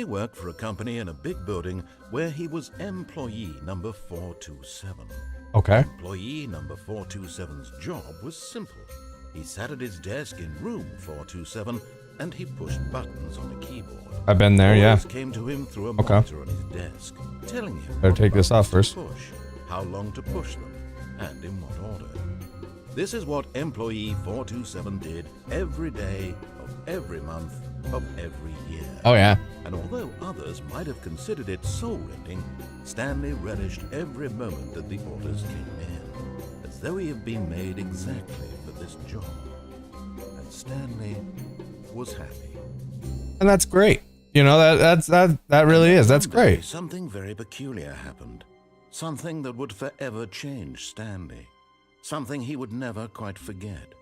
worked for a company in a big building where he was employee number 427. Okay. Employee number 427's job was simple. He sat at his desk in room 427 and he pushed buttons on a keyboard. I've been there, yeah. Orders came to him through a monitor on his desk, telling him better take this off first. push, how long to push them, and in what order. This is what employee 427 did every day of every month of every year. Oh, yeah. And although others might have considered it soul-rending, Stanley relished every moment that the orders came in, as though he had been made exactly for this job. And Stanley was happy. And that's great. You know, that really is. That's One day, great. Something very peculiar happened. Something that would forever change Stanley. Something he would never quite forget.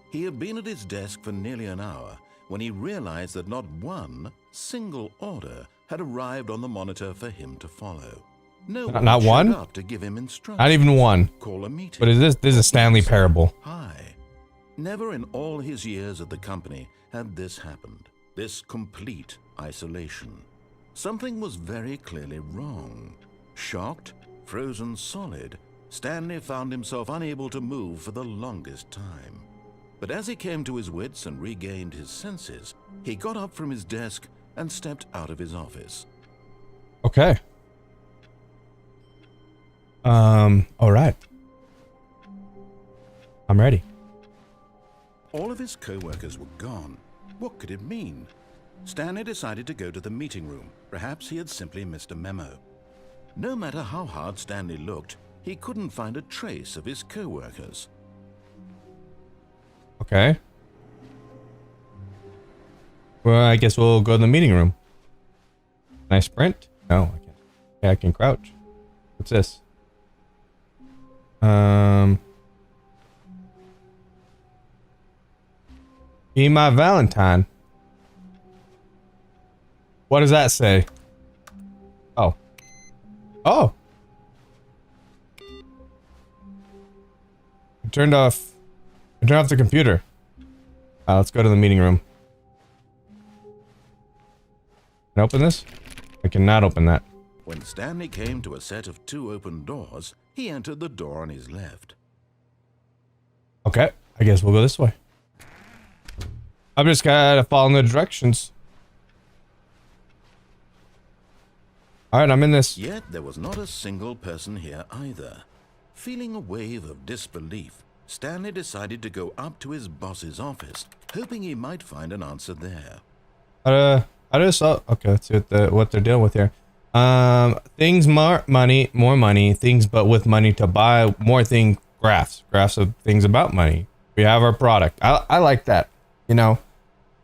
He had been at his desk for nearly an hour when he realized that not one single order had arrived on the monitor for him to follow. No one Not showed one? up to give him instructions. Not even one. Call a meeting. What is this? This is a Stanley Parable. Hi. Never in all his years at the company had this happened. This complete isolation. Something was very clearly wrong. Shocked, frozen solid, Stanley found himself unable to move for the longest time. But as he came to his wits and regained his senses, he got up from his desk and stepped out of his office. Okay. All right. I'm ready. All of his co-workers were gone. What could it mean? Stanley decided to go to the meeting room. Perhaps he had simply missed a memo. No matter how hard Stanley looked, he couldn't find a trace of his co-workers. Okay. Well, I guess we'll go to the meeting room. Can I sprint? No, I can't. Yeah, I can crouch. What's this? Be my Valentine. What does that say? Oh. Oh. I turned off the computer. Let's go to the meeting room. Can I open this? I cannot open that. When Stanley came to a set of 2 open doors, he entered the door on his left. Okay, I guess we'll go this way. I'm just gotta follow the directions. Alright, I'm in this. Yet there was not a single person here either. Feeling a wave of disbelief, Stanley decided to go up to his boss's office, hoping he might find an answer there. I just saw. Okay, let's see what they're dealing with here. Things more money, things but with money to buy more thing. Graphs of things about money. We have our product. I like that. You know, if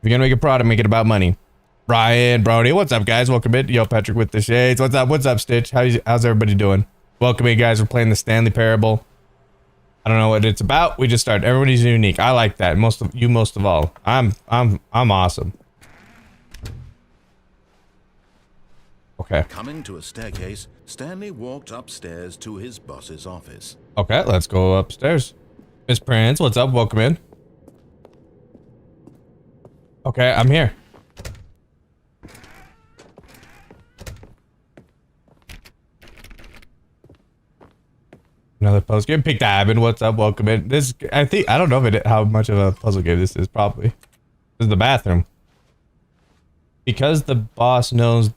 you're gonna make a product, make it about money. Brian, Brody, what's up, guys? Welcome in. Yo, Patrick with the shades. What's up? What's up, Stitch? How's everybody doing? Welcome in, guys. We're playing the Stanley Parable. I don't know what it's about. We just started. Everybody's unique. I like that. Most of all. I'm awesome. Okay. Coming to a staircase, Stanley walked upstairs to his boss's office. Okay, let's go upstairs. Miss Prince, what's up? Welcome in. Okay, I'm here. Another puzzle game. Pick Diamond, what's up? Welcome in. I don't know how much of a puzzle game this is, probably. This is the bathroom. Because the boss knows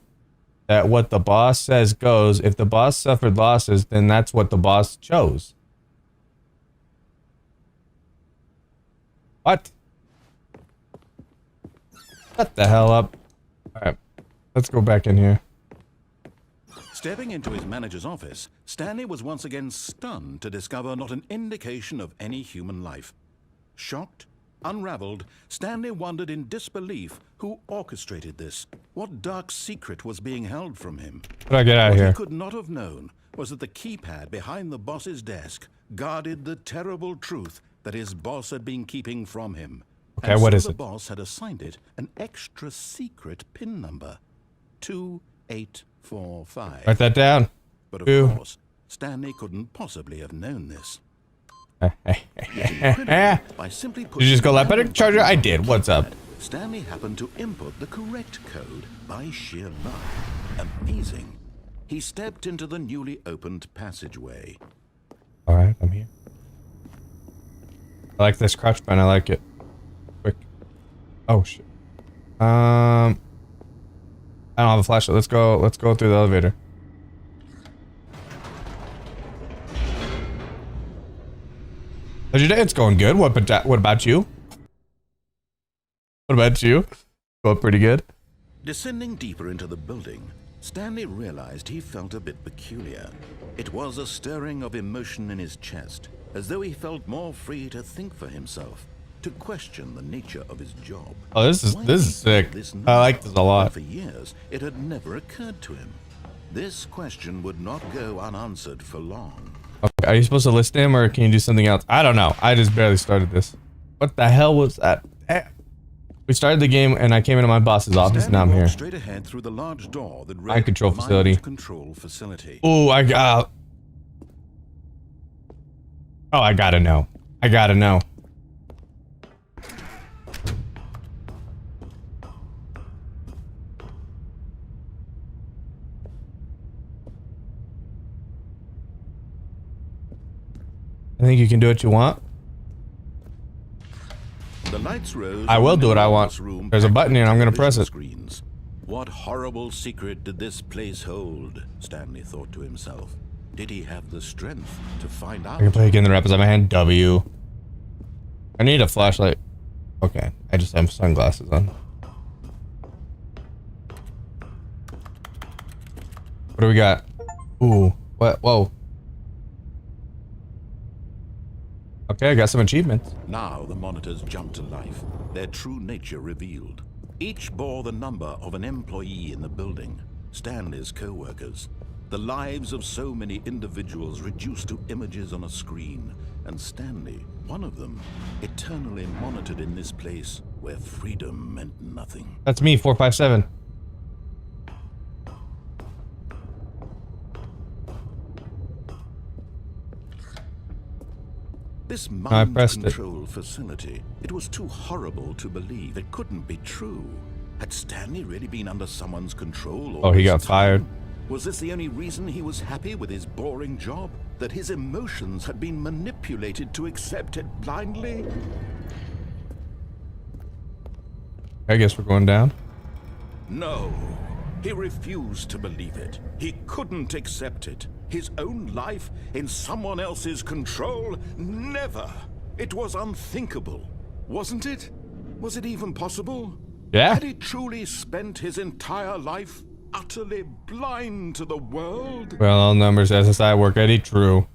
that what the boss says goes. If the boss suffered losses, then that's what the boss chose. What? Shut the hell up. Alright, let's go back in here. Stepping into his manager's office, Stanley was once again stunned to discover not an indication of any human life. Shocked, unraveled, Stanley wondered in disbelief who orchestrated this. What dark secret was being held from him? How do I get out of What here? he could not have known was that the keypad behind the boss's desk guarded the terrible truth that his boss had been keeping from him. Okay, and what so is the it? boss had assigned it an extra secret PIN number. 2845. Write that down. But of Ooh. course, Stanley couldn't possibly have known this. Did By simply you just go left better charger? I did. What's up? Stanley happened to input the correct code by sheer luck. Amazing. He stepped into the newly opened passageway. All right, I'm here. I like this crouch button. I like it. Quick. Oh shit. I don't have a flashlight. Let's go. Let's go through the elevator. How's your day? It's going good. What about you? What about you? Going pretty good. Descending deeper into the building, Stanley realized he felt a bit peculiar. It was a stirring of emotion in his chest, as though he felt more free to think for himself, to question the nature of his job. Oh, this is sick. I like this a lot. For years, it had never occurred to him. This question would not go unanswered for long. Okay, are you supposed to list him or can you do something else? I don't know. I just barely started this. What the hell was that? Damn. We started the game and I came into my boss's office and now I'm here. Straight ahead through the large door that read Mind control facility. Control facility. Oh, I gotta know. I gotta know. I think you can do what you want. The lights rose. I will do what I want. There's a button here and I'm gonna press it. Screens. What horrible secret did this place hold? Stanley thought to himself. Did he have the strength to find out? I can play again the rappers on my hand. W. I need a flashlight. Okay, I just have sunglasses on. What do we got? Ooh, what? Whoa. Okay, I got some achievements. Now the monitors jumped to life, their true nature revealed. Each bore the number of an employee in the building, Stanley's co-workers. The lives of so many individuals reduced to images on a screen, and Stanley, one of them, eternally monitored in this place where freedom meant nothing. That's me, 457. This mind control facility, it was too horrible to believe. It couldn't be true. Had Stanley really been under someone's control? Oh, he got fired. Was this the only reason he was happy with his boring job? That his emotions had been manipulated to accept it blindly? I guess we're going down. No. He refused to believe it. He couldn't accept it. His own life in someone else's control? Never. It was unthinkable. Wasn't it? Was it even possible? Yeah. Had he truly spent his entire life utterly blind to the world? Well, all numbers, SSI work, Eddie, true.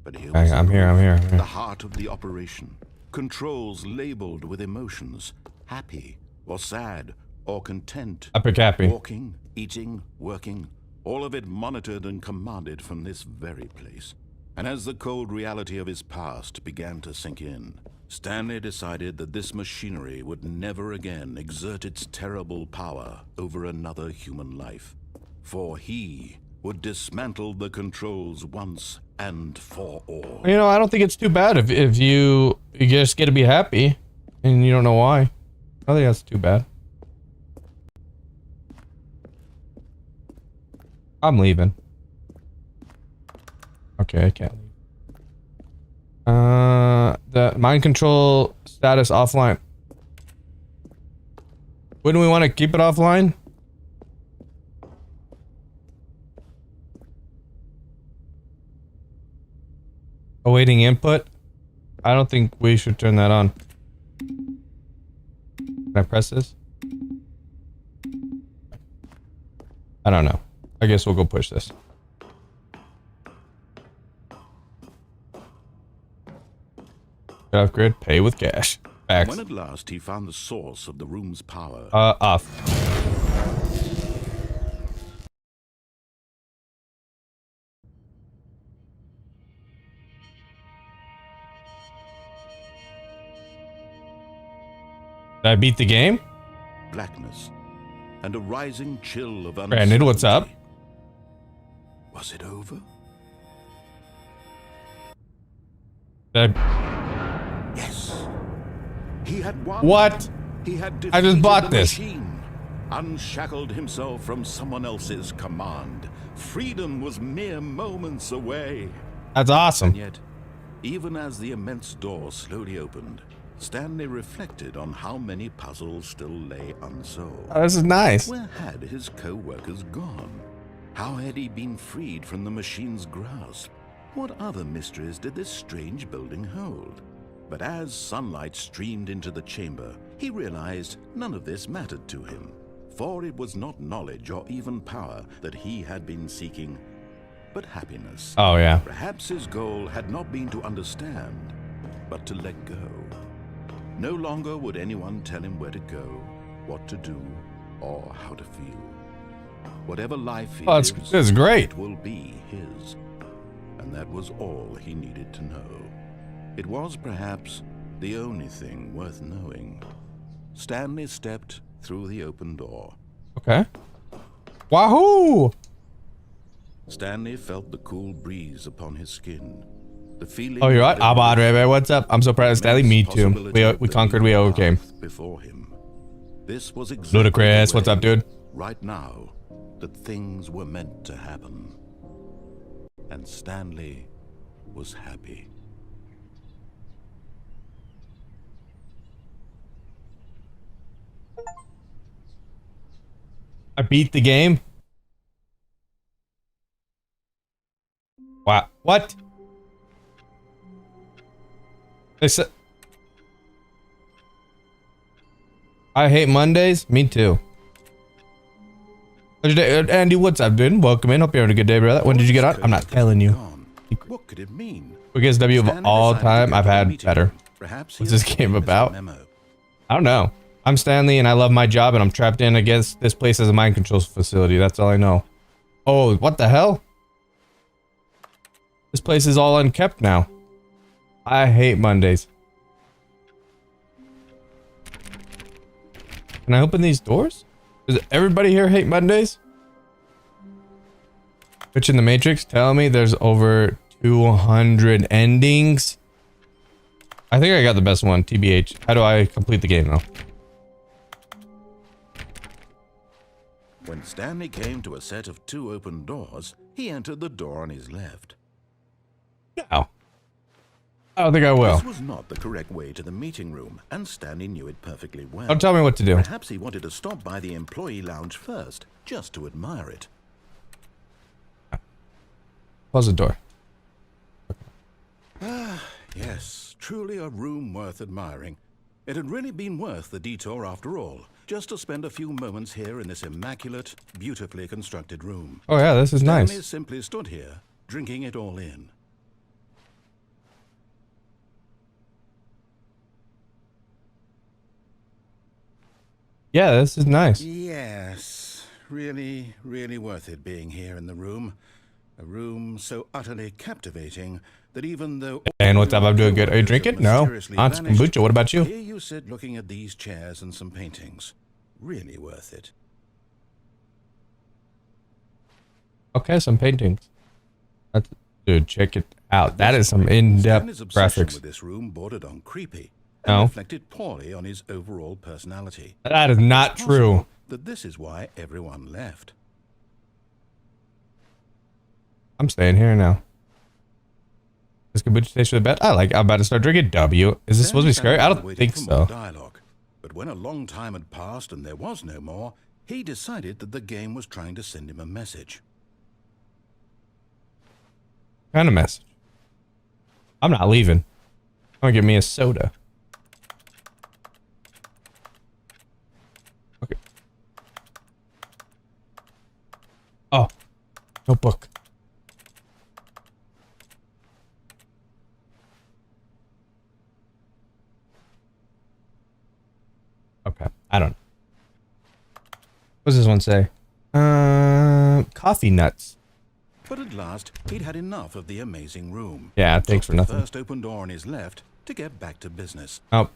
But here was I'm here. the heart of the operation. Controls labeled with emotions. Happy or sad or content. Epic happy. Walking, eating, working. All of it monitored and commanded from this very place. And as the cold reality of his past began to sink in, Stanley decided that this machinery would never again exert its terrible power over another human life. For he would dismantle the controls once and for all. You know, I don't think it's too bad if you just get to be happy and you don't know why. I don't think that's too bad. I'm leaving. Okay, I can't leave. The mind control status offline. Wouldn't we want to keep it offline? Awaiting input? I don't think we should turn that on. Can I press this? I don't know. I guess we'll go push this. Upgrade, pay with cash. Facts. When at last he found the source of the room's power. Off. Did I beat the game? Blackness and a rising chill of uncertainty. Brandon, what's up? Was it over? Did I... Yes. He had won. What? He had I just bought defeated the this. machine, unshackled himself from someone else's command. Freedom was mere moments away. That's awesome. And yet, even as the immense door slowly opened, Stanley reflected on how many puzzles still lay unsolved. Oh, this is nice. Where had his co-workers gone? How had he been freed from the machine's grasp? What other mysteries did this strange building hold? But as sunlight streamed into the chamber, he realized none of this mattered to him, for it was not knowledge or even power that he had been seeking, but happiness. Oh, yeah. Perhaps his goal had not been to understand, but to let go. No longer would anyone tell him where to go, what to do, or how to feel. Whatever life he lives, that's great. it will be his. And that was all he needed to know. It was perhaps the only thing worth knowing. Stanley stepped through the open door. Okay. Wahoo! Stanley felt the cool breeze upon his skin. The feeling. Oh, you're right. Abad, Rebbe, what's up? I'm so proud of Stanley. Me too. We conquered, we overcame. Before him. This was exactly Ludicrous, what's up, dude? Right now, that things were meant to happen. And Stanley was happy. I beat the game. Wow. What? They said I hate Mondays. Me too. How's your day? Andy, what's up, dude? Welcome in. Hope you're having a good day, brother. When did you get on? I'm not telling you. What could it mean? Biggest W of all time I've had better. Perhaps What's this game about? I don't know. I'm Stanley and I love my job and I'm trapped in against this place as a mind control facility. That's all I know. Oh, what the hell? This place is all unkept now. I hate Mondays. Can I open these doors? Does everybody here hate Mondays? Which in the Matrix tell me there's over 200 endings. I think I got the best one, TBH. How do I complete the game though? When Stanley came to a set of 2 open doors, he entered the door on his left. No. I don't think I will. This was not the correct way to the meeting room, and Stanley knew it perfectly well. Don't tell me what to do. Perhaps he wanted to stop by the employee lounge first, just to admire it. Close the door. Ah, yes, truly a room worth admiring. It had really been worth the detour after all, just to spend a few moments here in this immaculate, beautifully constructed room. Oh yeah, this is Stanley nice. simply stood here, drinking it all in. Yeah, this is nice. Yes, really, really worth it being here in the room. A room so utterly captivating that even though... And what's up? I'm doing good. Are you drinking? No. On some kombucha. What about you? Here you sit looking at these chairs and some paintings. Really worth it. Okay, some paintings. That's, dude, check it out. That is some in-depth Stanley's obsession graphics. with this room bordered on creepy and No. reflected poorly on his overall personality. That is not It's true. possible that this is why everyone left. I'm staying here now. This kombucha taste for the best. I'm about to start drinking. W. Is this supposed to be scary? I don't think so. Dialogue. But when a long time had passed and there was no more, he decided that the game was trying to send him a message. Kind of message. I'm not leaving. I'm gonna get me a soda. Okay. Oh, notebook. Okay, I don't know. What does this one say? Coffee nuts. But at last, he'd had enough of the amazing room. Yeah, thanks for Took the nothing. first open door on his left to get back to business. Oh.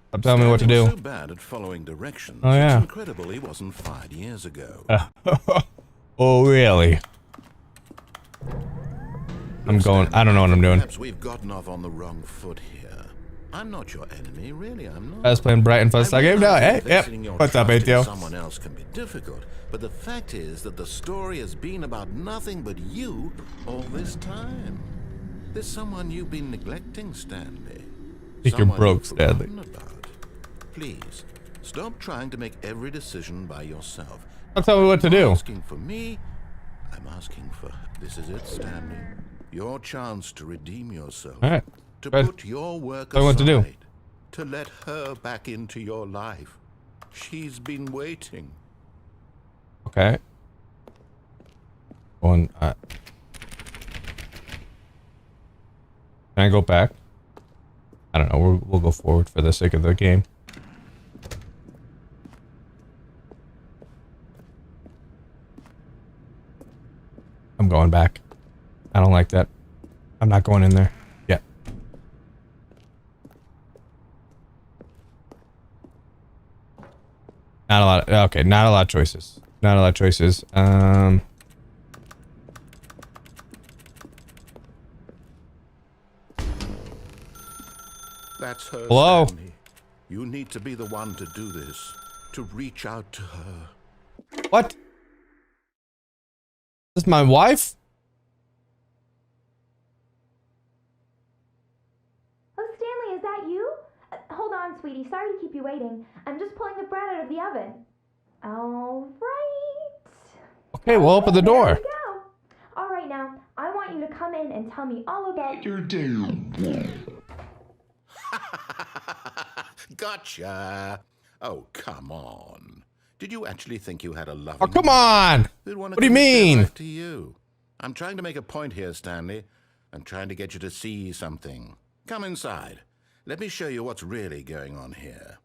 Stop telling me what to Stanley do. was so bad at following directions. Oh, yeah. It's incredible he wasn't fired years ago. Oh, really? I'm going. I don't know what I'm doing. Perhaps we've gotten off on the wrong foot here. I'm not your enemy, really. I'm not. I was playing Brighton Fuzz game. No, hey, yep. What's up, ATO? Someone else can be difficult, but the fact is that the story has been about nothing but you all this time. There's someone you've been neglecting, Stanley. I think you're broke, Stanley. Please, stop trying to make every decision by yourself. Don't tell me what to do. Asking for me, I'm asking for. This is it, Stanley. Your chance to redeem yourself. All right. To Good. put your work Tell me what to do. aside. To let her back into your life. She's been waiting. Okay. Can I go back? I don't know. We'll go forward for the sake of the game. I'm going back. I don't like that. I'm not going in there. Yeah. Not a lot. Okay, not a lot of choices. Not a lot of choices. That's her. Hello? Stanley. You need to be the one to do this. To reach out to her. What? This is my wife? Oh, Stanley, is that you? Hold on, sweetie. Sorry to keep you waiting. I'm just pulling the bread out of the oven. All right. Okay, we'll open the door. There we go. All right, now, I want you to come in and tell me all about your day. Gotcha. Oh, come on. Did you actually think you had a loving... Oh, come on! What do you mean? To you. I'm trying to make a point here, Stanley. I'm trying to get you to see something. Come inside. Let me show you what's really going on here.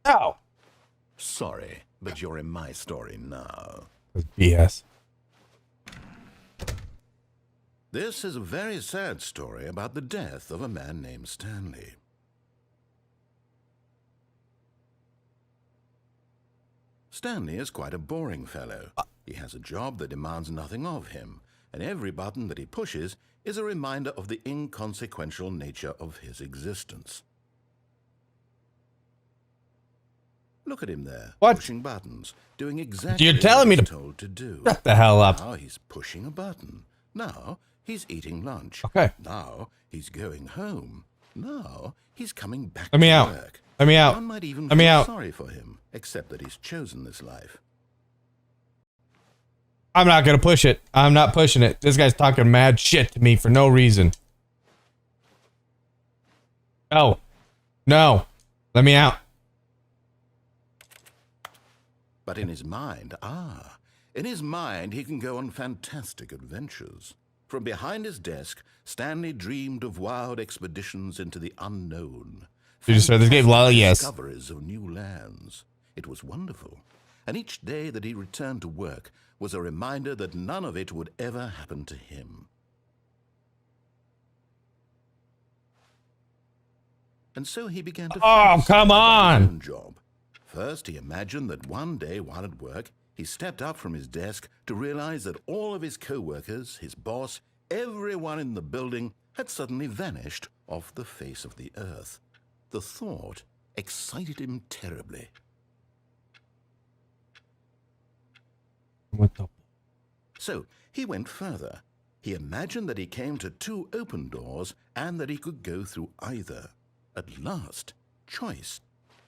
Oh. Sorry, but you're in my story now. That's BS. This is a very sad story about the death of a man named Stanley. Stanley is quite a boring fellow. He has a job that demands nothing of him, and every button that he pushes is a reminder of the inconsequential nature of his existence. Look at him there, What? pushing buttons, doing exactly You're telling me what to he's told to do. shut the hell up. Now he's pushing a button. Now he's eating lunch. Okay. Now he's going home. Now he's coming back Let me to out. work. Let me out. One might even Let me feel out. sorry for him, except that he's chosen this life. I'm not gonna push it. I'm not pushing it. This guy's talking mad shit to me for no reason. No. No. Let me out. But in his mind, in his mind he can go on fantastic adventures. From behind his desk, Stanley dreamed of wild expeditions into the unknown. Did you start this game? Well, yes. Discoveries of new lands. It was wonderful. And each day that he returned to work was a reminder that none of it would ever happen to him. And so he began to Oh, come on. his own job. First, he imagined that one day while at work, he stepped up from his desk to realize that all of his co-workers, his boss, everyone in the building had suddenly vanished off the face of the earth. The thought excited him terribly. What the? So he went further. He imagined that he came to two open doors and that he could go through either. At last, choice.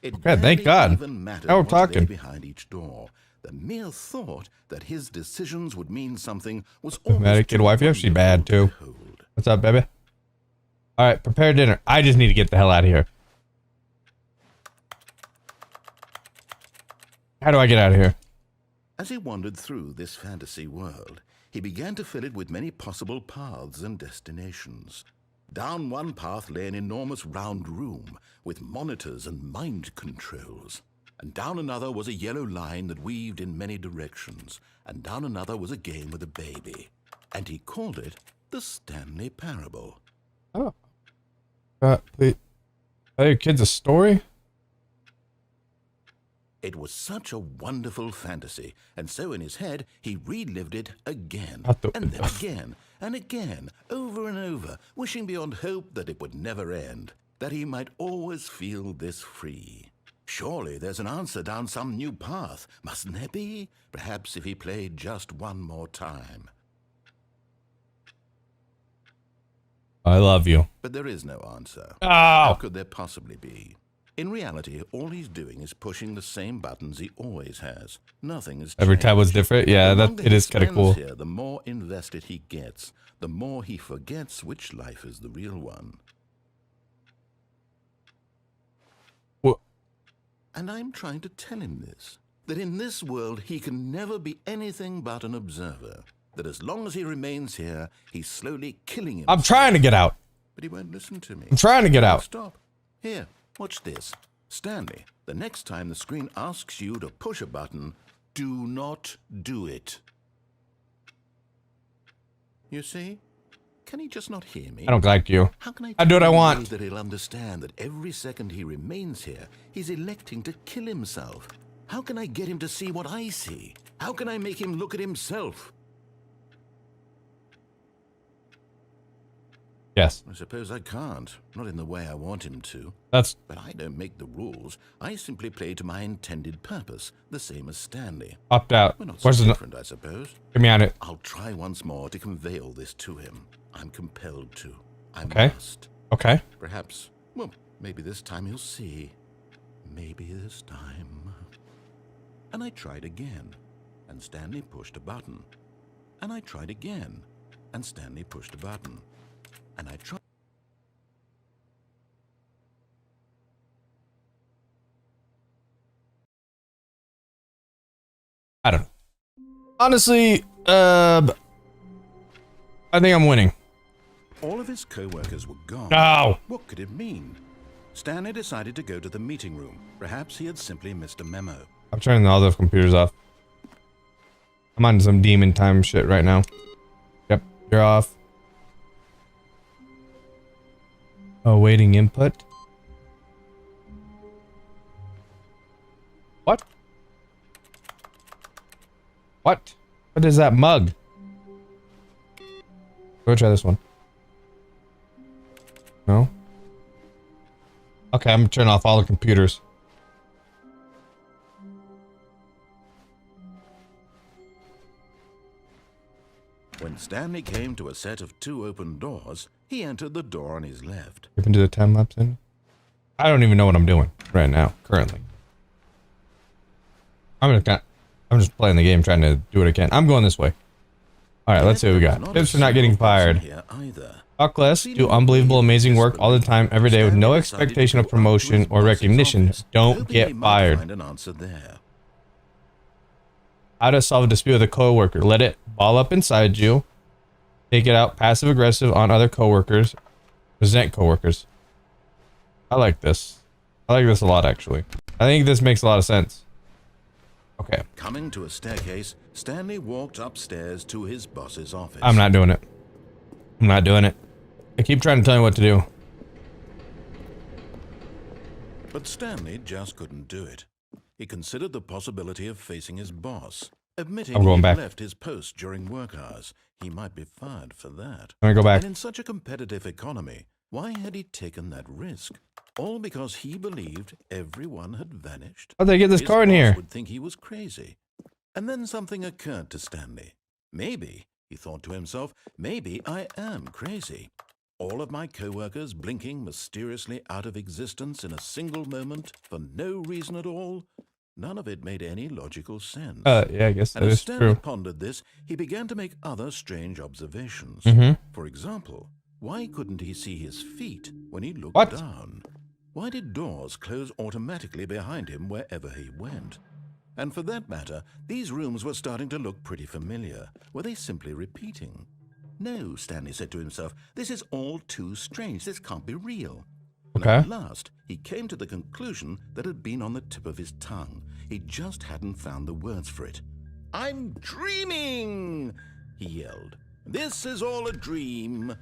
It Okay, thank barely God. even mattered Now we're what lay talking. behind each door. The mere thought that his decisions would mean something was Mad almost kid too wife here. She bad wonderful too. to behold. What's up, baby? All right, prepare dinner. I just need to get the hell out of here. How do I get out of here? As he wandered through this fantasy world, he began to fill it with many possible paths and destinations. Down one path lay an enormous round room with monitors and mind controls. And down another was a yellow line that weaved in many directions. And down another was a game with a baby. And he called it the Stanley Parable. Oh. Please. Tell your kids a story? It was such a wonderful fantasy, and so in his head he relived it again, Not the- and then again, and again, over and over, wishing beyond hope that it would never end, that he might always feel this free. Surely there's an answer down some new path, mustn't there be? Perhaps if he played just one more time. I love you. But there is no answer. Oh. How could there possibly be? In reality, all he's doing is pushing the same buttons he always has. Nothing has changed. Every time was different. Yeah, The that longer it he is kind of spends cool. Here, the more invested he gets, the more he forgets which life is the real one. What? And I'm trying to tell him this, that in this world he can never be anything but an observer, that as long as he remains here, he's slowly killing himself. I'm trying to get out. But he won't listen to me. I'm trying to get out. Stop. Here, watch this. Stanley, the next time the screen asks you to push a button, do not do it. You see? Can he just not hear me? I don't like you. How can I do what I tell him want. that he'll understand that every second he remains here, he's electing to kill himself? How can I get him to see what I see? How can I make him look at himself? Yes. I suppose I can't. Not in the way I want him to. That's But I don't make the rules. I simply play to my intended purpose, the same as Stanley. opt out. We're not so Where's the... different, I suppose. Get me on it. I'll try once more to convey all this to him. I'm compelled to. I Okay. must. Okay. Perhaps, well, maybe this time he'll see. Maybe this time. And I tried again, and Stanley pushed a button. And I tried again, and Stanley pushed a button. And I tried. I don't know. Honestly, I think I'm winning. All of his co-workers were gone. No. What could it mean? Stanley decided to go to the meeting room. Perhaps he had simply missed a memo. I'm turning all the computers off. I'm on some demon time shit right now. Yep, you're off. Awaiting input. What? What? What is that mug? Go try this one. No? Okay, I'm gonna turn off all the computers. When Stanley came to a set of 2 open doors, he entered the door on his left. You can do the time lapse in. I don't even know what I'm doing right now, currently. I'm just playing the game, trying to do what I can. I'm going this way. Alright, let's see what we got. Tips for not getting fired. Talk less, do unbelievable, amazing work all the time, every day with no expectation of promotion or recognition. Don't get fired. How to solve a dispute with a coworker. Let it ball up inside you. Take it out passive aggressive on other coworkers. Resent coworkers. I like this. I like this a lot, actually. I think this makes a lot of sense. Okay. Coming to a staircase, Stanley walked upstairs to his boss's office. I'm not doing it. I'm not doing it. I keep trying to tell you what to do. But Stanley just couldn't do it. He considered the possibility of facing his boss, admitting I'm going he back. left his post during work hours. He might be fired for that. Let me go back. And in such a competitive economy, why had he taken that risk? All because he believed everyone had vanished. How'd they get this His car in boss here? would think he was crazy. And then something occurred to Stanley. Maybe, he thought to himself, maybe I am crazy. All of my co-workers blinking mysteriously out of existence in a single moment for no reason at all. None of it made any logical sense. Yeah, I guess that And as is Stanley true. pondered this, he began to make other strange observations. Mm-hmm. For example, why couldn't he see his feet when he looked What? down? Why did doors close automatically behind him wherever he went? And for that matter, these rooms were starting to look pretty familiar. Were they simply repeating? No, Stanley said to himself, this is all too strange. This can't be real. And Okay. at last, he came to the conclusion that had been on the tip of his tongue. He just hadn't found the words for it. I'm dreaming, he yelled. This is all a dream.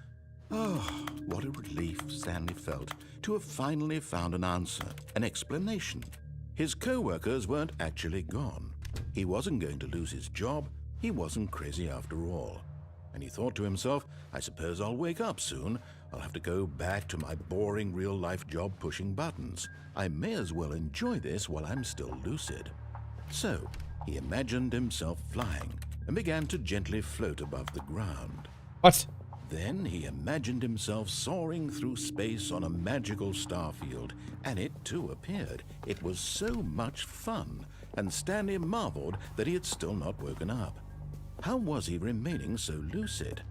Oh, what a relief Stanley felt to have finally found an answer, an explanation. His co-workers weren't actually gone. He wasn't going to lose his job. He wasn't crazy after all. and he thought to himself, I suppose I'll wake up soon. I'll have to go back to my boring real-life job pushing buttons. I may as well enjoy this while I'm still lucid. So, he imagined himself flying and began to gently float above the ground. What? Then he imagined himself soaring through space on a magical starfield, and it too appeared. It was so much fun, and Stanley marveled that he had still not woken up. How was he remaining so lucid?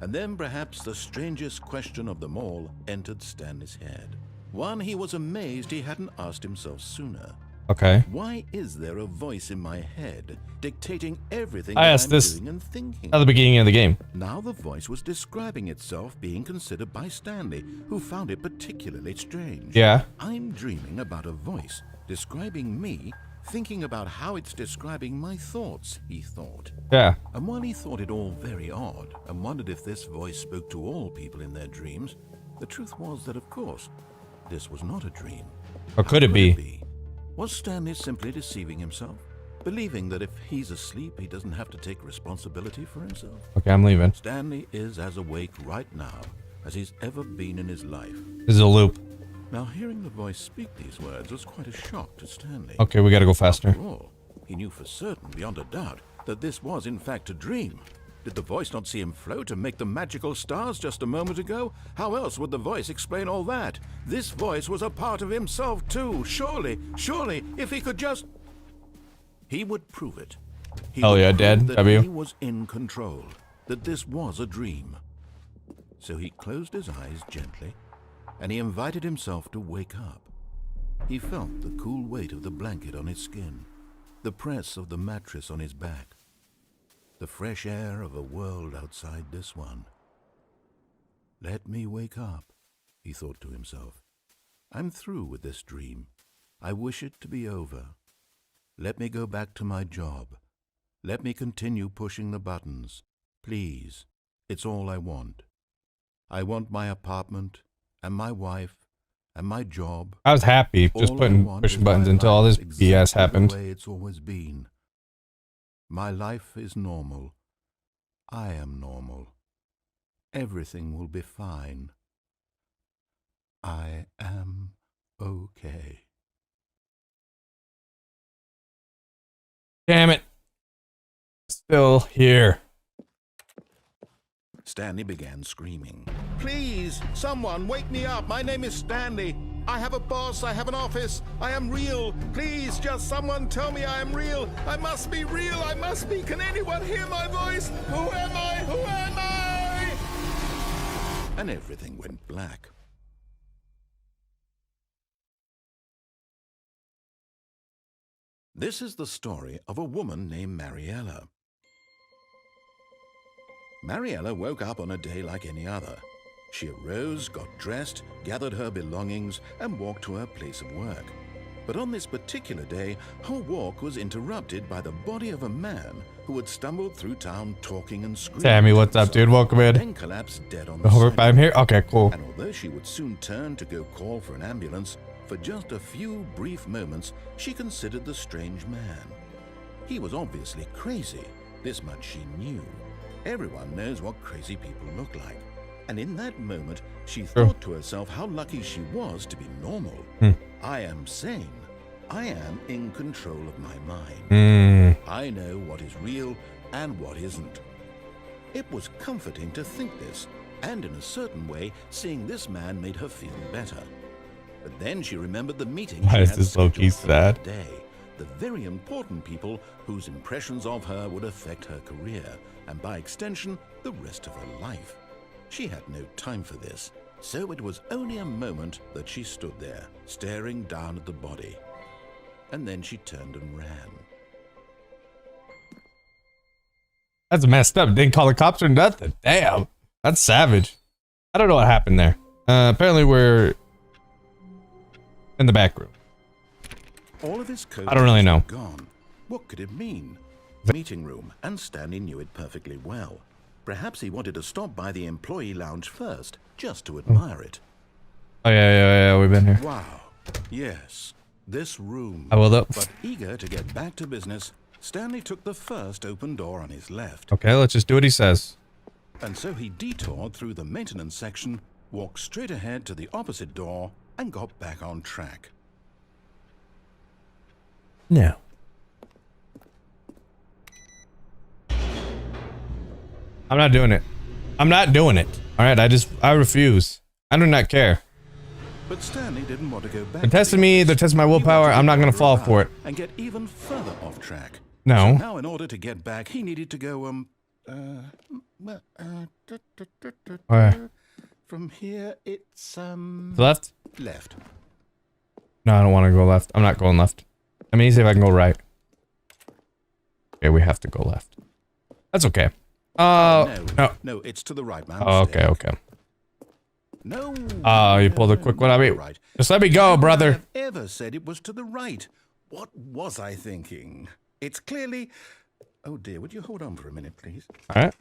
And then perhaps the strangest question of them all entered Stanley's head. One he was amazed he hadn't asked himself sooner. Okay. Why is there a voice in my head dictating everything I that asked I'm this doing and thinking? at the beginning of the game. Now the voice was describing itself being considered by Stanley, who found it particularly strange. Yeah. I'm dreaming about a voice describing me, thinking about how it's describing my thoughts, he thought. Yeah. And while he thought it all very odd and wondered if this voice spoke to all people in their dreams, the truth was that, of course, this was not a dream. Or could it be? Was Stanley simply deceiving himself? Believing that if he's asleep, he doesn't have to take responsibility for himself? Okay, I'm leaving. Stanley is as awake right now as he's ever been in his life. This is a loop. Now, hearing the voice speak these words was quite a shock to Stanley. Okay, we gotta go faster. After all, he knew for certain, beyond a doubt, that this was in fact a dream. Did the voice not see him float and make the magical stars just a moment ago? How else would the voice explain all that? This voice was a part of himself too. Surely, if he could just... He would prove it. He Hell would yeah, prove Dad. that W. he was in control, that this was a dream. So he closed his eyes gently, and he invited himself to wake up. He felt the cool weight of the blanket on his skin, the press of the mattress on his back, the fresh air of a world outside this one. Let me wake up, he thought to himself. I'm through with this dream. I wish it to be over. Let me go back to my job. Let me continue pushing the buttons. Please, it's all I want. I want my apartment, and my wife, and my job. I was happy just All I pushing want is buttons my until all this life BS exactly happened. the way it's always been. My life is normal. I am normal. Everything will be fine. I am okay. Damn it. Still here. Stanley began screaming. Please, someone, wake me up. My name is Stanley. I have a boss. I have an office. I am real. Please, just someone tell me I am real. I must be real. I must be. Can anyone hear my voice? Who am I? Who am I? And everything went black. This is the story of a woman named Mariella. Mariella woke up on a day like any other. She arose, got dressed, gathered her belongings, and walked to her place of work. But on this particular day, her walk was interrupted by the body of a man who had stumbled through town talking and screaming. Sammy, what's up, dude? Welcome in. Then collapsed dead on the Oh, sidewalk. I'm here? Okay, cool. And although she would soon turn to go call for an ambulance, for just a few brief moments, she considered the strange man. He was obviously crazy. This much she knew. Everyone knows what crazy people look like. And in that moment, she thought to herself how lucky she was to be normal. I am sane. I am in control of my mind. I know what is real and what isn't. It was comforting to think this, and in a certain way, seeing this man made her feel better. But then she remembered the meeting Why she is had this low-key scheduled for that sad? day. The very important people whose impressions of her would affect her career, and by extension, the rest of her life. She had no time for this, so it was only a moment that she stood there, staring down at the body. And then she turned and ran. That's messed up. Didn't call the cops or nothing. Damn. That's savage. I don't know what happened there. Apparently we're in the back room. All of his coat I don't really know. was gone. What could it mean? Meeting room, and Stanley knew it perfectly well. Perhaps he wanted to stop by the employee lounge first, just to admire it. Oh, yeah, we've been here. Wow. Yes, this room. I will though. But eager to get back to business, Stanley took the first open door on his left. Okay, let's just do what he says. And so he detoured through the maintenance section, walked straight ahead to the opposite door, and got back on track. No. I'm not doing it. I'm not doing it. Alright, I refuse. I do not care. But Stanley didn't want to go back. They're testing me, they're testing my willpower, I'm not gonna fall for it. And get even further off track. No. So now in order to get back, he needed to go, Where? from here, it's, Left? left. No, I don't want to go left. I'm not going left. Let me see if I can go right. Okay, we have to go left. That's okay. No, it's to the right, man. Oh, okay, okay. No. Oh, you pulled a quick one on me. Right. Just let me go, brother. I've ever said it was to the right. What was I thinking? It's clearly... Oh dear, would you hold on for a minute, please? Alright.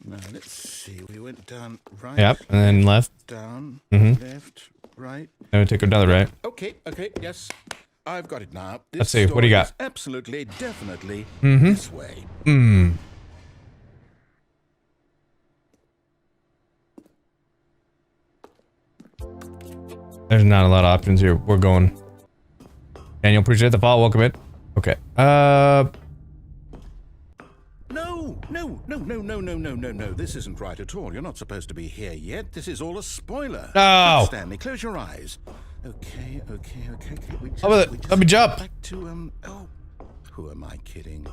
Now, let's see. We went down right. Yep, and then left. Down, Mm-hmm. left, right. Then we take another right. Okay, yes. I've got it now. This Let's see, what do you story got? is absolutely, definitely Mm-hmm. this way. Hmm. There's not a lot of options here. We're going. Daniel, appreciate the follow. Welcome in. Okay. No. This isn't right at all. You're not supposed to be here yet. This is all a spoiler. No. Stanley, close your eyes. Okay. Let me jump. Back to, who am I kidding?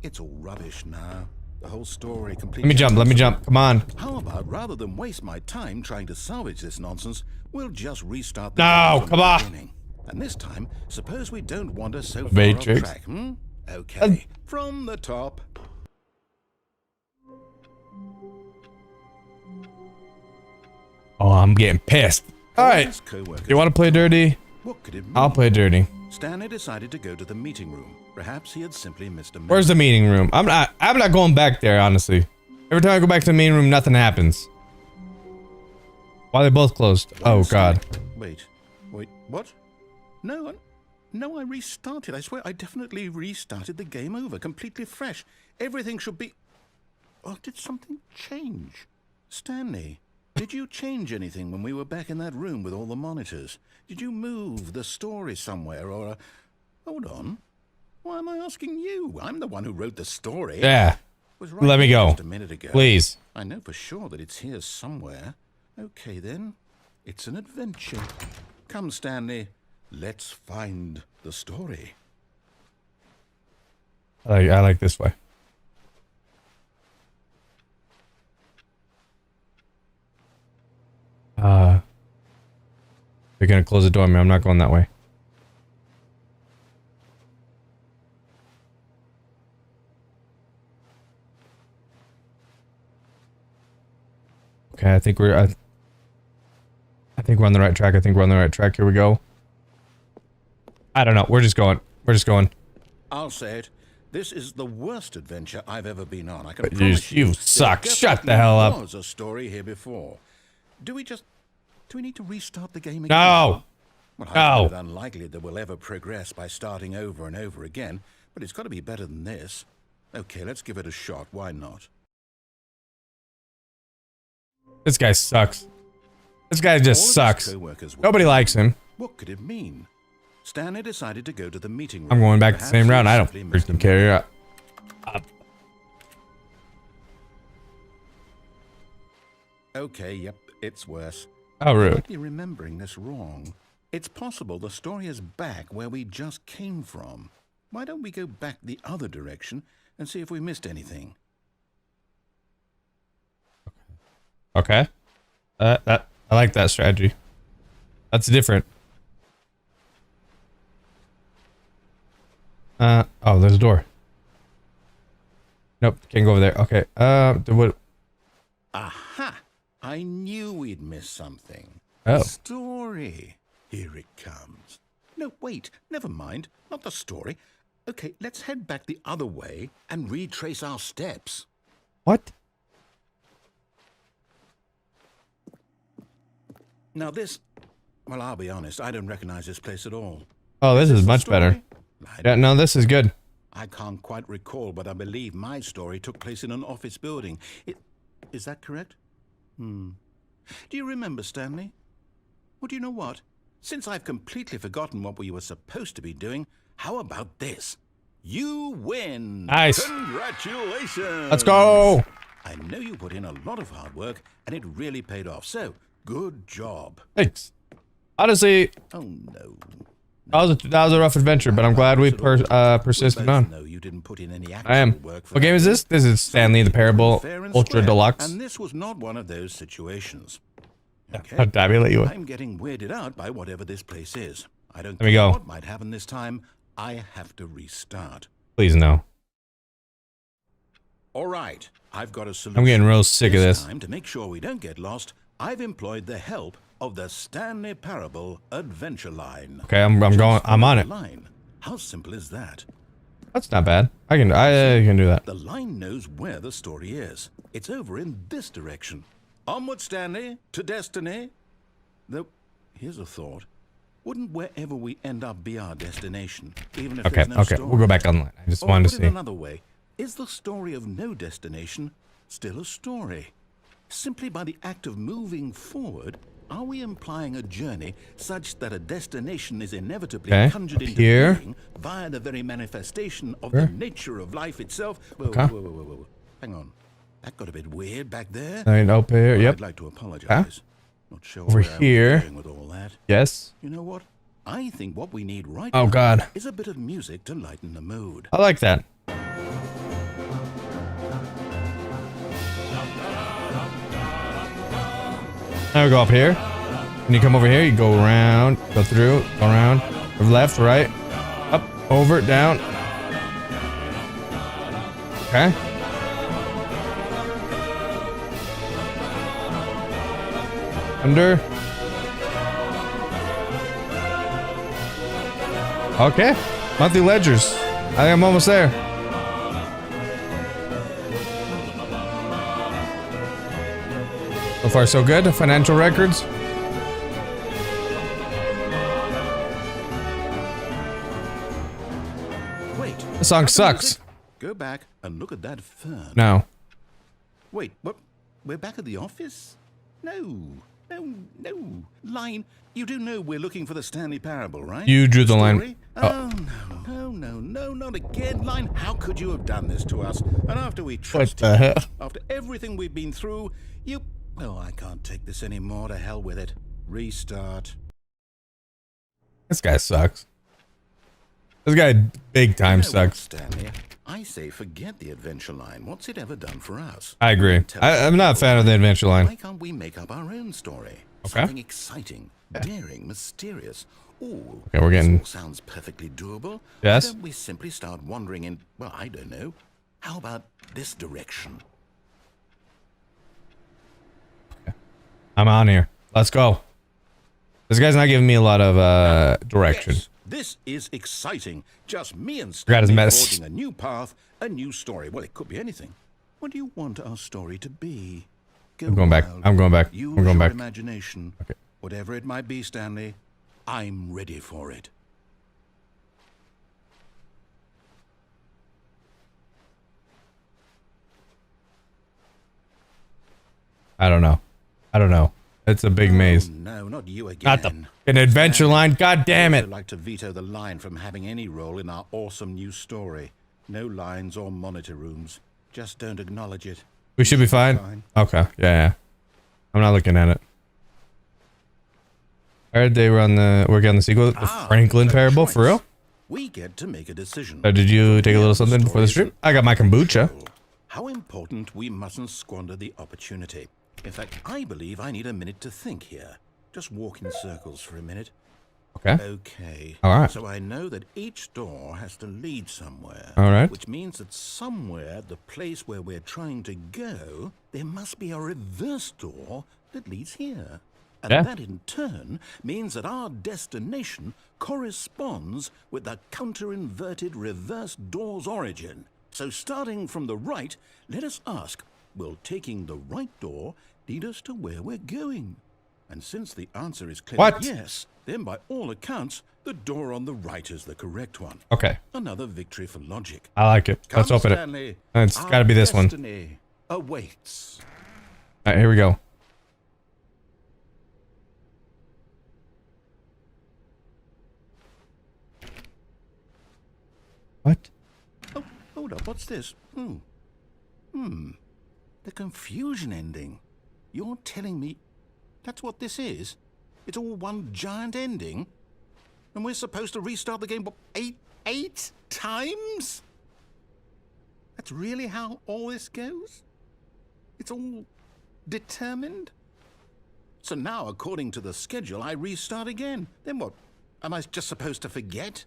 It's all rubbish now. The whole story completely... Let me jump. Come on. How about, rather than waste my time trying to salvage this nonsense, we'll just restart the No, game from come the on. beginning. And this time, suppose we don't wander so far Matrix. off track, hmm? Okay, from the top. Oh, I'm getting pissed. All right. His co-workers- You want to play dirty? What could it mean? I'll play dirty. Stanley decided to go to the meeting room. Perhaps he had simply missed a message. Where's the meeting room? I'm not going back there, honestly. Every time I go back to the meeting room, nothing happens. Why are they both closed? Oh, God. Wait, what? No, I restarted. I swear, I definitely restarted the game over, completely fresh. Everything should be... Oh, did something change? Stanley, did you change anything when we were back in that room with all the monitors? Did you move the story somewhere, or... Hold on. Why am I asking you? I'm the one who wrote the story. Yeah. Was right Let me here go. just a minute ago. Please. I know for sure that it's here somewhere. Okay, then. It's an adventure. Come, Stanley. Let's find the story. I like this way. They're gonna close the door, man. I'm not going that way. Okay, I think we're on the right track. Here we go. I don't know. We're just going. I'll say it. This is the worst adventure I've ever been on. I can But promise you there suck. Shut the definitely hell up. was a story here before. Do we need to restart the game again? No. Well, I No. find it unlikely that we'll ever progress by starting over and over again, but it's got to be better than this. Okay, let's give it a shot. Why not? This guy sucks. This guy All just of his sucks. co-workers were Nobody there. likes him. What could it mean? Stanley decided to go to the meeting room. I'm going back the Perhaps same he round. I don't simply missed a freaking care. Okay, yep, it's worse. How I rude. might be remembering this wrong. It's possible the story is back where we just came from. Why don't we go back the other direction and see if we missed anything? Okay. I like that strategy. That's different. Oh, there's a door. Nope, can't go over there. Okay. What? Aha! I knew we'd miss something. Oh. Story. Here it comes. No, wait, never mind. Not the story. Okay, let's head back the other way and retrace our steps. What? Now this... Well, I'll be honest, I don't recognize this place at all. Oh, this is the much story? better. I Yeah, no, this is good. I can't quite recall, but I believe my story took place in an office building. Is that correct? Do you remember, Stanley? Well, do you know what? Since I've completely forgotten what we were supposed to be doing, how about this? You win! Nice. Congratulations! Let's go! I know you put in a lot of hard work, and it really paid off, so good job. Thanks. Honestly, Oh, no. that was a rough adventure, but I'm glad we persisted on. No, you didn't put in any I am. work for What game is this? This is Stanley the Parable Ultra Deluxe. And this was not one of those situations. Okay. I'll tabulate you. I'm getting weirded out by whatever this place is. I don't There we care go. what might happen this time. I have to restart. Please no. All right, I've got a solution. I'm getting real sick of this. Time, to make sure we don't get lost, I've employed the help of the Stanley Parable Adventure Line. Okay, I'm on it. Line. How simple is that? That's not bad. I can do that. The line knows where the story is. It's over in this direction. Onward, Stanley, to destiny. Though, here's a thought. Wouldn't wherever we end up be our destination, even if there's no story? We'll go back online. I just Or wanted to put it see. another way, is the story of no destination still a story? Simply by the act of moving forward, are we implying a journey such that a destination is inevitably conjured up into here. being via the very manifestation of the nature of life itself? Whoa. Hang on. That got a bit weird back there. Up here. Well, Yep. I'd like to apologize. Not sure Over where I was here. going with all that. Yes. You know what? I think what we need right Oh now God. is a bit of music to lighten the mood. I like that. Now we go up here. When you come over here, you go around, go through, go around, left, right, up, over, down. Okay. Under. Okay. Monthly ledgers. I think I'm almost there. So far, so good. Financial records. Wait. The song that's sucks. music. Go back and look at that fern. No. Wait, what? We're back at the office? No. Line, you do know we're looking for the Stanley Parable, right? You drew the line. Story? Oh, no, not again. Line, how could you have done this to us? And after we What trusted the hell? after everything we've been through, you... Oh, I can't take this anymore. To hell with it. Restart. This guy sucks. This guy big time You know what, sucks. Stanley? I say forget the adventure line. What's it ever done for us? I agree. I'm not a fan of the adventure Why line. can't we make up our own story? Okay. Something exciting, daring, mysterious. Ooh, Okay, we're getting- this all sounds perfectly doable. Yes? Why don't we simply start wandering in, well, I don't know. How about this direction? I'm on here. Let's go. This guy's not giving me a lot of direction. Yes, this is exciting. Just me and Forgot his Stanley mess. forging a new path, a new story. Well, it could be anything. What do you want our story to be? Go I'm going back. wild. I'm going back. Use I'm going your back. imagination. Okay. Whatever it might be, Stanley, I'm ready for it. I don't know. It's a big maze. Oh, no, not you again. Not the an adventure line. God damn I'd it. like to veto the line from having any role in our awesome new story. No lines or monitor rooms. Just don't acknowledge it. We should be fine. Okay. Yeah. I'm not looking at it. I heard they were working on the sequel, the Franklin a Parable. choice. For real? We get to make a decision. Did you take a little something before the stream? I got my kombucha. How important we mustn't squander the opportunity. In fact, I believe I need a minute to think here. Just walk in circles for a minute. Okay. Okay. All right. So I know that each door has to lead somewhere. All right. Which means that somewhere, the place where we're trying to go, there must be a reverse door that leads here. And Yeah. that in turn means that our destination corresponds with the counter-inverted reverse door's origin. So starting from the right, let us ask, will taking the right door lead us to where we're going? And since the answer is clearly What? yes, then by all accounts, The door on the right is the correct one. Okay. Another victory for logic. I like it. Let's Come, open it. Stanley. It's Our got to be this one. destiny awaits. All right, here we go. What? Oh, hold up. What's this? The confusion ending. You're telling me that's what this is? It's all one giant ending? And we're supposed to restart the game, what, eight times? That's really how all this goes? It's all determined? So now, according to the schedule, I restart again. Then what? Am I just supposed to forget?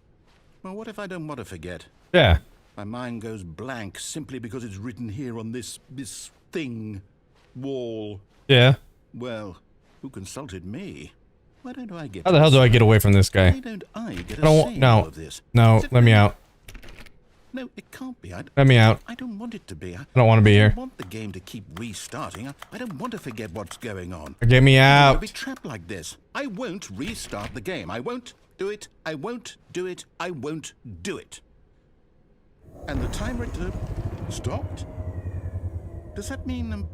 Well, what if I don't want to forget? Yeah. My mind goes blank simply because it's written here on this thing, wall. Yeah. Well, who consulted me? Why don't I get? How the hell do I get away from this guy? Why don't I get a say in all of this? No, let me out. No, it can't be. Let me out. I don't want it to be. I don't want to be here. I want the game to keep restarting. I don't want to forget what's going on. Get me I out. will be trapped like this. I won't restart the game. I won't do it. I won't do it. I won't do it. And the timer stopped? Does that mean,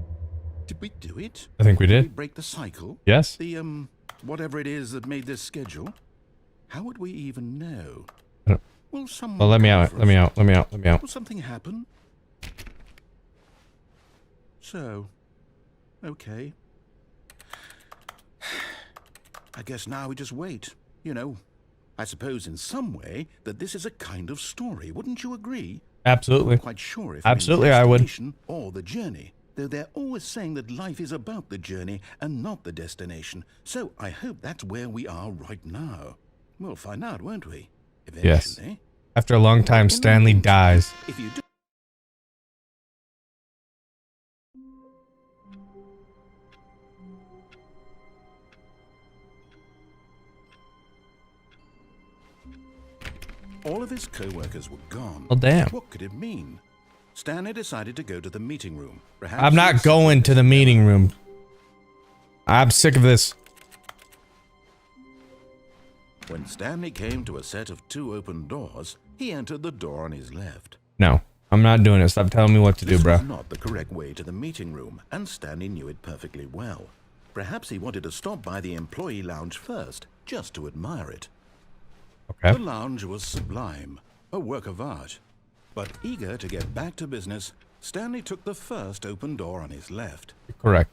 did we do it? I think we Did we did. break the cycle? Yes. The, whatever it is that made this schedule? How would we even know? Will someone Well, let me come out. for Let us? me out. Let me out. Let me out. Will something happen? So, okay. I guess now we just wait. You know, I suppose in some way that this is a kind of story. Wouldn't you agree? Absolutely. I'm quite sure if we're in Absolutely, the I would. destination or the journey. Though they're always saying that life is about the journey and not the destination. So I hope that's where we are right now. We'll find out, won't we? Yes. Eventually. After a long time, Stanley dies. If you do. All of his co-workers were gone. Oh, damn. What could it mean? Stanley decided to go to the meeting room. Perhaps I'm not going to the meeting room. I'm sick of this. When Stanley came to a set of 2 open doors, he entered the door on his left. No, I'm not doing it. Stop telling me what to do, This bro. was not the correct way to the meeting room, and Stanley knew it perfectly well. Perhaps he wanted to stop by the employee lounge first, just to admire it. Okay. The lounge was sublime, a work of art. But eager to get back to business, Stanley took the first open door on his left. Correct.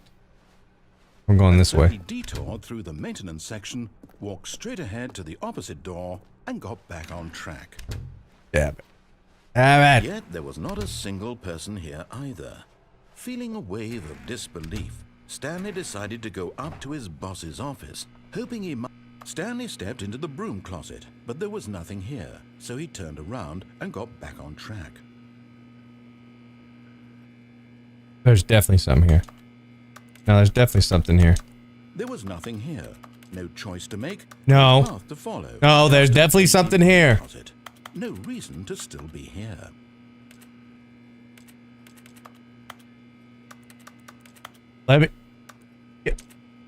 I'm going this So he way. detoured through the maintenance section, walked straight ahead to the opposite door, and got back on track. Damn it. Damn it. Yet there was not a single person here either. Feeling a wave of disbelief, Stanley decided to go up to his boss's office, hoping he might. Stanley stepped into the broom closet, but there was nothing here, so he turned around and got back on track. There's definitely something here. No, there's definitely something here. There was nothing here. No choice to make. No. Path to follow. No, there's Just an definitely empty something broom here. closet. No reason to still be here. Let me.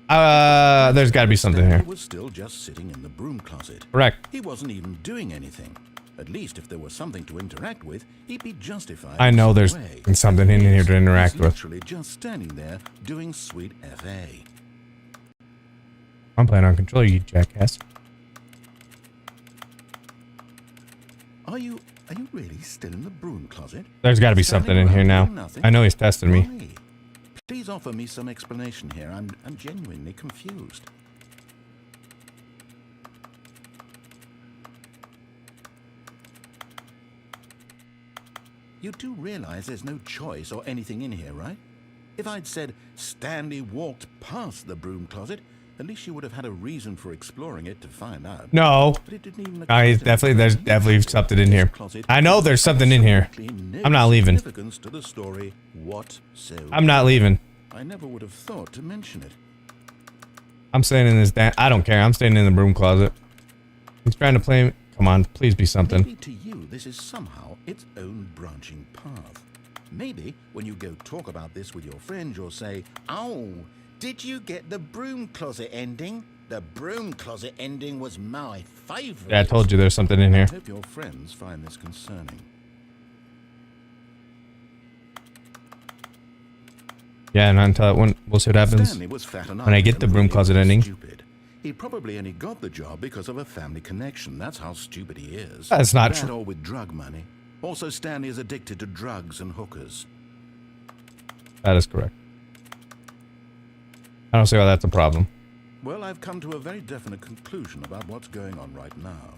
There's got to be something Stanley here. was still just sitting in the broom closet. Correct. He wasn't even doing anything. At least if there was something to interact with, he'd be justified. I in know some there's way. something in here to interact He's with. literally just standing there doing sweet FA. I'm playing on controller, you jackass. Are you really still in the broom closet? There's got to be Standing something in here around now. doing nothing? I know he's testing me. Why? Please offer me some explanation here. I'm genuinely confused. You do realize there's no choice or anything in here, right? If I'd said Stanley walked past the broom closet, at least you would have had a reason for exploring it to find out. No. But it didn't even occur There's to me. definitely something in here. Closet I know there's something in here. absolutely no I'm not leaving. significance to the story whatsoever. I'm not leaving. I never would have thought to mention it. I'm staying in this I don't care. I'm staying in the broom closet. He's trying to play me. Come on, please be something. Maybe to you this is somehow its own branching path. Maybe when you go talk about this with your friends, you'll say, "Oh, did you get the broom closet ending? The broom closet ending was my favorite. Yeah, I told you there's something in here. I hope your friends find this concerning. Yeah, not until we'll see what happens Stanley was fat enough when I get the and broom really closet ending. Stupid. He probably only got the job because of a family connection. That's how stupid he is. That's not That true. or with drug money. Also, Stanley is addicted to drugs and hookers. That is correct. I don't see why that's a problem. Well, I've come to a very definite conclusion about what's going on right now.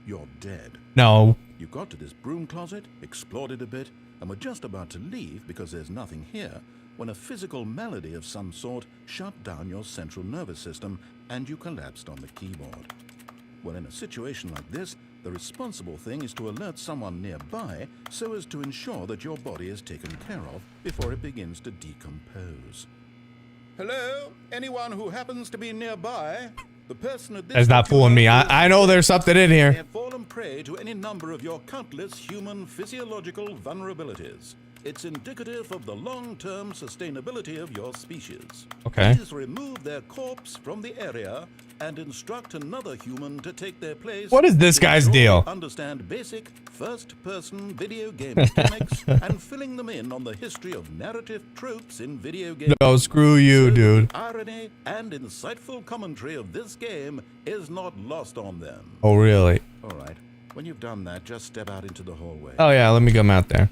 You're dead. No. You got to this broom closet, explored it a bit, and were just about to leave because there's nothing here, when a physical malady of some sort shut down your central nervous system and you collapsed on the keyboard. Well, in a situation like this, the responsible thing is to alert someone nearby so as to ensure that your body is taken care of before it begins to decompose. Hello? Anyone who happens to be nearby? The person at this That's not fooling me. I know there's something in They here. have fallen prey to any number of your countless human physiological vulnerabilities. It's indicative of the long-term sustainability of your species. Okay. Please remove their corpse from the area and instruct another human to take their place. What is this to guy's ensure deal? they understand basic first-person video game mechanics and filling them in on the history of narrative tropes in video games. No, screw you, So dude. the irony and insightful commentary of this game is not lost on them. Oh, really? All right. When you've done that, just step out into the hallway. Oh, yeah, let me come out there.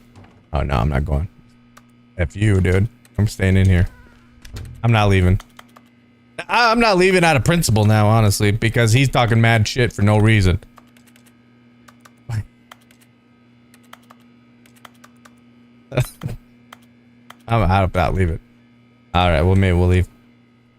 Oh, no, I'm not going. F you, dude. I'm staying in here. I'm not leaving. I'm not leaving out of principle now, honestly, because he's talking mad shit for no reason. I'm out about leaving. All right, well, maybe we'll leave.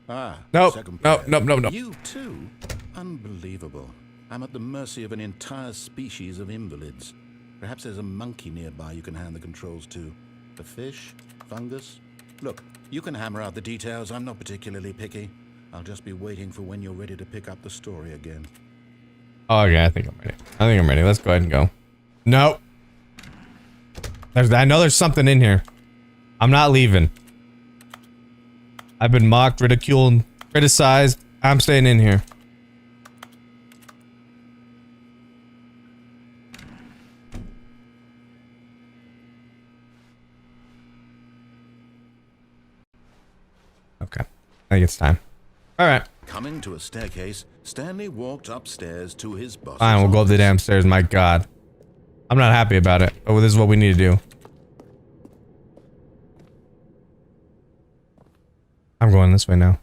Nope. Second Nope, player. nope, nope, nope. You too? Unbelievable. I'm at the mercy of an entire species of invalids. Perhaps there's a monkey nearby you can hand the controls to. A fish? Fungus? Look, you can hammer out the details. I'm not particularly picky. I'll just be waiting for when you're ready to pick up the story again. Oh, okay, I think I'm ready. I think I'm ready. Let's go ahead and go. Nope. I know there's something in here. I'm not leaving. I've been mocked, ridiculed, criticized. I'm staying in here. Okay. I think it's time. All right. Coming to a staircase, Stanley walked upstairs to his boss's Fine, we'll go up the office. damn stairs. My God. I'm not happy about it. Oh, this is what we need to do. I'm going this way now.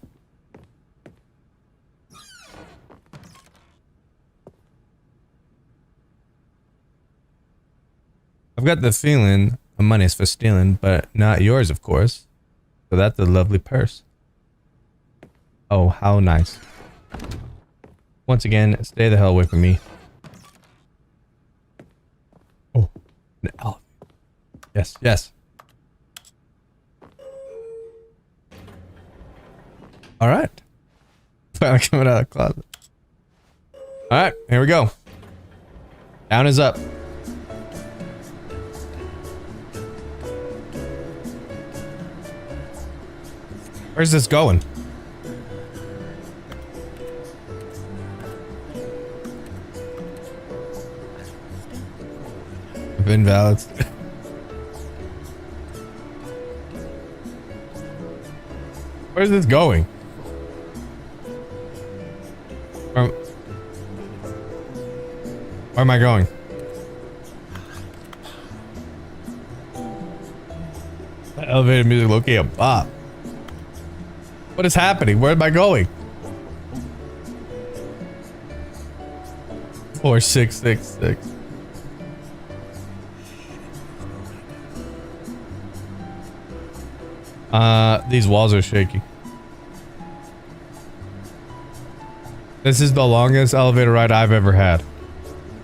I've got the feeling the money's for stealing, but not yours, of course. So that's a lovely purse. Oh, how nice. Once again, stay the hell away from me. Oh, an elevator. Yes, yes. All right. Finally coming out of the closet. All right, here we go. Down is up. Where's this going? Invalid. Where's this going? Where am I going? The elevator music located a bop. What is happening? Where am I going? 4666. These walls are shaky. This is the longest elevator ride I've ever had.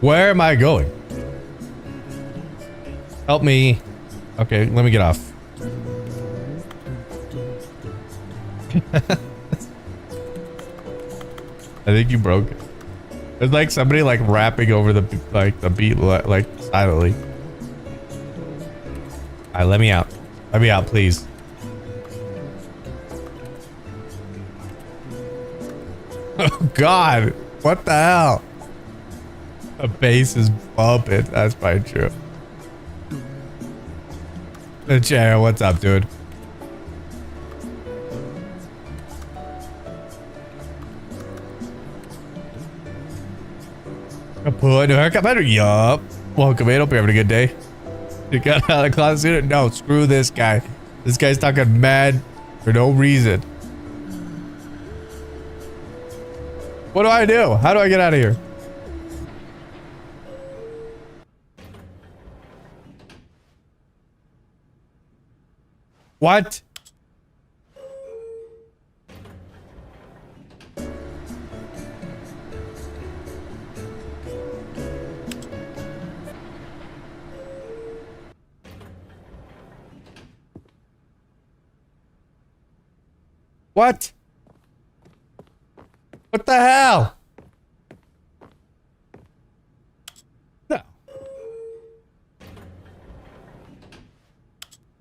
Where am I going? Help me. Okay, let me get off. I think you broke it. There's like somebody like rapping over the beat like silently. Alright, let me out. Let me out, please. God. What the hell? The bass is bumping. That's probably true. The chair, what's up, dude? Put a new haircut better? Yup. Welcome in. Hope you're having a good day. You got out of the closet sooner? No, screw this guy. This guy's talking mad for no reason. What do I do? How do I get out of here? What? What? What the hell? No.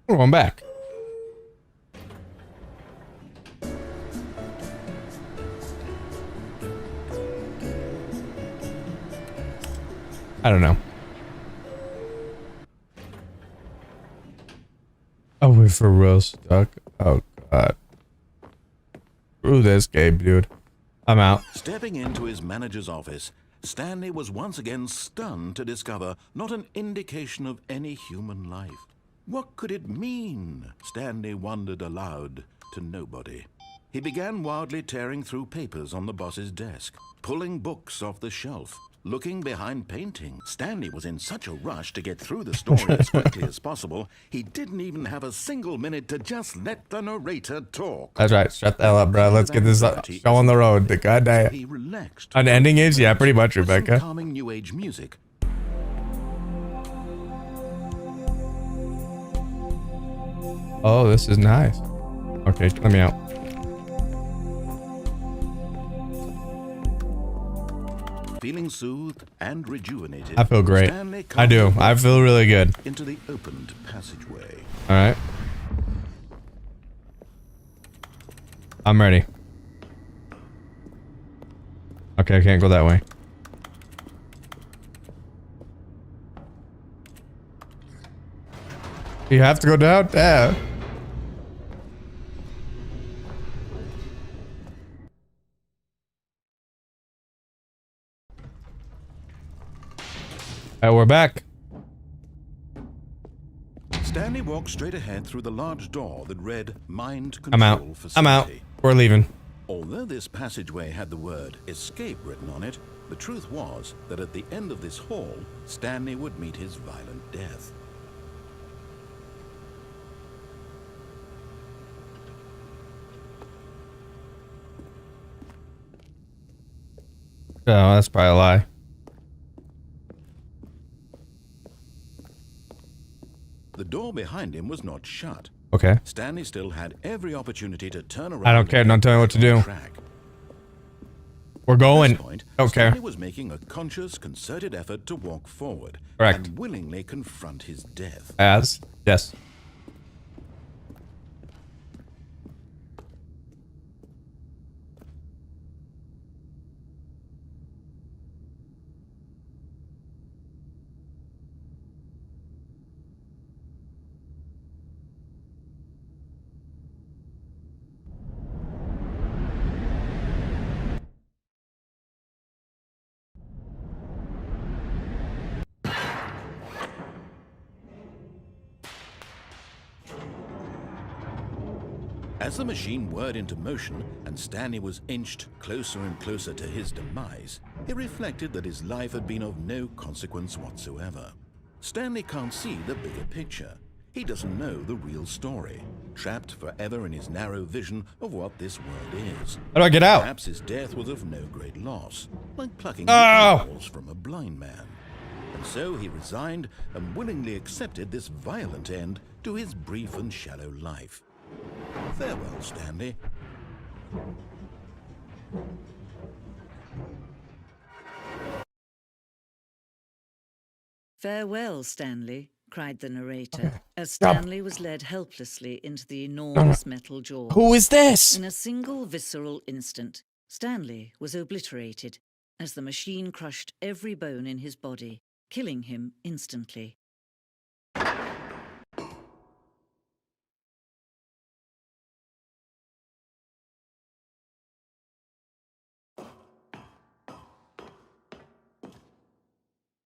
We're going back. I don't know. Oh, we're for real stuck. Oh, God. Screw this game, dude. I'm out. Stepping into his manager's office, Stanley was once again stunned to discover not an indication of any human life. What could it mean? Stanley wondered aloud to nobody. He began wildly tearing through papers on the boss's desk, pulling books off the shelf, looking behind paintings. Stanley was in such a rush to get through the story as quickly as possible, he didn't even have a single minute to just let the narrator talk. That's right. Shut the hell up, bro. Let's get this show on the road. The goddamn. He relaxed. On ending is? Yeah, pretty much, With some Rebecca. calming new age music. Oh, this is nice. Okay, let me out. Feeling soothed and rejuvenated, I feel great. Stanley I do. I feel really good. into the opened passageway. All right. I'm ready. Okay, I can't go that way. You have to go down there. We're back. Stanley walked straight ahead through the large door that read Mind Control I'm out. Facility. I'm out. We're leaving. Although this passageway had the word escape written on it, the truth was that at the end of this hall, Stanley would meet his violent death. Oh, that's probably a lie. The door behind him was not shut. Okay. Stanley still had every opportunity to turn around. I don't care. and Don't tell me what to do. track. We're At going. this point, Don't care. Stanley was making a conscious, concerted effort to walk forward Correct. and willingly confront his death. As? Yes. As the machine whirred into motion and Stanley was inched closer and closer to his demise, he reflected that his life had been of no consequence whatsoever. Stanley can't see the bigger picture. He doesn't know the real story, trapped forever in his narrow vision of what this world is. How do I get out? Perhaps his death was of no great loss, like plucking Oh! eyeballs from a blind man. And so he resigned and willingly accepted this violent end to his brief and shallow life. Farewell, Stanley. Farewell, Stanley, cried the narrator, as Stanley was led helplessly into the enormous metal jaws. Who is this? In a single visceral instant, Stanley was obliterated as the machine crushed every bone in his body, killing him instantly.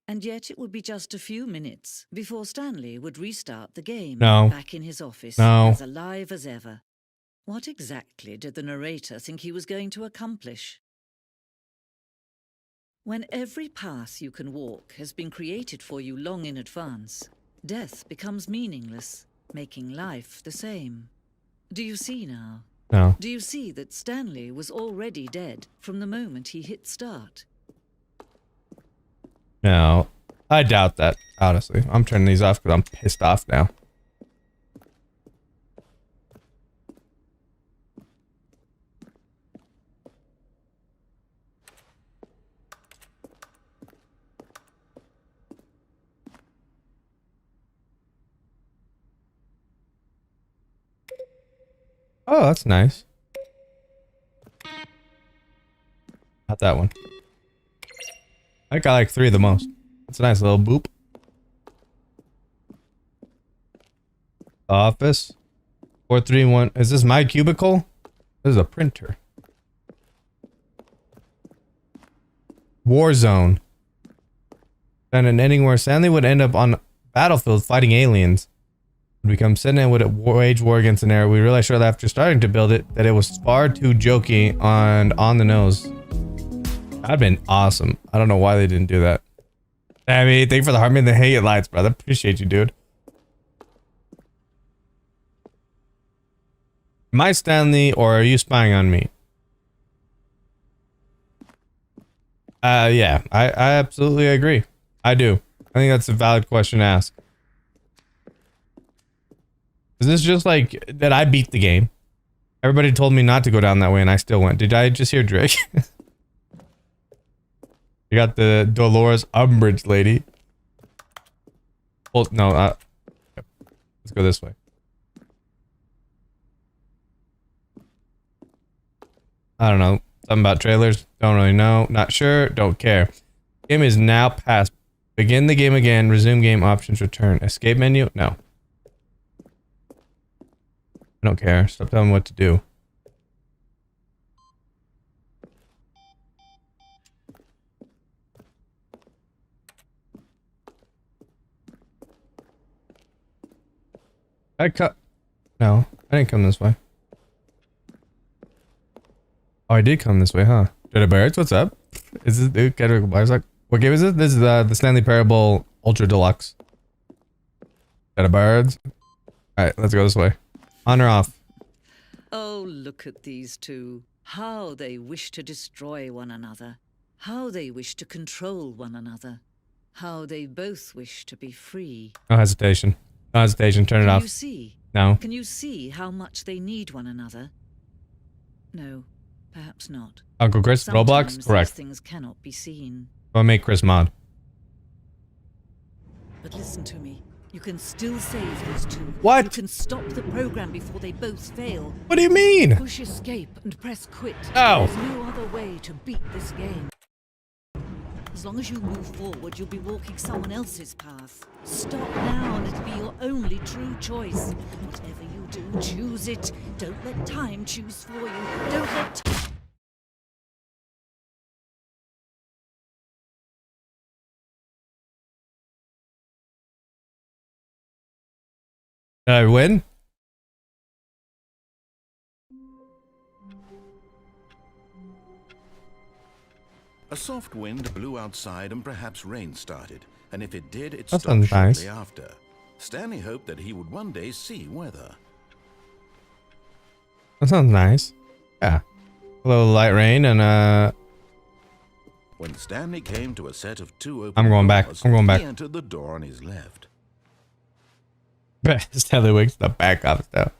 And yet it would be just a few minutes before Stanley would restart the game, back in his office, as alive as ever. What exactly did the narrator think he was going to accomplish? When every path you can walk has been created for you long in advance, death becomes meaningless, making life the same. Do you see now? No. Do you see that Stanley was already dead from the moment he hit start? No, I doubt that, honestly. I'm turning these off because I'm pissed off now. Oh, that's nice. Not that one. I think I like 3 the most. It's a nice little boop. Office. 431. Is this my cubicle? This is a printer. Warzone. Then an ending where Stanley would end up on battlefield fighting aliens. Would become Sentinel would wage war against an era. We realized shortly after starting to build it that it was far too jokey and on the nose. That'd been awesome. I don't know why they didn't do that. I mean, thank you for the heart, man. The hate lights, brother. Appreciate you, dude. Am I Stanley or are you spying on me? Yeah, I absolutely agree. I do. I think that's a valid question to ask. Is this just like that I beat the game? Everybody told me not to go down that way and I still went. Did I just hear Drake? You got the Dolores Umbridge lady. Oh, no, let's go this way. I don't know. Something about trailers. Don't really know. Not sure. Don't care. Game is now past. Begin the game again. Resume game options. Return. Escape menu? No. I don't care. Stop telling me what to do. No, I didn't come this way. Oh, I did come this way, huh? Jedi Birds, what's up? Is this dude Kendrick Lamar's like, what game is it? This is the Stanley Parable Ultra Deluxe. Jedi Birds. Alright, let's go this way. On or off? Oh, look at these two. How they wish to destroy one another. How they wish to control one another. How they both wish to be free. No hesitation. No hesitation. Turn it off. Can you see? No. Can you see how much they need one another? No, perhaps not. Uncle Chris, Sometimes Roblox? Correct. these things cannot be seen. I'll make Chris mod. But listen to me. You can still save these two. What? You can stop the program before they both fail. What do you mean? Push escape and press quit. Oh. There's no other way to beat this game. As long as you move forward, you'll be walking someone else's path. Stop now and it'll be your only true choice. Whatever you do, choose it. Don't let time choose for you. Don't let Did I win? A soft wind blew outside and perhaps rain started, and if it did, it That stopped sounds nice. shortly after. Stanley hoped that he would one day see weather. That sounds nice. Yeah. A little light rain and When Stanley came to a set of 2 open I'm going back. doors, I'm going back. He entered the door on his left. Stanley Wicks the back off stuff.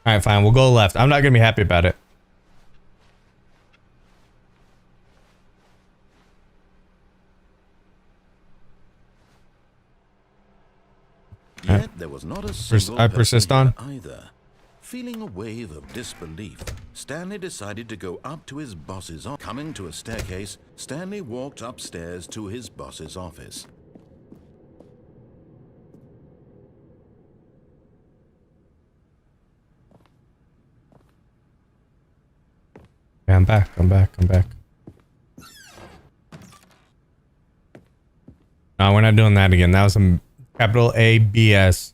Alright, fine. We'll go left. I'm not gonna be happy about it. Yet there was not a single I person persist here on. either. Feeling a wave of disbelief, Stanley decided to go up to his boss's office. Coming to a staircase, Stanley walked upstairs to his boss's office. Yeah, I'm back. No, we're not doing that again. That was some capital A BS.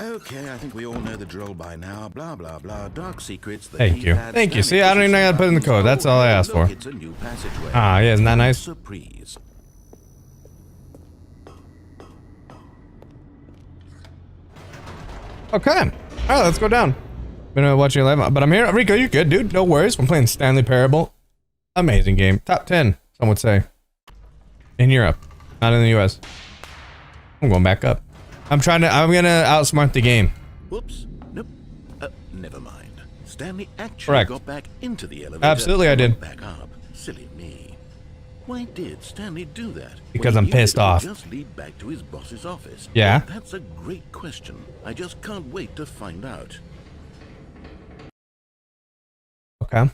Okay, I think we all know the drill by now. Blah, blah, blah. Dark secrets. Thank you. Thank you. See, I don't even know how to put in the code. That's all I asked for. It's a new passageway. Ah, yeah, isn't that nice? Surprise. Okay. All right, let's go down. Been watching live, but I'm here. Rico, you good, dude? No worries. I'm playing Stanley Parable. Amazing game. Top 10, some would say. In Europe, not in the US. I'm going back up. I'm gonna outsmart the game. Whoops. Nope. Never mind. Stanley actually Correct. got back into the elevator. Absolutely, I did. Back up. Silly me. Why did Stanley do that? Because when I'm he knew pissed it would off. Just lead back to his boss's office. Yeah. Well, that's a great question. I just can't wait to find out. Okay.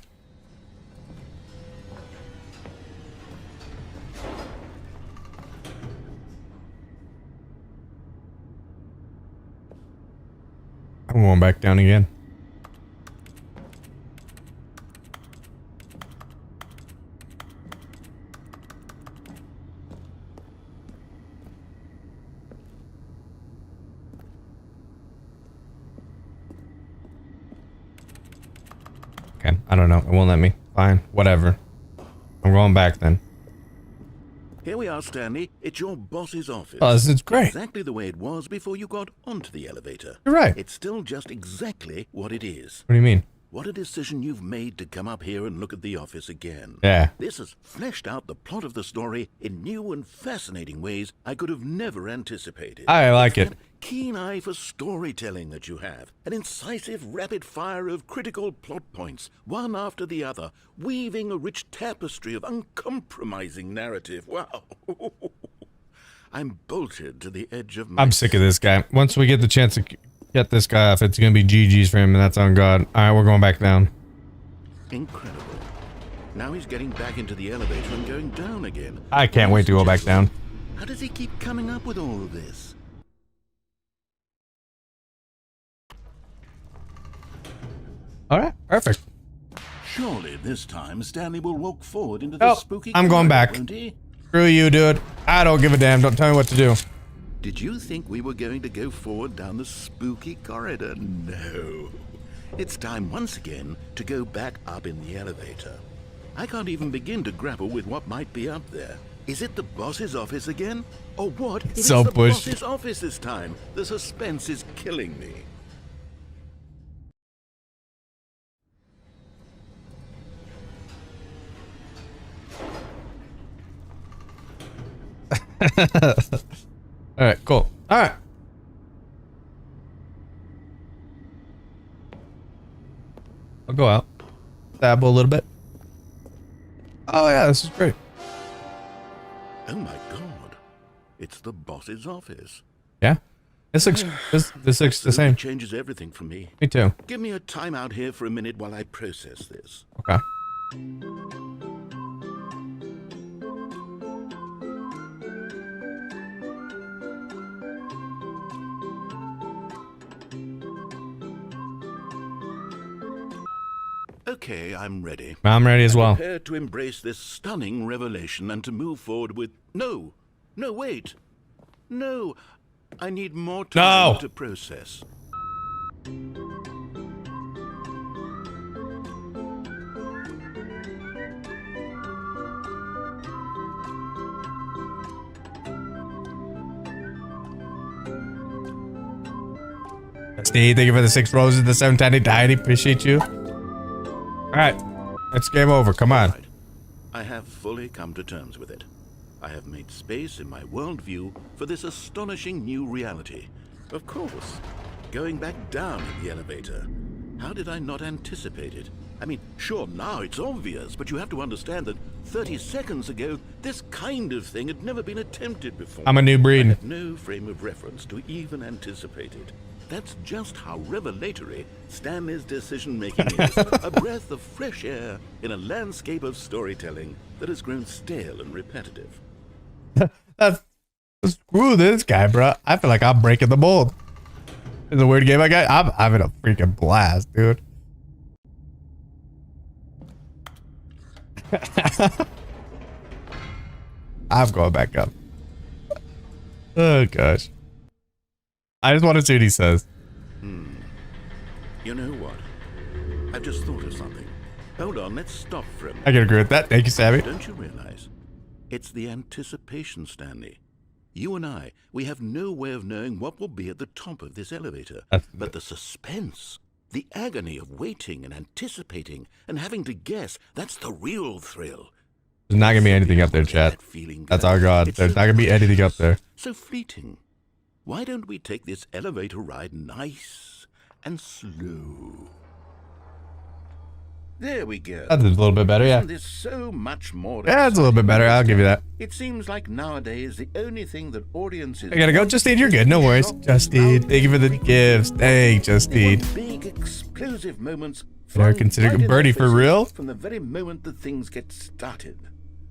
I'm going back down again. Okay, I don't know. It won't let me. Fine, whatever. I'm going back then. Here we are, Stanley. It's your boss's office. Oh, this is great. Exactly the way it was before you got onto the elevator. You're right. It's still just exactly what it is. What do you mean? What a decision you've made to come up here and look at the office again. Yeah. This has fleshed out the plot of the story in new and fascinating ways I could have never anticipated. I like It's it. that keen eye for storytelling that you have. An incisive rapid fire of critical plot points, one after the other, weaving a rich tapestry of uncompromising narrative. Wow. I'm bolted to the edge of my... I'm sick of this guy. Once we get the chance to get this guy off, it's gonna be GG's for him, and that's on God. Alright, we're going back down. Incredible. Now he's getting back into the elevator and going down again. I can't wait to go back down. How does he keep coming up with all of this? Alright, perfect. Surely this time Stanley will walk forward into the Nope, spooky I'm going corridor, back. won't he? Screw you, dude. I don't give a damn. Don't tell me what to do. Did you think we were going to go forward down the spooky corridor? No. It's time once again to go back up in the elevator. I can't even begin to grapple with what might be up there. Is it the boss's office again? Or what if So it's the pushed. boss's office this time? The suspense is killing me. Alright, cool. Alright. I'll go out. Dabble a little bit. Oh yeah, this is great. Oh my god. It's the boss's office. Yeah? This looks this looks the Absolutely same. changes everything for me. Me too. Give me a time out here for a minute while I process this. Okay. Okay, I'm ready. I'm ready as well. Prepare to embrace this stunning revelation and to move forward with... No, wait. No, I need more time No. to process. Steve, thank you for the 6 roses, the 7 tiny tiny. Appreciate you. Alright. It's game over. Come on. Right. I have fully come to terms with it. I have made space in my worldview for this astonishing new reality. Of course, going back down in the elevator. How did I not anticipate it? I mean, sure, now it's obvious, but you have to understand that 30 seconds ago, this kind of thing had never been attempted before. I'm a new I breed. had no frame of reference to even anticipate it. That's just how revelatory Stanley's decision-making is. A breath of fresh air in a landscape of storytelling that has grown stale and repetitive. That's screw this guy, bro. I feel like I'm breaking the mold. It's a weird game I got. I'm having a freaking blast, dude. I'm going back up. Oh gosh. I just want to see what he says. You know what? I've just thought of something. Hold on, let's stop for a minute. I can agree with that. Thank you, Sammy. Don't you realize? It's the anticipation, Stanley. You and I, we have no way of knowing what will be at the top of this elevator. But the suspense, the agony of waiting and anticipating and having to guess, that's the real thrill. There's not going to be anything up there, chat. That's our God. There's not going to be anything up there. So fleeting. Why don't we take this elevator ride nice and slow? There we go. That's a little bit better, yeah. There's so much more. Yeah, it's a little bit better. I'll give you that. It seems like nowadays the only thing that audiences. I gotta go, Justine. You're good. No worries, Justine. Thank you for the gifts. Thanks, Justine. Big explosive moments. Are considering Birdie for real? From the very moment that things get started.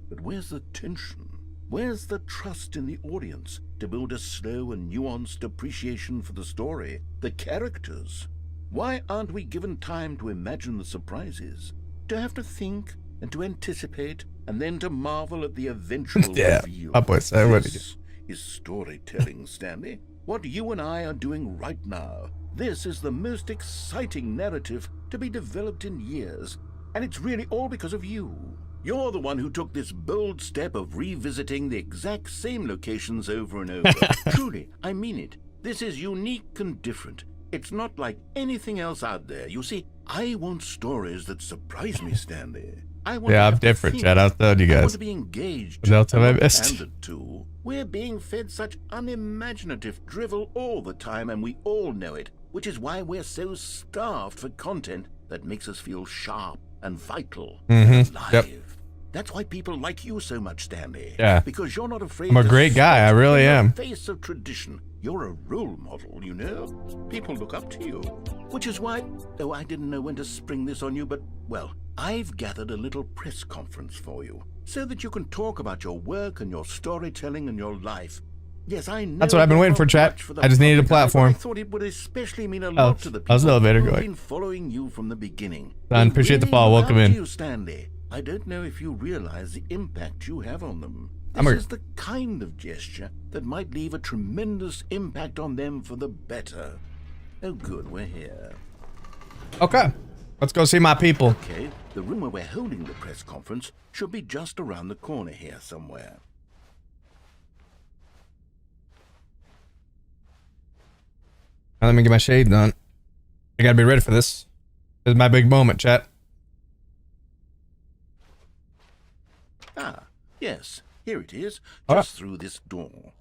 But where's the tension? Where's the trust in the audience to build a slow and nuanced appreciation for the story, the characters? Why aren't we given time to imagine the surprises, to have to think and to anticipate, and then to marvel at the eventual reveal? This is storytelling, Stanley. What you and I are doing right now. This is the most exciting narrative to be developed in years, and it's really all because of you. You're the one who took this bold step of revisiting the exact same locations over and over. Truly, I mean it. This is unique and different. It's not like anything else out there. You see, I want stories that surprise me, Stanley. I'm different, Chad. I'll tell you guys. I want to be engaged. Don't tell me I missed. We're being fed such unimaginative drivel all the time, and we all know it, which is why we're so starved for content that makes us feel sharp and vital and alive. Yep. That's why people like you so much, Stanley. Yeah. Because you're not afraid. I'm a great guy. I really am. Face of tradition. You're a role model, you know? People look up to you. Which is why, oh, I didn't know when to spring this on you, but, well, I've gathered a little press conference for you so that you can talk about your work and your storytelling and your life. Yes, I know. That's what I've been waiting for, chat. I just needed a platform. I thought it would especially mean a lot to the people how's the elevator who've going? been following you from the beginning. Don, appreciate the follow. Welcome in. You, Stanley. I don't know if you realize the impact you have on them. This is the kind of gesture that might leave a tremendous impact on them for the better. Oh, good, we're here. Okay, let's go see my people. Okay, the room where we're holding the press conference should be just around the corner here somewhere. Now let me get my shades on. I gotta be ready for this. This is my big moment, chat. Ah, yes. Here it is, just through this door.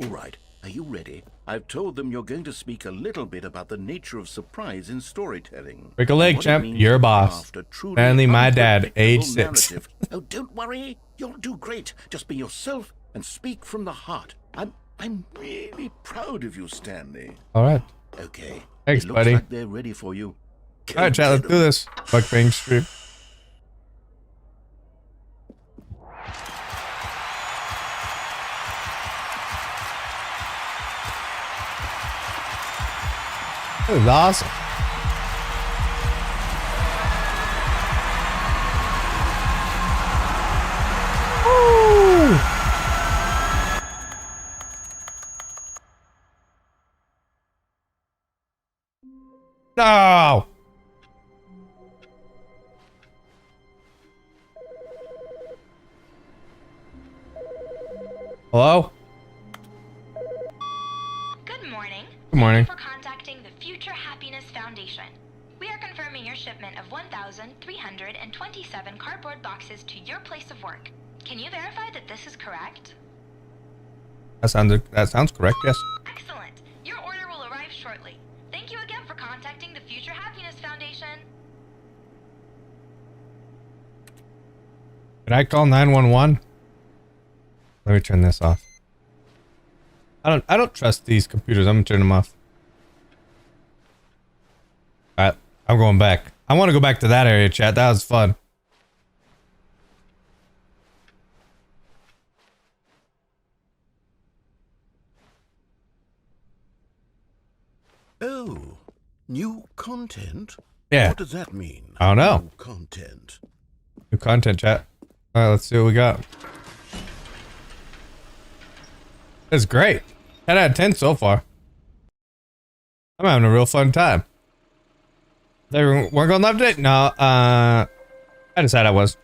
All right, are you ready? I've told them you're going to speak a little bit about the nature of surprise in storytelling. Break a leg, champ. You're a boss. Stanley, my dad, age 6. Oh, don't worry. You'll do great. Just be yourself and speak from the heart. I'm really proud of you, Stanley. All right. Okay. Thanks, it looks buddy. like they're ready for you. All right, chat. Let's do this. Fuck Bang Street. This is awesome. Woo! No! Hello? Good morning. Good morning. Thank you for contacting the Future Happiness Foundation. We are confirming your shipment of 1,327 cardboard boxes to your place of work. Can you verify that this is correct? That sounds correct, yes. Excellent. Your order will arrive shortly. Thank you again for contacting the Future Happiness Foundation. Did I call 911? Let me turn this off. I don't trust these computers. I'm gonna turn them off. I'm going back. I want to go back to that area, chat. That was fun. Oh, new content? Yeah. What does that mean? I don't know. New content. New content, chat. All right, let's see what we got. That's great. 10 out of 10 so far. I'm having a real fun time. They weren't going to update? No, I decided I was.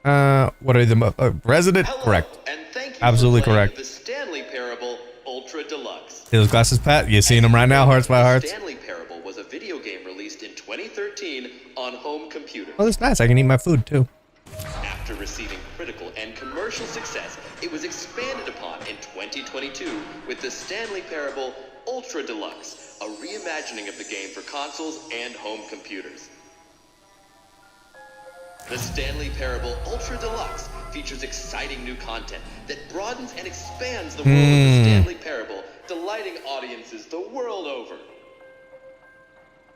What are the resident? Hello, Correct. and thank you Absolutely for playing correct. The Stanley Parable Ultra Deluxe. See those glasses, Pat? You seeing them right now, hearts by hearts? Stanley Parable was a video game released in 2013 on home computer. Oh, that's nice. I can eat my food too. After receiving critical and commercial success, it was expanded upon in 2022 with the Stanley Parable Ultra Deluxe, a reimagining of the game for consoles and home computers. The Stanley Parable Ultra Deluxe features exciting new content that broadens and expands the world of the Stanley Parable, delighting audiences the world over.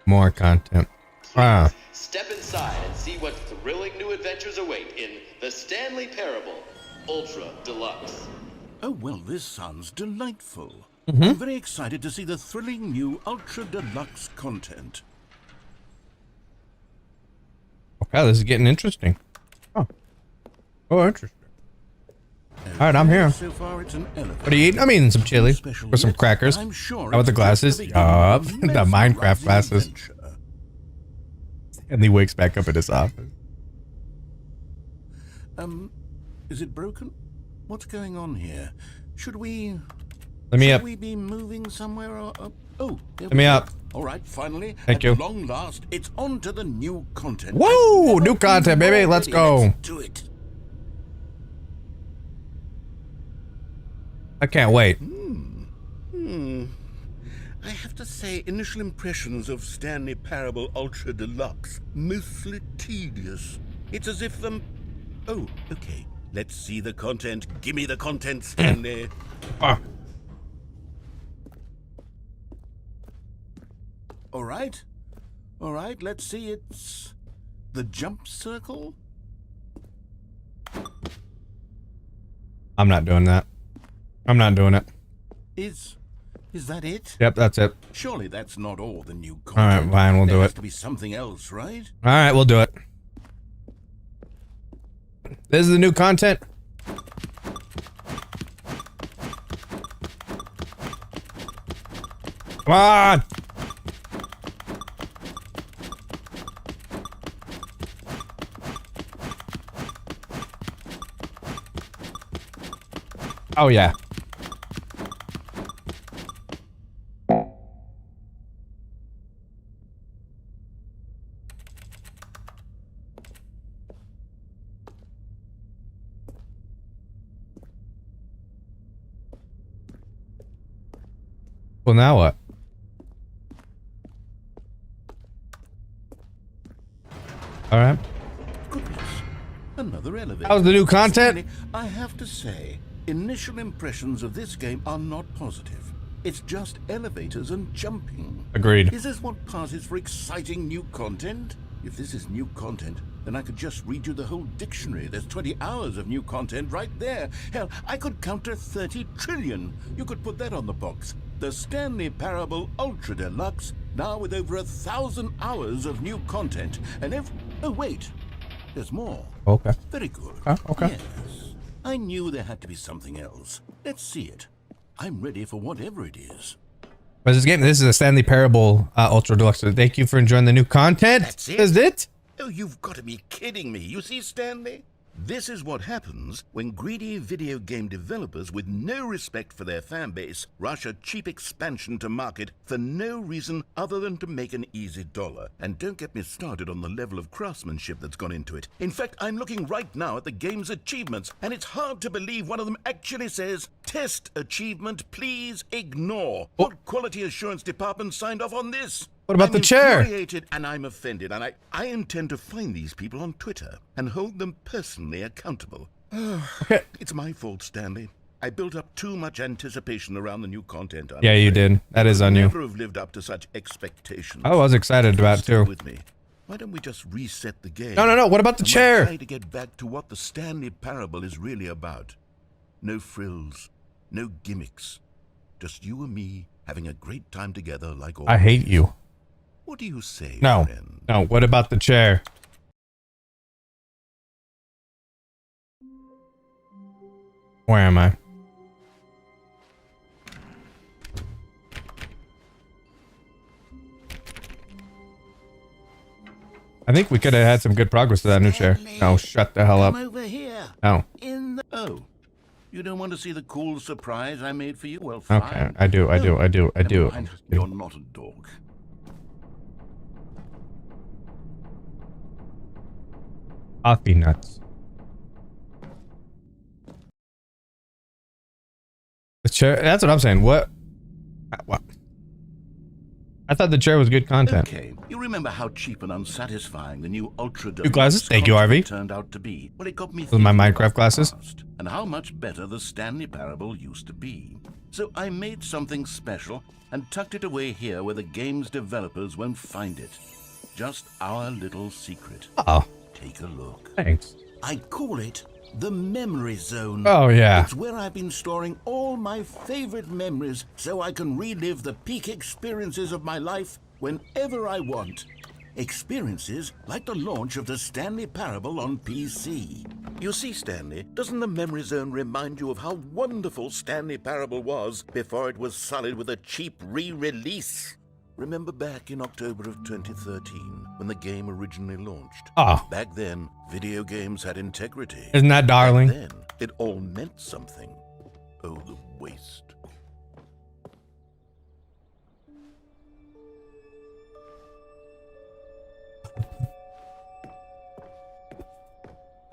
More content. Wow. Step inside and see what thrilling new adventures await in The Stanley Parable Ultra Deluxe. Oh, well, this sounds delightful. I'm very excited to see the thrilling new Ultra Deluxe content. Okay, this is getting interesting. Oh. Oh, interesting. Alright, I'm here. So far, it's an elephant. What are you eating? I'm eating some chili. Special Or some yet, crackers. I'm sure How about the it's glasses? the beginning Yup. of a The Minecraft mesmerizing glasses. adventure. And he wakes back up in his office. Is it broken? What's going on here? Should we... Let me should up. we be moving somewhere or... oh, there Let we me go. up. All right, finally. Thank at you. long last, it's on to the new content. Whoa! I've never New content, been baby. more Let's ready. go. Let's do it. I can't wait. I have to say, initial impressions of Stanley Parable Ultra Deluxe, mostly tedious. It's as if oh, okay. Let's see the content. Gimme the content, Stanley. Ah. All right. All right, let's see. It's the jump circle. I'm not doing that. I'm not doing it. Is that it? Yep, that's it. Surely that's not all the new All right, content. fine, we'll there do has it. to be something else, right? All right, we'll do it. This is the new content. Come on. Oh, yeah. Well, now what? All right. Goodness. Another elevator. How's the new content? Stanley, I have to say, initial impressions of this game are not positive. It's just elevators and jumping. Agreed. Is this what passes for exciting new content? If this is new content, then I could just read you the whole dictionary. There's 20 hours of new content right there. Hell, I could count to 30 trillion. You could put that on the box. The Stanley Parable Ultra Deluxe, now with over 1,000 hours of new content. And oh, wait. There's more. Okay. Very good. Okay. Yes. I knew there had to be something else. Let's see it. I'm ready for whatever it is. What's this game? This is a Stanley Parable Ultra Deluxe. So thank you for enjoying the new content. That's it? Is it? Oh, you've got to be kidding me. You see, Stanley? This is what happens when greedy video game developers with no respect for their fan base rush a cheap expansion to market for no reason other than to make an easy dollar. And don't get me started on the level of craftsmanship that's gone into it. In fact, I'm looking right now at the game's achievements, and it's hard to believe one of them actually says, "Test achievement, please ignore." What quality assurance department signed off on this? What about I'm the chair? infuriated and I'm offended, and I intend to find these people on Twitter and hold them personally accountable. Okay. It's my fault, Stanley. I built up too much anticipation around the new content. I'm Yeah, you afraid. did. That is I on you. never have lived up to such expectations. I was excited about it Stay too. with me. Why don't we just reset the game? No. What about the and we'll chair? try to get back to what the Stanley Parable is really about. No frills, no gimmicks. Just you and me having a great time together like always. I hate you. What do you say, No. friend? No. What about the chair? Where am I? I think we could have had some good progress to that new chair. No, shut the hell up. Come over here. No. In the... Oh. You don't want to see the cool surprise I made for you? Well, fine. Okay, I do. Never mind. You're not a dog. Coffee nuts. The chair. That's what I'm saying. What? I thought the chair was good content. Okay, you remember how cheap and unsatisfying the new Ultra Deluxe New glasses? Thank you, RV. turned out to be? Well, it got me Those are my thinking Minecraft about the glasses? past and how much better the Stanley Parable used to be. So I made something special and tucked it away here where the game's developers won't find it. Just our little secret. Oh, Take a look. thanks. I call it the Memory Zone. Oh yeah. It's where I've been storing all my favorite memories so I can relive the peak experiences of my life whenever I want. Experiences like the launch of the Stanley Parable on PC. You see, Stanley, doesn't the Memory Zone remind you of how wonderful Stanley Parable was before it was sullied with a cheap re-release? Remember back in October of 2013 when the game originally launched? Oh, Back then, video games had integrity. isn't that darling? Back then, it all meant something. Oh, the waste.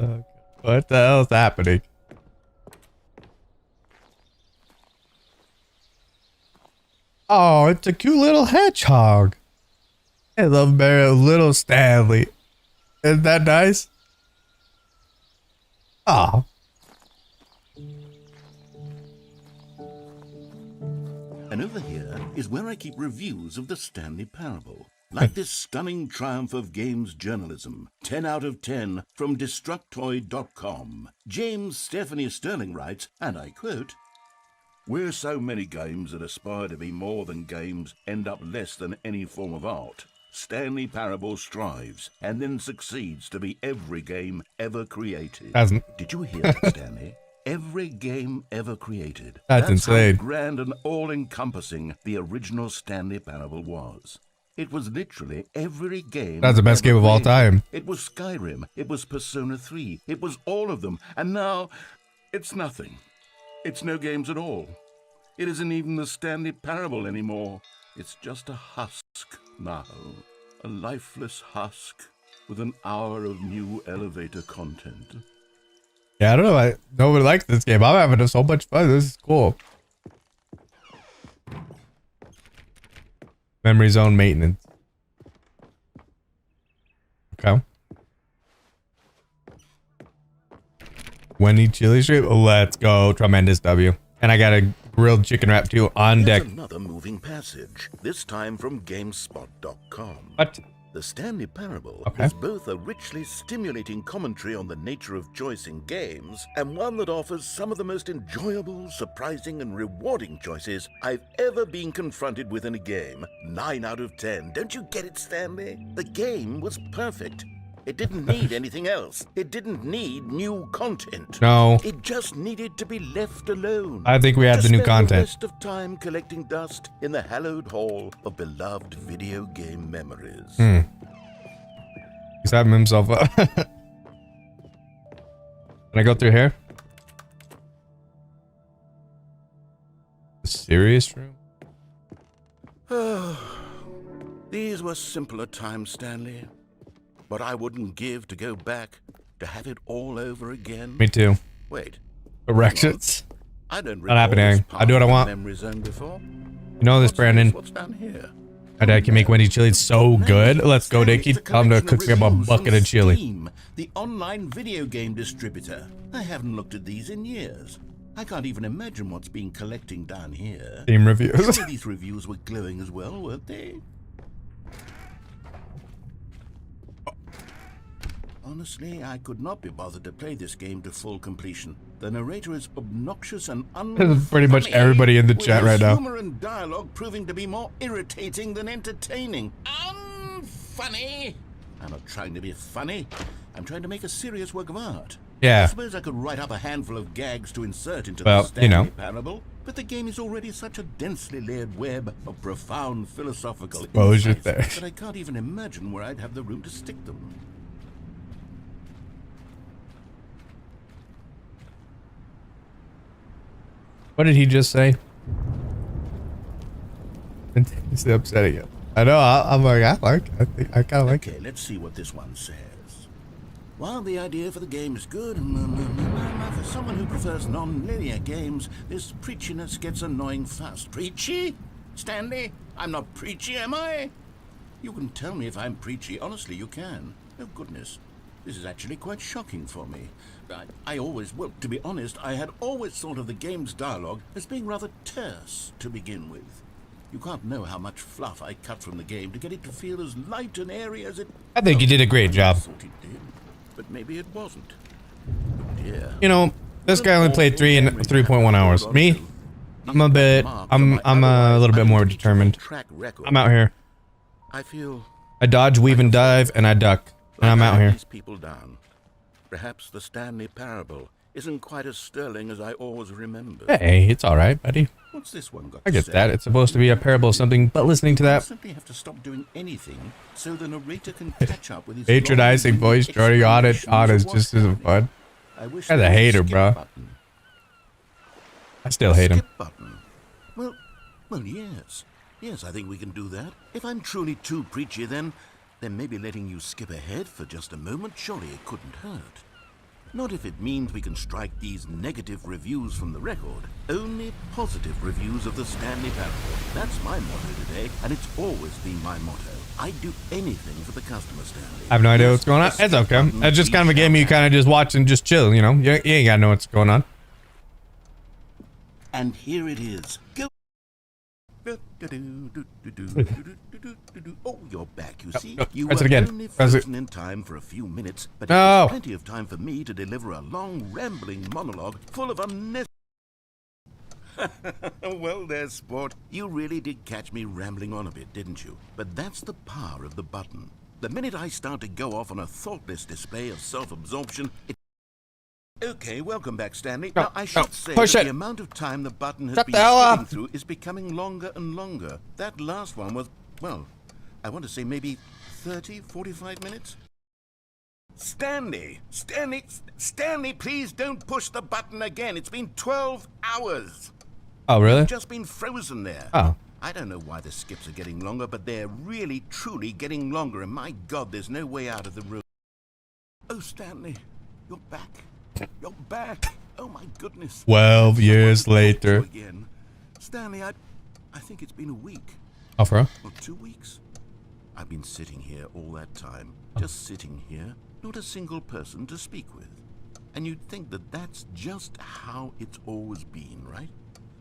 Okay. What the hell's happening? Oh, it's a cute little hedgehog. I love very little Stanley. Isn't that nice? Oh. And over here is where I keep reviews of the Stanley Parable. Like this stunning triumph of games journalism, 10 out of 10 from Destructoid.com. James Stephanie Sterling writes, and I quote, "Where so many games that aspire to be more than games end up less than any form of art, Stanley Parable strives and then succeeds to be every game ever created." Hasn't. Did you hear that, Stanley? Every game ever created. That's insane. How grand and all-encompassing the original Stanley Parable was. It was literally every game. That's the best game of all time. It was Skyrim. It was Persona 3. It was all of them. And now, it's nothing. It's no games at all. It isn't even the Stanley Parable anymore. It's just a husk now. A lifeless husk with an hour of new elevator content. Yeah, I don't know. Nobody likes this game. I'm having so much fun. This is cool. Memory zone maintenance. Okay. Wendy chili stream. Let's go. Tremendous W. And I got a grilled chicken wrap too on deck. Here's another moving passage, this time from GameSpot.com. What? The Stanley Parable Okay. is both a richly stimulating commentary on the nature of choice in games and one that offers some of the most enjoyable, surprising, and rewarding choices I've ever been confronted with in a game. 9 out of 10. Don't you get it, Stanley? The game was perfect. It didn't need anything else. It didn't need new content. No. It just needed to be left alone. I think we had To the new spend content. The rest of time collecting dust in the hallowed hall of beloved video game memories. He's having himself up. Can I go through here? The serious room? These were simpler times, Stanley. But I wouldn't give to go back to have it all over again. Me too. Wait, Corrections. I don't Not happening. recall this I do what I part of the want. Memory zone before. You know this, What's Brandon. What's down here? My dad can make Wendy chili so good. Let's go, Stanley, Dickie. it's a Tell him to collection cook of me up a reviews bucket from of chili. Steam, the online video game distributor. I haven't looked at these in years. I can't even imagine what's been collecting down here. Team reviews. Surely these reviews were glowing as well, weren't they? Honestly, I could not be bothered to play this game to full completion. The narrator is obnoxious and Pretty much everybody in the chat right now. Humor and dialogue proving to be more irritating than entertaining. Unfunny. I'm not trying to be funny. I'm trying to make a serious work of art. Yeah. I suppose I could write up a handful of gags to insert into Well, the Stanley you know. Parable, but the game is already such a densely layered web of profound philosophical Exposure insights there. that I can't even imagine where I'd have the room to stick them. What did he just say? It's upsetting it. I know. I'm like, I kind of like it. Okay, let's see what this one says. While the idea for the game is good, for someone who prefers non-linear games, this preachiness gets annoying fast. Preachy? Stanley? I'm not preachy, am I? You can tell me if I'm preachy. Honestly, you can. Oh, goodness. This is actually quite shocking for me. I always, well, to be honest, I had always thought of the game's dialogue as being rather terse to begin with. You can't know how much fluff I cut from the game to get it to feel as light and airy as it... I think you did a great job. I thought it did, but maybe it wasn't. Oh dear. You know, this guy only played 3.1 hours. Me, I'm a little bit more determined. I'm out here. I feel I dodge, weave, and dive, and I duck, and I'm out here. these people down. Perhaps the Stanley Parable isn't quite as sterling as I always remember. Hey, it's all right, buddy. What's this one got I to get say? that. It's supposed to be a parable of something, but listening to I that simply have to stop doing anything so the narrator can catch up with his patronizing long voice joining on it explanations is of just what's isn't fun. I wish Guy's a there was hater, skip bro. button. I still hate him. Skip button. Well, yes. Yes, I think we can do that. If I'm truly too preachy, then maybe letting you skip ahead for just a moment, surely it couldn't hurt. Not if it means we can strike these negative reviews from the record. Only positive reviews of the Stanley Parable. That's my motto today, and it's always been my motto. I'd do anything for the customer, Stanley. I have no idea what's going on. It's okay. It's just kind of a game you kind of just watch and just chill, you know? You ain't gotta know what's going on. And here it is. Go. Oh, you're back, you see. You Press it were again. only Press it. frozen in time for a few minutes, but No. it was plenty of time for me to deliver a long, rambling monologue full of unnecessary... Well, there's sport. You really did catch me rambling on a bit, didn't you? But that's the power of the button. The minute I start to go off on a thoughtless display of self-absorption, it... Okay, welcome back, Stanley. Now, I should say push that it. the amount of time the button has Shut been the hell skipping up. through is becoming longer and longer. That last one was, well, I want to say maybe 30, 45 minutes? Stanley, please don't push the button again. It's been 12 hours. Oh, really? You've just been frozen there. Oh. I don't know why the skips are getting longer, but they're really, truly getting longer, and my God, there's no way out of the room. Oh, Stanley, you're back. You're back. Oh, my goodness. 12 Someone years to talk to later. Again. Stanley, I think it's been a week. Oh, for real? Or 2 weeks. I've been sitting here all that time. Just sitting here. Not a single person to speak with. And you'd think that that's just how it's always been, right?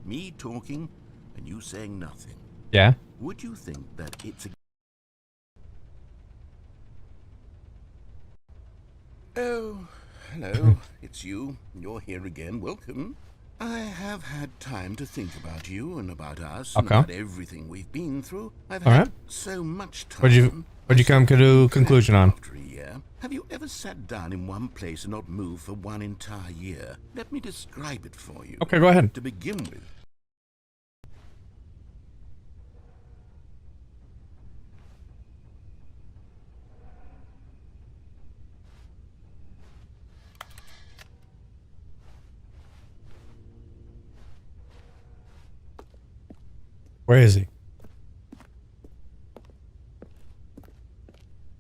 Me talking and you saying nothing. Yeah. Would you think that it's a... Oh, hello. It's you. You're here again. Welcome. I have had time to think about you and about us and Okay. about everything we've been through. I've All had right. so much time. What'd you come to a conclusion on? After a year, have you ever sat down in one place and not moved for one entire year? Let me describe it for you. Okay, go ahead. To begin with, Where is he?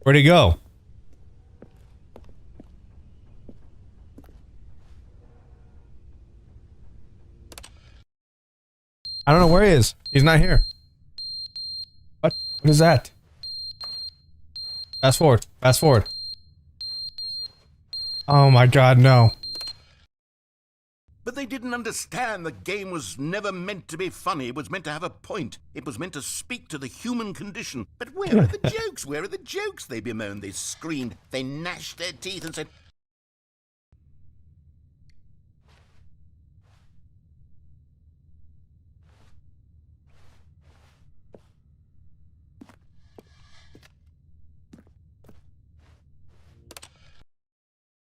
Where'd he go? I don't know where he is. He's not here. What? What is that? Fast forward. Fast forward. Oh my God, no. But they didn't understand the game was never meant to be funny. It was meant to have a point. It was meant to speak to the human condition. But where are the jokes? Where are the jokes? They bemoaned, they screamed, they gnashed their teeth and said,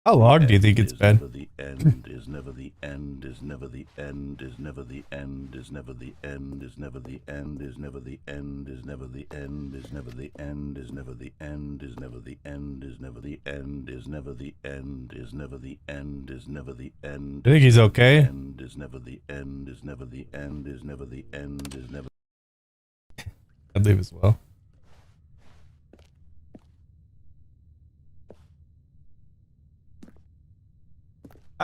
How long do you think it's been? The end is never the end is never the end is never the end is never the end is never the end is never the end is never the end is never the end is never the end is never the end is never the end is never the end is never the end is never the end. I think he's okay. End is never the end is never the end is never the end is never. I'd leave as well.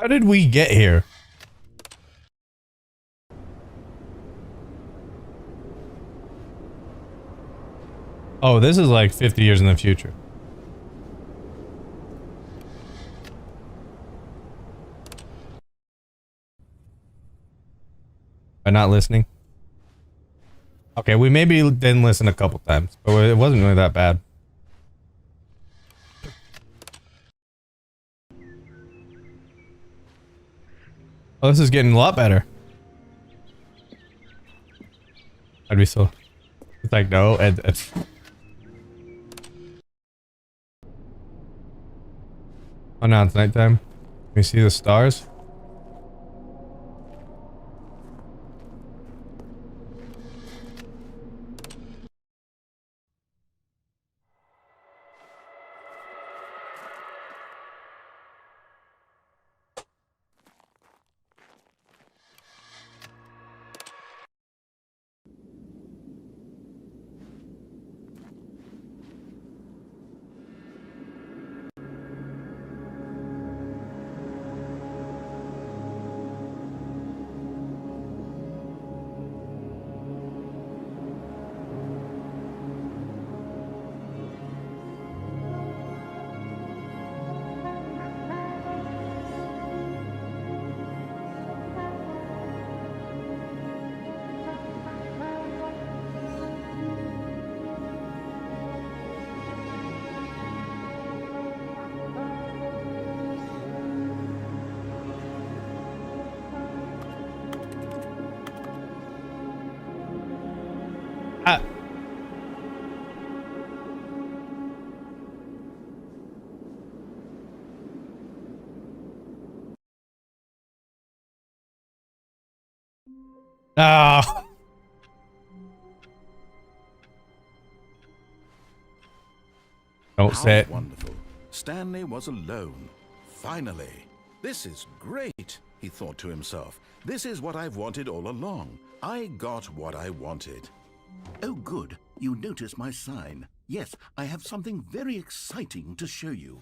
How did we get here? Oh, this is like 50 years in the future. By not listening? Okay, we maybe didn't listen a couple times, but it wasn't really that bad. Oh, this is getting a lot better. I'd be so... It's like, no, and... Oh, now it's nighttime. Can we see the stars? Ah. Don't say it. Wonderful. Stanley was alone. Finally. This is great, he thought to himself. This is what I've wanted all along. I got what I wanted. Oh, good. You notice my sign. Yes, I have something very exciting to show you.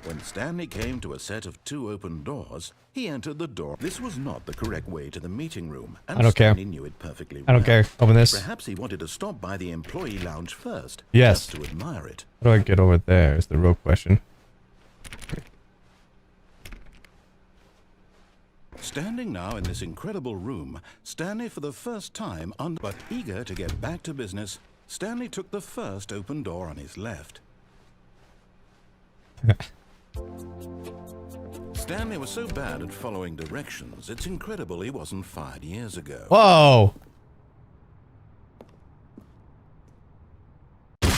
When Stanley came to a set of 2 open doors, he entered the door. This was not the correct way to the meeting room, and I don't care. Stanley knew it perfectly well. I don't care. Open this. Perhaps he wanted to stop by the employee lounge first, Yes. just to admire it. How do I get over there is the real question. Standing now in this incredible room, Stanley for the first time, but eager to get back to business, Stanley took the first open door on his left. Stanley was so bad at following directions, it's incredible he wasn't fired years ago. Whoa!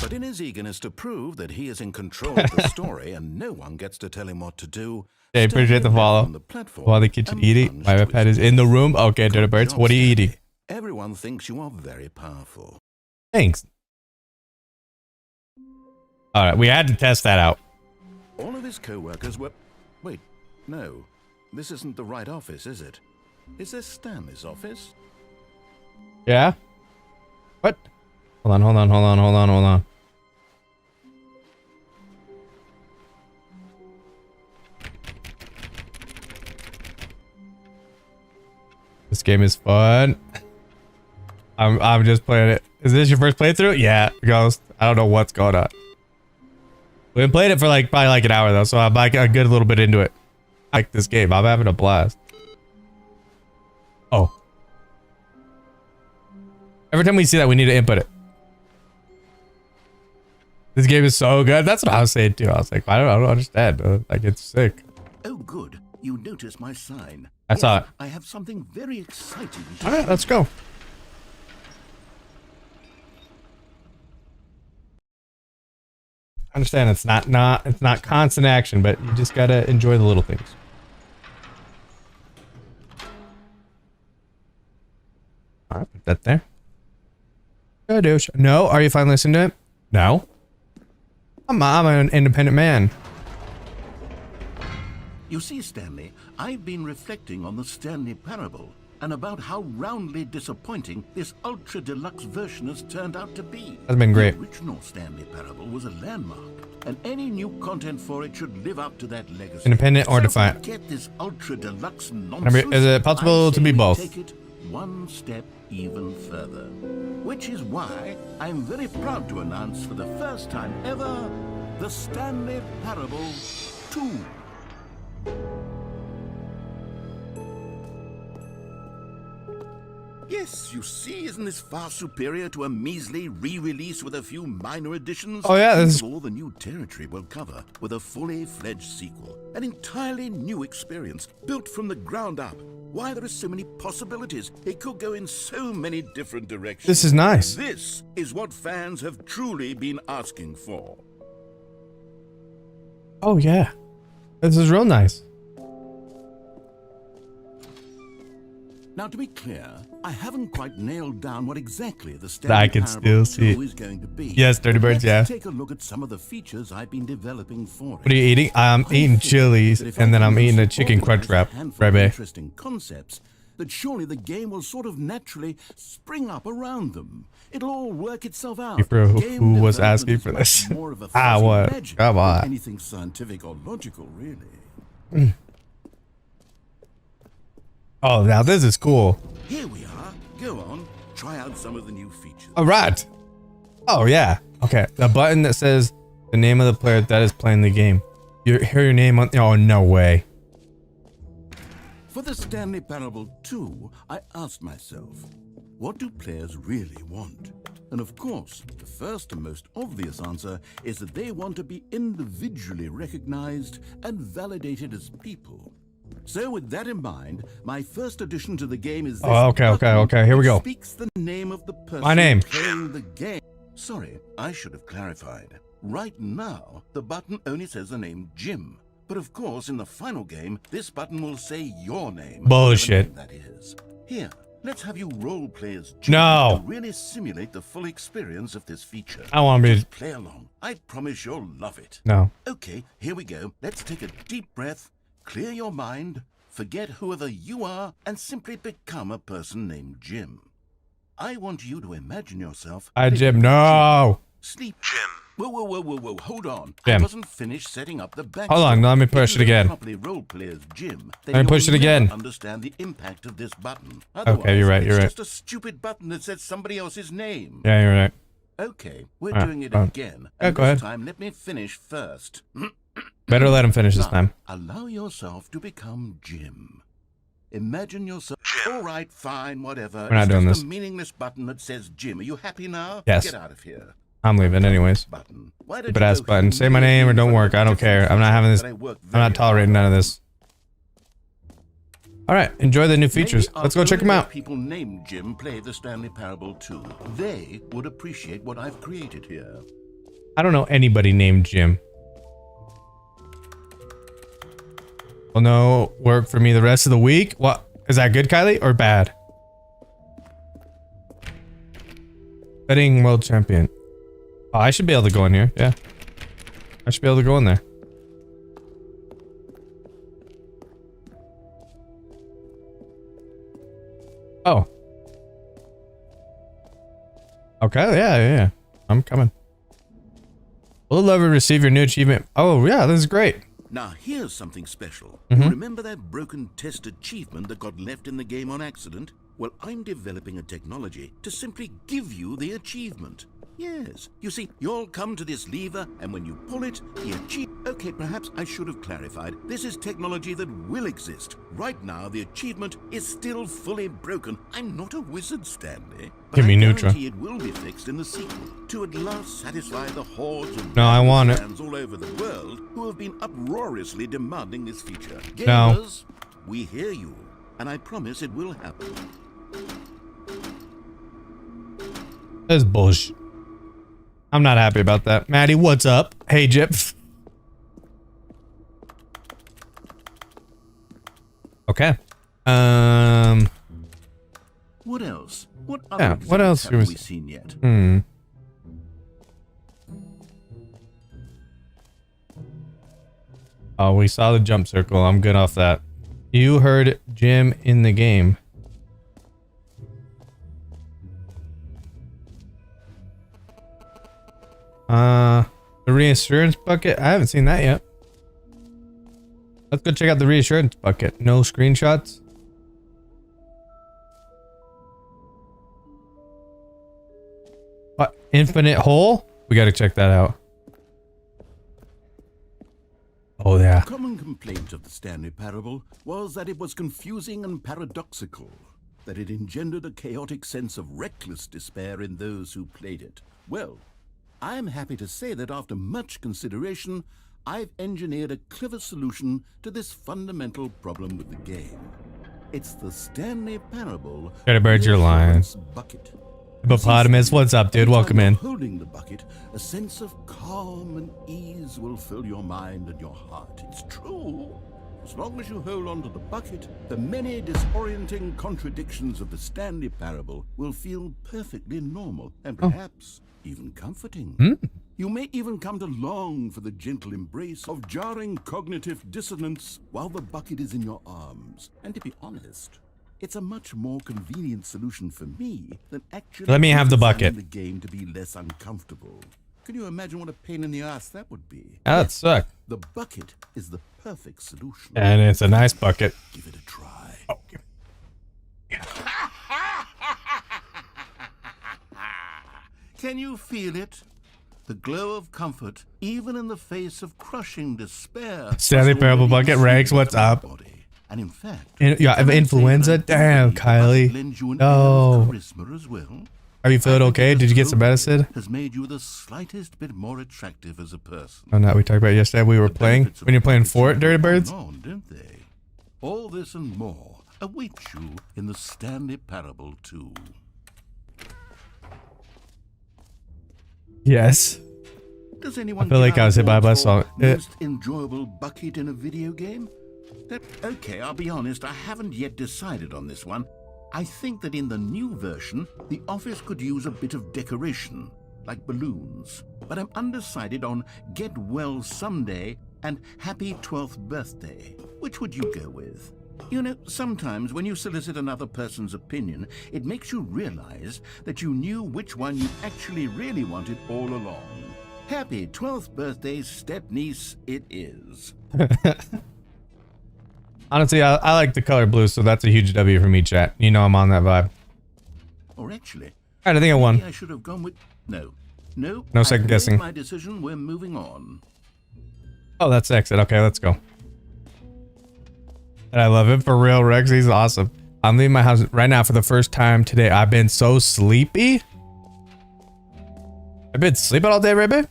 But in his eagerness to prove that he is in control of the story and no one gets to tell him what to do, Hey, appreciate the Stanley follow. left from the platform While the kitchen and eating, plunged my to iPad his is in the death. room. Okay, dirty Good birds. job, What are you Stanley. eating? Everyone thinks you are very powerful. Thanks. All right, we had to test that out. All of his co-workers were... Wait, no. This isn't the right office, is it? Is this Stanley's office? Yeah? What? Hold on. This game is fun. I'm just playing it. Is this your first playthrough? Yeah, Ghost. I don't know what's going on. We haven't played it for like probably like an hour though, so I'm like a good little bit into it. like this game. I'm having a blast. Oh. Every time we see that, we need to input it. This game is so good. That's what I was saying too. I was like, I don't understand. Like, it's sick. Oh, good. You noticed my sign. I saw it. I have something very exciting to All right, let's go. I understand it's not constant action, but you just gotta enjoy the little things. All right, put that there. No, are you finally listening to it? No. I'm an independent man. You see, Stanley, I've been reflecting on the Stanley Parable and about how roundly disappointing this Ultra Deluxe version has turned out to be. That's been great. The original Stanley Parable was a landmark, and any new content for it should live up to that legacy. Independent or defiant. Get this Ultra Deluxe nonsense. Is it possible to be both? Take it one step even further. Which is why I'm very proud to announce for the first time ever, the Stanley Parable 2. Yes, you see, isn't this far superior to a measly re-release with a few minor additions? Oh yeah, this is... all the new territory will cover with a fully fledged sequel. An entirely new experience, built from the ground up. Why, there are so many possibilities. It could go in so many different directions. This is nice. This is what fans have truly been asking for. Oh yeah. This is real nice. Now, to be clear, I haven't quite nailed down what exactly the Stanley I can Parable still see 2 it. is going to be. Yes, Dirty Birds, yeah. Let's take a look at some of the features I've been developing for it. What are you eating? I'm eating chilies, and then I'm eating a chicken crunch wrap. Right, babe. Interesting concepts that surely the game will sort of naturally spring up around them. It'll all work itself out. For Game who was development asking is for much this? more of a Ah, fuzzy what? magic Come than on. anything scientific or logical, really. Oh, now this is cool. Here we are. Go on, try out some of the new features. All right. Oh yeah. Okay. The button that says the name of the player that is playing the game. You hear your name on. Oh no way. For the Stanley Parable 2, I asked myself, what do players really want? And of course, the first and most obvious answer is that they want to be individually recognized and validated as people. So with that in mind, my first addition to the game is this okay, here we go. Speaks the name of the person My name. playing the game. Sorry, I should have clarified. Right now, the button only says the name Jim. But of course, in the final game, this button will say your name. Bullshit. That is. Here, let's have you role play as Jim No. to really simulate the full experience of this feature. I want to be. Just play along. I promise you'll love it. No. Okay, here we go. Let's take a deep breath, clear your mind, forget whoever you are, and simply become a person named Jim. I want you to imagine yourself... Hi, Jim. No. Sleep. Jim. Whoa. Hold on. Jim. I wasn't finished setting up the back. Hold on, let me push it again. Properly role play as Jim. Let me push it again. Understand the impact of this button. Okay, you're right. You're right. It's just a stupid button that says somebody else's name. Yeah, you're right. Okay, we're All right, doing it fine. again. Yeah, And go this ahead. time, let me finish first. Better let him finish this Now, time. allow yourself to become Jim. Imagine yourself. All right, fine, whatever. We're not It's doing just this. a meaningless button that says Jim. Are you happy now? Yes. Get out of here. I'm leaving anyways. Button. Why don't Stupid you ass go button. home Say my name or don't work. I don't care. I'm not having this. But I work I'm very not tolerating none of this. All right, enjoy the new features. Maybe Let's go after check them the out. People named Jim play the Stanley Parable 2. They would appreciate what I've created here. I don't know anybody named Jim. Well, no work for me the rest of the week. What is that? Good, Kylie, or bad? Betting world champion. Oh, I should be able to go in here. Yeah, I should be able to go in there. Oh. Okay, yeah. I'm coming. We'll love to receive your new achievement. Oh, yeah, this is great. Now, here's something special. Mm-hmm. Remember that broken test achievement that got left in the game on accident? Well, I'm developing a technology to simply give you the achievement. Yes. You see, you'll come to this lever, and when you pull it, the achievement... Okay, perhaps I should have clarified. This is technology that will exist. Right now, the achievement is still fully broken. I'm not a wizard, Stanley. But Give me I neutral. guarantee it will be fixed in the sequel to at last satisfy the hordes of No, I want it. fans all over the world who have been uproariously demanding this feature. No. Gamers, we hear you, and I promise it will happen. That's bullshit. I'm not happy about that. Maddie, what's up? Hey, Jip. Okay. What else? What Yeah, other what else have was- we seen yet? Oh, we saw the jump circle. I'm good off that. You heard Jim in the game. The reassurance bucket. I haven't seen that yet. Let's go check out the reassurance bucket. No screenshots. What? Infinite hole? We gotta check that out. Oh yeah. A common complaint of the Stanley Parable was that it was confusing and paradoxical, that it engendered a chaotic sense of reckless despair in those who played it. Well, I am happy to say that after much consideration, I've engineered a clever solution to this fundamental problem with the game. It's the Stanley Parable Gotta bird your line. Reassurance Bucket. Hippopotamus, what's up, dude? Welcome in. Holding the bucket, a sense of calm and ease will fill your mind and your heart. It's true. As long as you hold on to the bucket, the many disorienting contradictions of the Stanley Parable will feel perfectly normal and perhaps even comforting. You may even come to long for the gentle embrace of jarring cognitive dissonance while the bucket is in your arms. And to be honest, it's a much more convenient solution for me than actually Let me have the bucket. designing the game to be less uncomfortable. Can you imagine what a pain in the ass that would be? That sucks. The bucket is the perfect solution. And it's a nice bucket. Give it a try. Okay. Can you feel it? The glow of comfort, even in the face of crushing despair. Stanley has Parable already bucket, Rex, seeped what's into my up? body. And in fact, You have influenza? Damn, Kylie. No. As well. Are you feeling okay? Did you get some medicine? Has made you the slightest bit more attractive as a person. Oh, no, we talked about it yesterday. We were playing. Benefits of When you're playing buckets Fort, Dirty Birds? go on, don't they? All this and more awaits you in the Stanley Parable 2. Yes. Does anyone I feel like give I was hit by a out bus awards song. for most enjoyable bucket in a video game? Okay, I'll be honest, I haven't yet decided on this one. I think that in the new version, the office could use a bit of decoration, like balloons. But I'm undecided on Get Well Someday and Happy 12th Birthday. Which would you go with? You know, sometimes when you solicit another person's opinion, it makes you realize that you knew which one you actually really wanted all along. Happy 12th birthday, step-niece, it is. Honestly, I like the color blue, so that's a huge W for me, chat. You know I'm on that vibe. Or actually, Alright, I think I won. maybe I should have gone with... No, No I've second made guessing. my decision, we're moving on. Oh, that's exit. Okay, let's go. And I love it for real, Rex. He's awesome. I'm leaving my house right now for the first time today. I've been so sleepy. I've been sleeping all day, right, babe?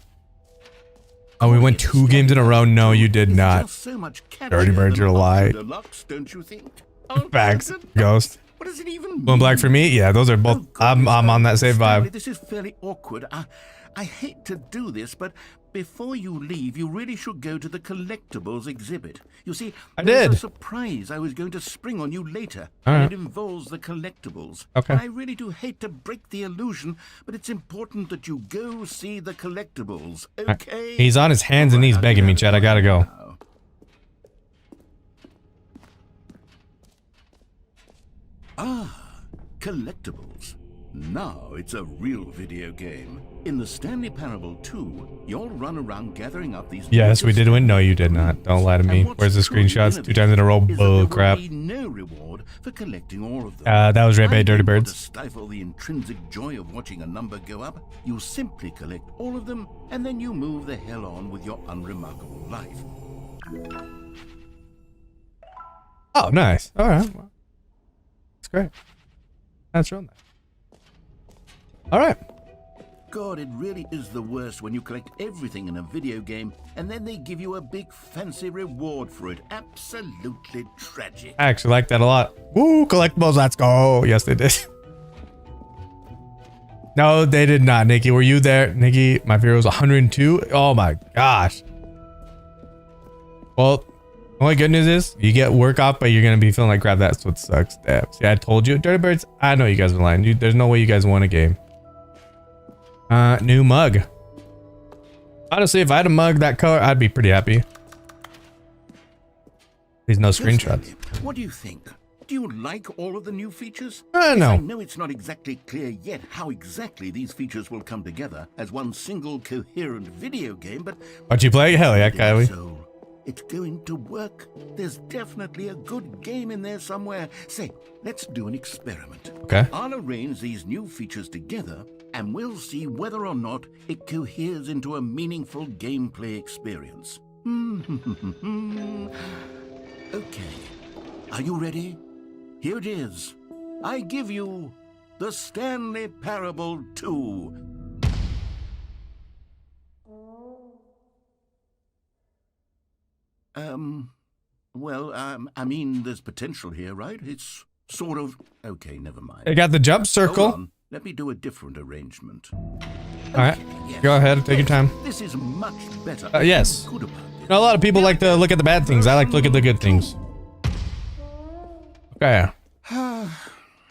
Oh, we went 2 games in a row. No, you did It's not. just so much Dirty catchier Bird, than you're Ultra lying. Deluxe, don't you think? Ultra Facts. Deluxe? Ghost. What does it even mean? Blue and black for me? Yeah, those are both. Oh, goodness, I'm on that same Stanley, vibe. This is fairly awkward. I hate to do this, but before you leave, you really should go to the collectibles exhibit. You see, I there's did. a surprise I was going to spring on you later, All and right. it involves the collectibles. Okay. I really do hate to break the illusion, but it's important that you go see the collectibles, okay? He's on his hands and knees begging me, Chad. I gotta go. Now. Ah, collectibles. Now it's a real video game. In the Stanley Parable 2, you'll run around gathering up these... Yes, we did win. No, you did not. Don't lie to me. Where's the screenshots? 2 times in a row. Bull crap. No reward for collecting all of them. That was Red Dirty Birds. To stifle the intrinsic joy of watching a number go up, you simply collect all of them, and then you move the hell on with your unremarkable life. Oh, nice. All right. Well, that's great. That's real nice. All right. God, it really is the worst when you collect everything in a video game and then they give you a big fancy reward for it. Absolutely tragic. I actually like that a lot. Woo, collectibles, let's go. Yes, they did. No, they did not, Nikki. Were you there? Nikki, my favorite was 102. Oh my gosh. Well, only good news is you get work off, but you're going to be feeling like crap. That's what sucks. Damn. See, I told you. Dirty Birds, I know you guys are lying. There's no way you guys won a game. New mug. Honestly, if I had a mug that color, I'd be pretty happy. There's no screenshots. What do you think? Do you like all of the new features? No. I know it's not exactly clear yet how exactly these features will come together as one single coherent video game, but... Aren't you playing? Hell yeah, Kylie. So it's going to work. There's definitely a good game in there somewhere. Say, let's do an experiment. Okay. I'll arrange these new features together, and we'll see whether or not it coheres into a meaningful gameplay experience. Okay. Are you ready? Here it is. I give you the Stanley Parable 2. I mean, there's potential here, right? It's sort of... Okay, never mind. I got the jump circle. Hold on. Let me do a different arrangement. All right. Yes. Go ahead. Take your time. This is much better. Yes. Good about this. A lot of people like to look at the bad things. I like to look at the good things. Okay.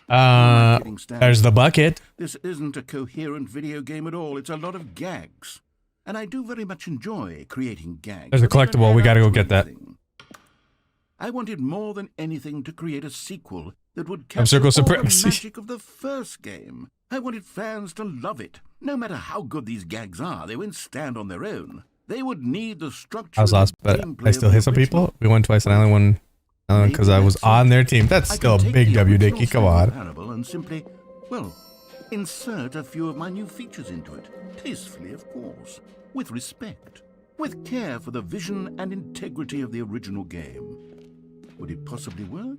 There's the bucket. This isn't a coherent video game at all. It's a lot of gags. And I do very much enjoy creating gags. There's a collectible. We gotta go get that. I wanted more than anything to create a sequel that would Circle capture all the Supremacy. magic of the first game. I wanted fans to love it. No matter how good these gags are, they wouldn't stand on their own. They would need the structure. I was lost, but I still hit some people. We won twice, and I only won because I was on their team. That's still a big W, Dickie. Come on. And simply, well, insert a few of my new features into it. Tastefully, of course. With respect. With care for the vision and integrity of the original game. Would it possibly work?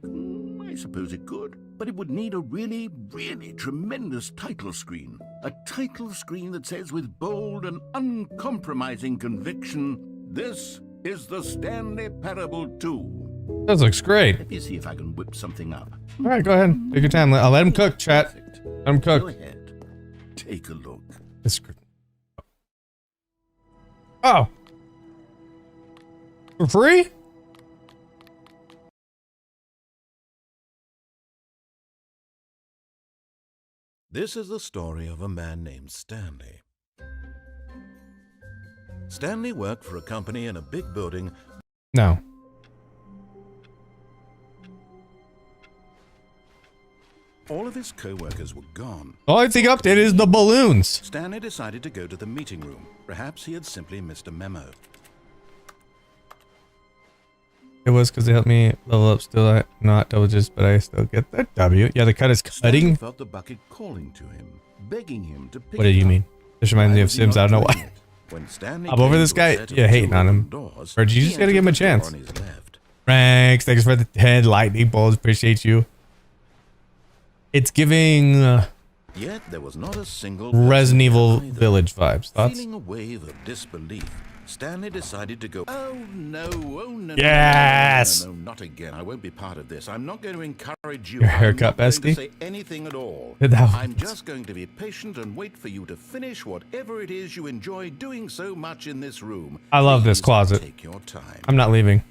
I suppose it could. But it would need a really, really tremendous title screen. A title screen that says with bold and uncompromising conviction, "This is the Stanley Parable 2. That looks great. Let me see if I can whip something up. All right, go ahead. Take your time. I'll let him cook, chat. Perfect. Let him Go cook. ahead. Take a look. This. Oh. For free? This is the story of a man named Stanley. Stanley worked for a company in a big building. No. All of his co-workers were gone. The only thing updated is the balloons. Stanley decided to go to the meeting room. Perhaps he had simply missed a memo. It was because they helped me level up. Still not double digits, but I still get the W. Yeah, the cut is Stanley cutting. felt the bucket calling to him, begging him to pick What did it you up. mean? This reminds me of Why Sims. was he I don't know not why. doing it? When Stanley I'm over came this to a guy. set of Yeah, hating on him. doors, Or you he just gotta give him a entered the door chance. on his left. Thanks. Thanks for the 10 lightning bolts. Appreciate you. It's giving Yet there was not a single Resident person Evil there either. Village vibes. Thoughts? Feeling a wave of disbelief, Stanley decided to go, oh no, Yes! no, not again. I won't be part of this. I'm not going to encourage you. Your haircut, I'm not bestie? going to say anything at all. That was- I'm just going to be patient and wait for you to finish whatever it is you enjoy doing so much in this room. I love this Please closet. Take your time. I'm not leaving.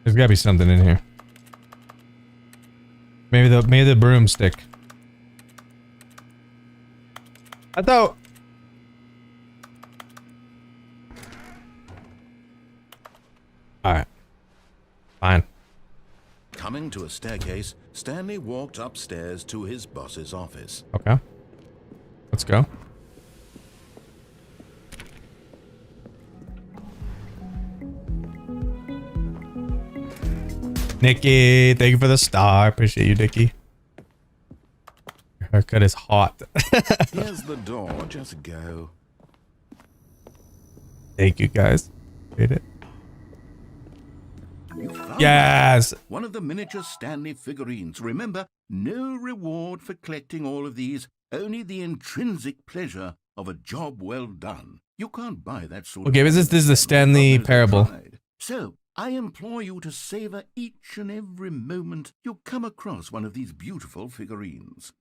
There's gotta be something in here. Maybe the broomstick. I thought to a staircase, Stanley walked upstairs to his boss's office. Okay. Let's go. Nikki, thank you for the star. Appreciate you, Nikki. Your haircut is hot. Here's the door. Just go. Thank you, guys. Appreciate it. You found Yes! one of the miniature Stanley figurines. Remember, no reward for collecting all of these, only the intrinsic pleasure of a job well done. You can't buy that sort Okay, of this is the Stanley Parable. So, I implore you to savor each and every moment you come across one of these beautiful figurines.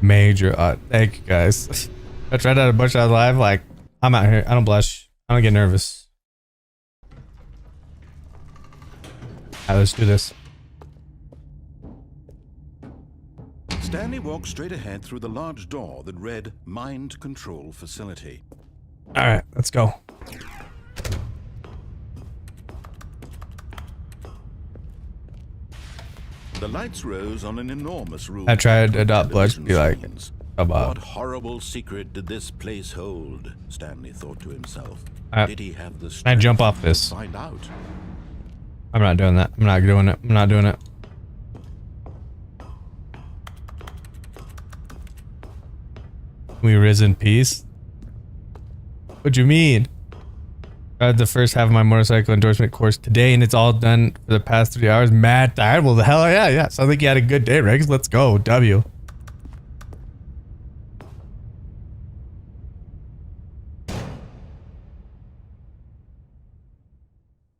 Major. Thank you, guys. I tried out a bunch of live. Like, I'm out here. I don't blush. I don't get nervous. Alright, let's do this. Stanley walked straight ahead through the large door that read Mind Control Facility. Alright, let's go. The lights rose on an enormous room. I tried to adopt blood to be like, Screens. about. What horrible secret did this place hold? Stanley thought to himself. Did he have the Can I jump off this? to find out? I'm not doing that. I'm not doing it. I'm not doing it. We ris in peace? What do you mean? I had the first half of my motorcycle endorsement course today, and it's all done for the past 3 hours. Mad tired? Well, the hell yeah. Sounds like you had a good day, Regs. Let's go. W.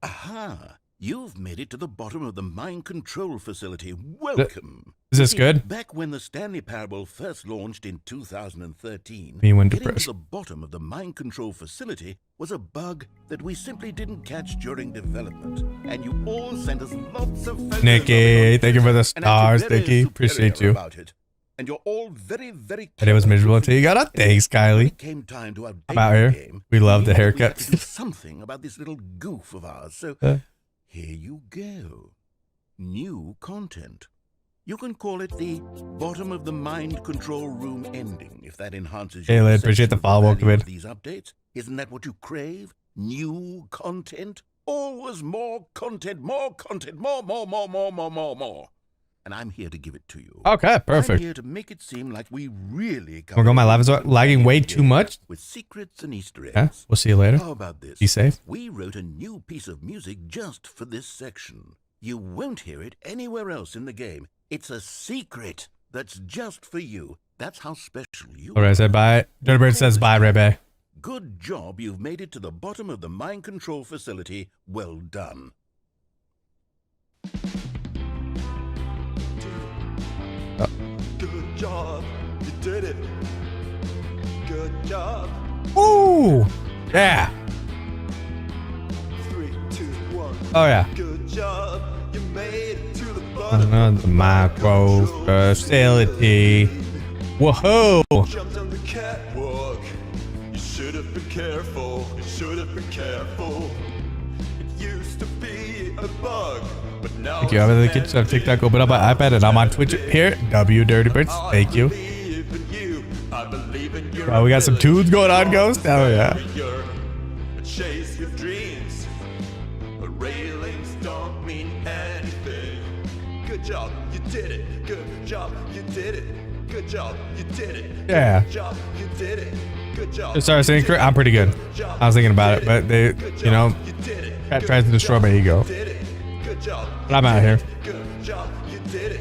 Aha! You've made it to the bottom of the mind control facility. Welcome. Is this good? Back when the Stanley Parable first launched in 2013, Me when getting depressed. to the bottom of the mind control facility was a bug that we simply didn't catch during development. And you all sent us lots of photos Nikki, of it thank you for the and acted stars, very Nikki. Appreciate superior you. about it. And you're all very, very And it was clever. miserable until you got up. Thanks, When Kylie. it came time to update I'm out the here. game, We love the we knew we haircut. had to do something about this little goof of ours. So here you go. New content. You can call it the bottom of the mind control room ending if that enhances Hey, your Lid, appreciate perception the of follow, value Kid. of these updates. Isn't that what you crave? New content? Always more content, more content, more. And I'm here to give it to you. Okay, I'm perfect. here to make it seem like we really We're going. My live is lagging way too much. with secrets and Easter eggs. Yeah, we'll see you later. How about this? Be safe. We wrote a new piece of music just for this section. You won't hear it anywhere else in the game. It's a secret that's just for you. That's how special you All right, I said bye. Dirty Bird says bye, Rebe. Good job. You've made it to the bottom of the mind control facility. Well done. Good job, you did it. Good job. Ooh, yeah. 3, 2, 1. Oh yeah. Good job, you made it to the bottom. Another micro facility. Whoa. Jumped on the catwalk. You should have been careful. You should have been careful. It used to be a bug, but now Thank you. I'm in the kitchen of TikTok. Open up my iPad and I'm on Twitch here. W Dirty Birds. Thank you. Oh, we got some tunes going on, Ghost. Oh yeah. Chase your dreams. But railings don't mean anything. Good job, you did it. Good job, you did it. Good job, you did it. Yeah. Good job, you did it. Good job. Sorry, saying I'm pretty good. I was thinking about it, but they, you know, Cat tries to destroy my ego. But I'm out here. Good job, you did it.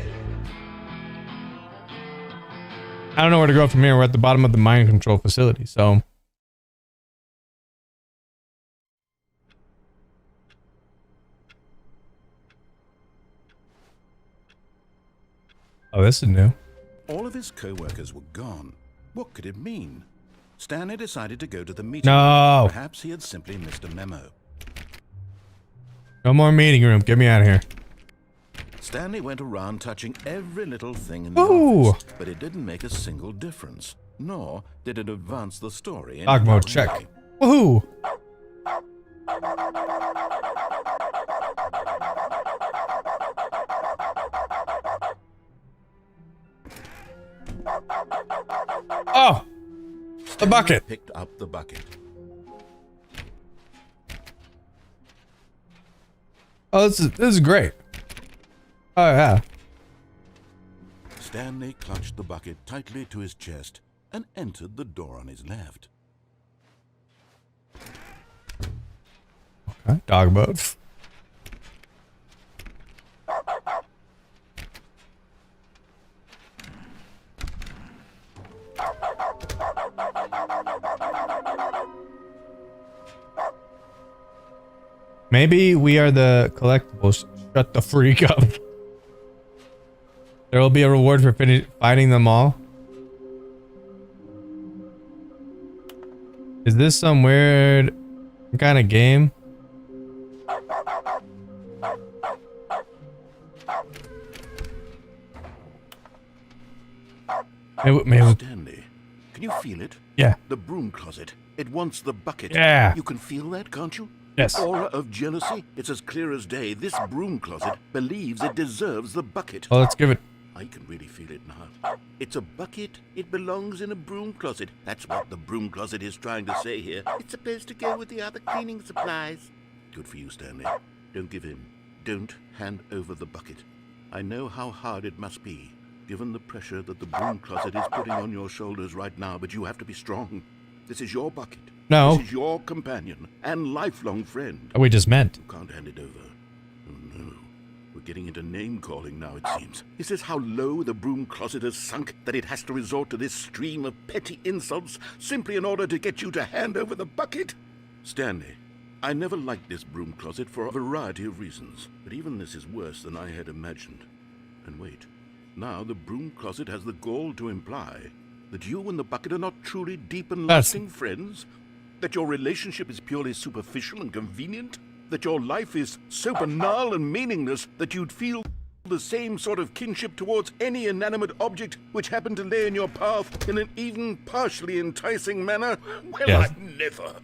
I don't know where to go from here. We're at the bottom of the mind control facility, so. Oh, this is new. All of his co-workers were gone. What could it mean? Stanley decided to go to the meeting. No. Perhaps he had simply missed a memo. No more meeting room. Get me out of here. Stanley went around touching every little thing in the Ooh. office, but it didn't make a single difference. nor did it advance the story. in Dog any mode, way. check. Woohoo! Oh! The bucket! Picked up the bucket. Oh, this is great. Oh, yeah. Stanley clutched the bucket tightly to his chest and entered the door on his left. Okay, dog mode. Maybe we are the collectibles. Shut the freak up. There will be a reward for finding them all. Is this some weird kind of game? Maybe. Stanley, can you feel it? Yeah. The broom closet. It wants the bucket. Yeah. You can feel that, can't you? Yes. The aura of jealousy. It's as clear as day. This broom closet believes it deserves the bucket. Well, let's give it. I can really feel it now. It's a bucket. It belongs in a broom closet. That's what the broom closet is trying to say here. It's supposed to go with the other cleaning supplies. Good for you, Stanley. Don't give in. Don't hand over the bucket. I know how hard it must be, given the pressure that the broom closet is putting on your shoulders right now, but you have to be strong. This is your bucket. No. This is your companion and lifelong friend. We just meant. You can't hand it over. Oh no. We're getting into name-calling now, it seems. Is this how low the broom closet has sunk, that it has to resort to this stream of petty insults simply in order to get you to hand over the bucket? Stanley, I never liked this broom closet for a variety of reasons, but even this is worse than I had imagined. And wait, now the broom closet has the gall to imply that you and the bucket are not truly deep and lasting friends? That your relationship is purely superficial and convenient? That your life is so banal and meaningless that you'd feel the same sort of kinship towards any inanimate object which happened to lay in your path in an even partially enticing manner? Well, Yes. I'd never.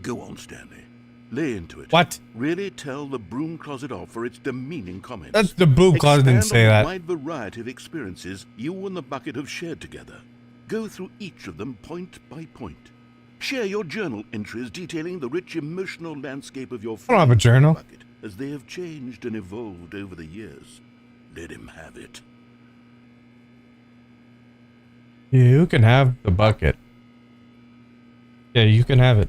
Go on, Stanley. Lay into it. What? Really tell the broom closet off for its demeaning comments. That's the broom closet didn't Expand say on that. the wide variety of experiences you and the bucket have shared together. Go through each of them point by point. Share your journal entries detailing the rich emotional landscape of your I don't have a friend journal. bucket as they have changed and evolved over the years. Let him have it. You can have the bucket. Yeah, you can have it.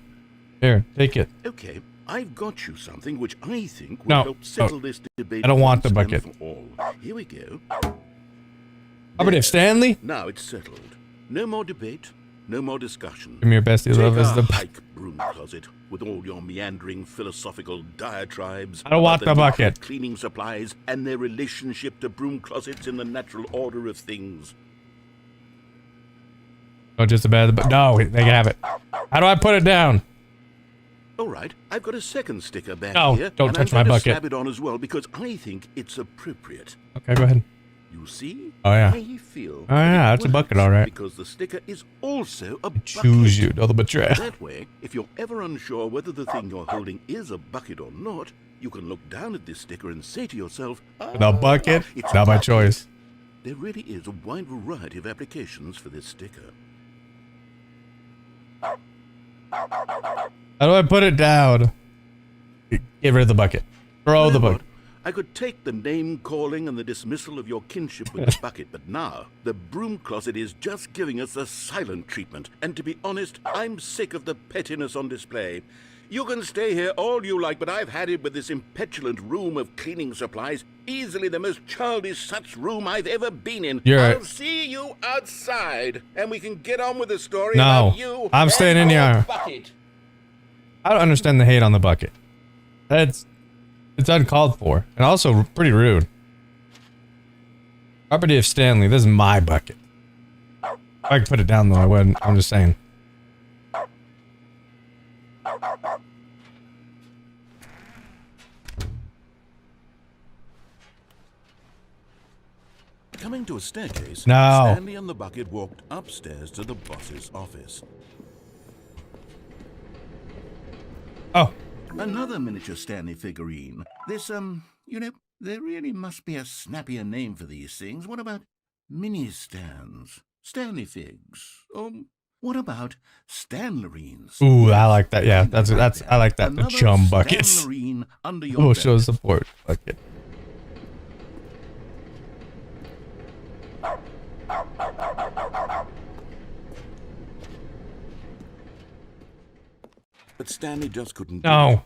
Here, take it. Okay, I've got you something which I think will No, help settle no. this debate. I don't want the once and bucket. for all. Here we go. Operative Stanley? Now it's settled. No more debate, no more discussion. Give me your bestie Take love is our the. hike, broom closet, with all your meandering philosophical diatribes. I don't want about the nature bucket. of cleaning supplies and their relationship to broom closets in the natural order of things. Oh, just about the. No, they can have it. How do I put it down? All right, I've got a second sticker back No, here. don't and touch I'm my going to bucket. slap it on as well because I think it's appropriate. Okay, go ahead. You see? Oh, yeah. I feel Oh, yeah, that's a bucket, all right. Because the sticker is also a bucket. Choose you, no the betrayer. That way, if you're ever unsure whether the thing you're holding is a bucket or not, you can look down at this sticker and say to yourself, The bucket? it's Not a my bucket." choice. There really is a wide variety of applications for this sticker. How do I put it down? Get rid of the bucket. Throw You the know bucket. what? I could take the name calling and the dismissal of your kinship with the bucket, but now the broom closet is just giving us the silent treatment. And to be honest, I'm sick of the pettiness on display. You can stay here all you like, but I've had it with this impetulant room of cleaning supplies. Easily the most childish such room I've ever been in. You're- I'll see you outside, and we can get on with the story No, about you. I'm staying and in your here. bucket. I don't understand the hate on the bucket. It's uncalled for and also pretty rude. Operative Stanley, this is my bucket. If I could put it down though, I wouldn't. I'm just saying. Coming to a staircase, No. Stanley and the bucket walked upstairs to the boss's office. Oh, Another miniature Stanley figurine. This, you know, there really must be a snappier name for these things. What about mini stands? Stanley figs? Or what about Stanlerines? ooh, I like that. Yeah, that's I like that. The Another chum buckets. Stanlerine under your Oh, belt. show support bucket. But Stanley just couldn't do it. No.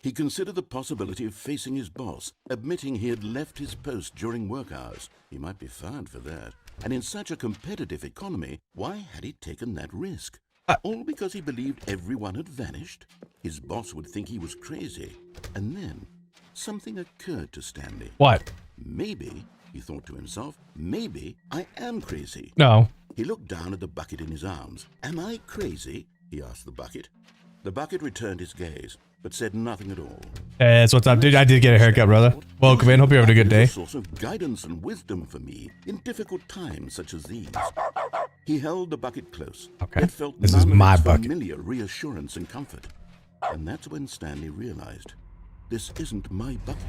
He considered the possibility of facing his boss, admitting he had left his post during work hours. He might be fired for that. And in such a competitive economy, why had he taken that risk? All because he believed everyone had vanished? His boss would think he was crazy. And then something occurred to Stanley. What? Maybe, he thought to himself, maybe I am crazy. No. He looked down at the bucket in his arms. Am I crazy? He asked the bucket. The bucket returned his gaze, but said nothing at all. Hey, that's what's up, dude. I did get a haircut, brother. Welcome in. Hope you're having a good day. A source of guidance and wisdom for me in difficult times such as these. He held the bucket close. Okay. Yet felt This is none of my its bucket. familiar reassurance and comfort. And that's when Stanley realized, this isn't my bucket.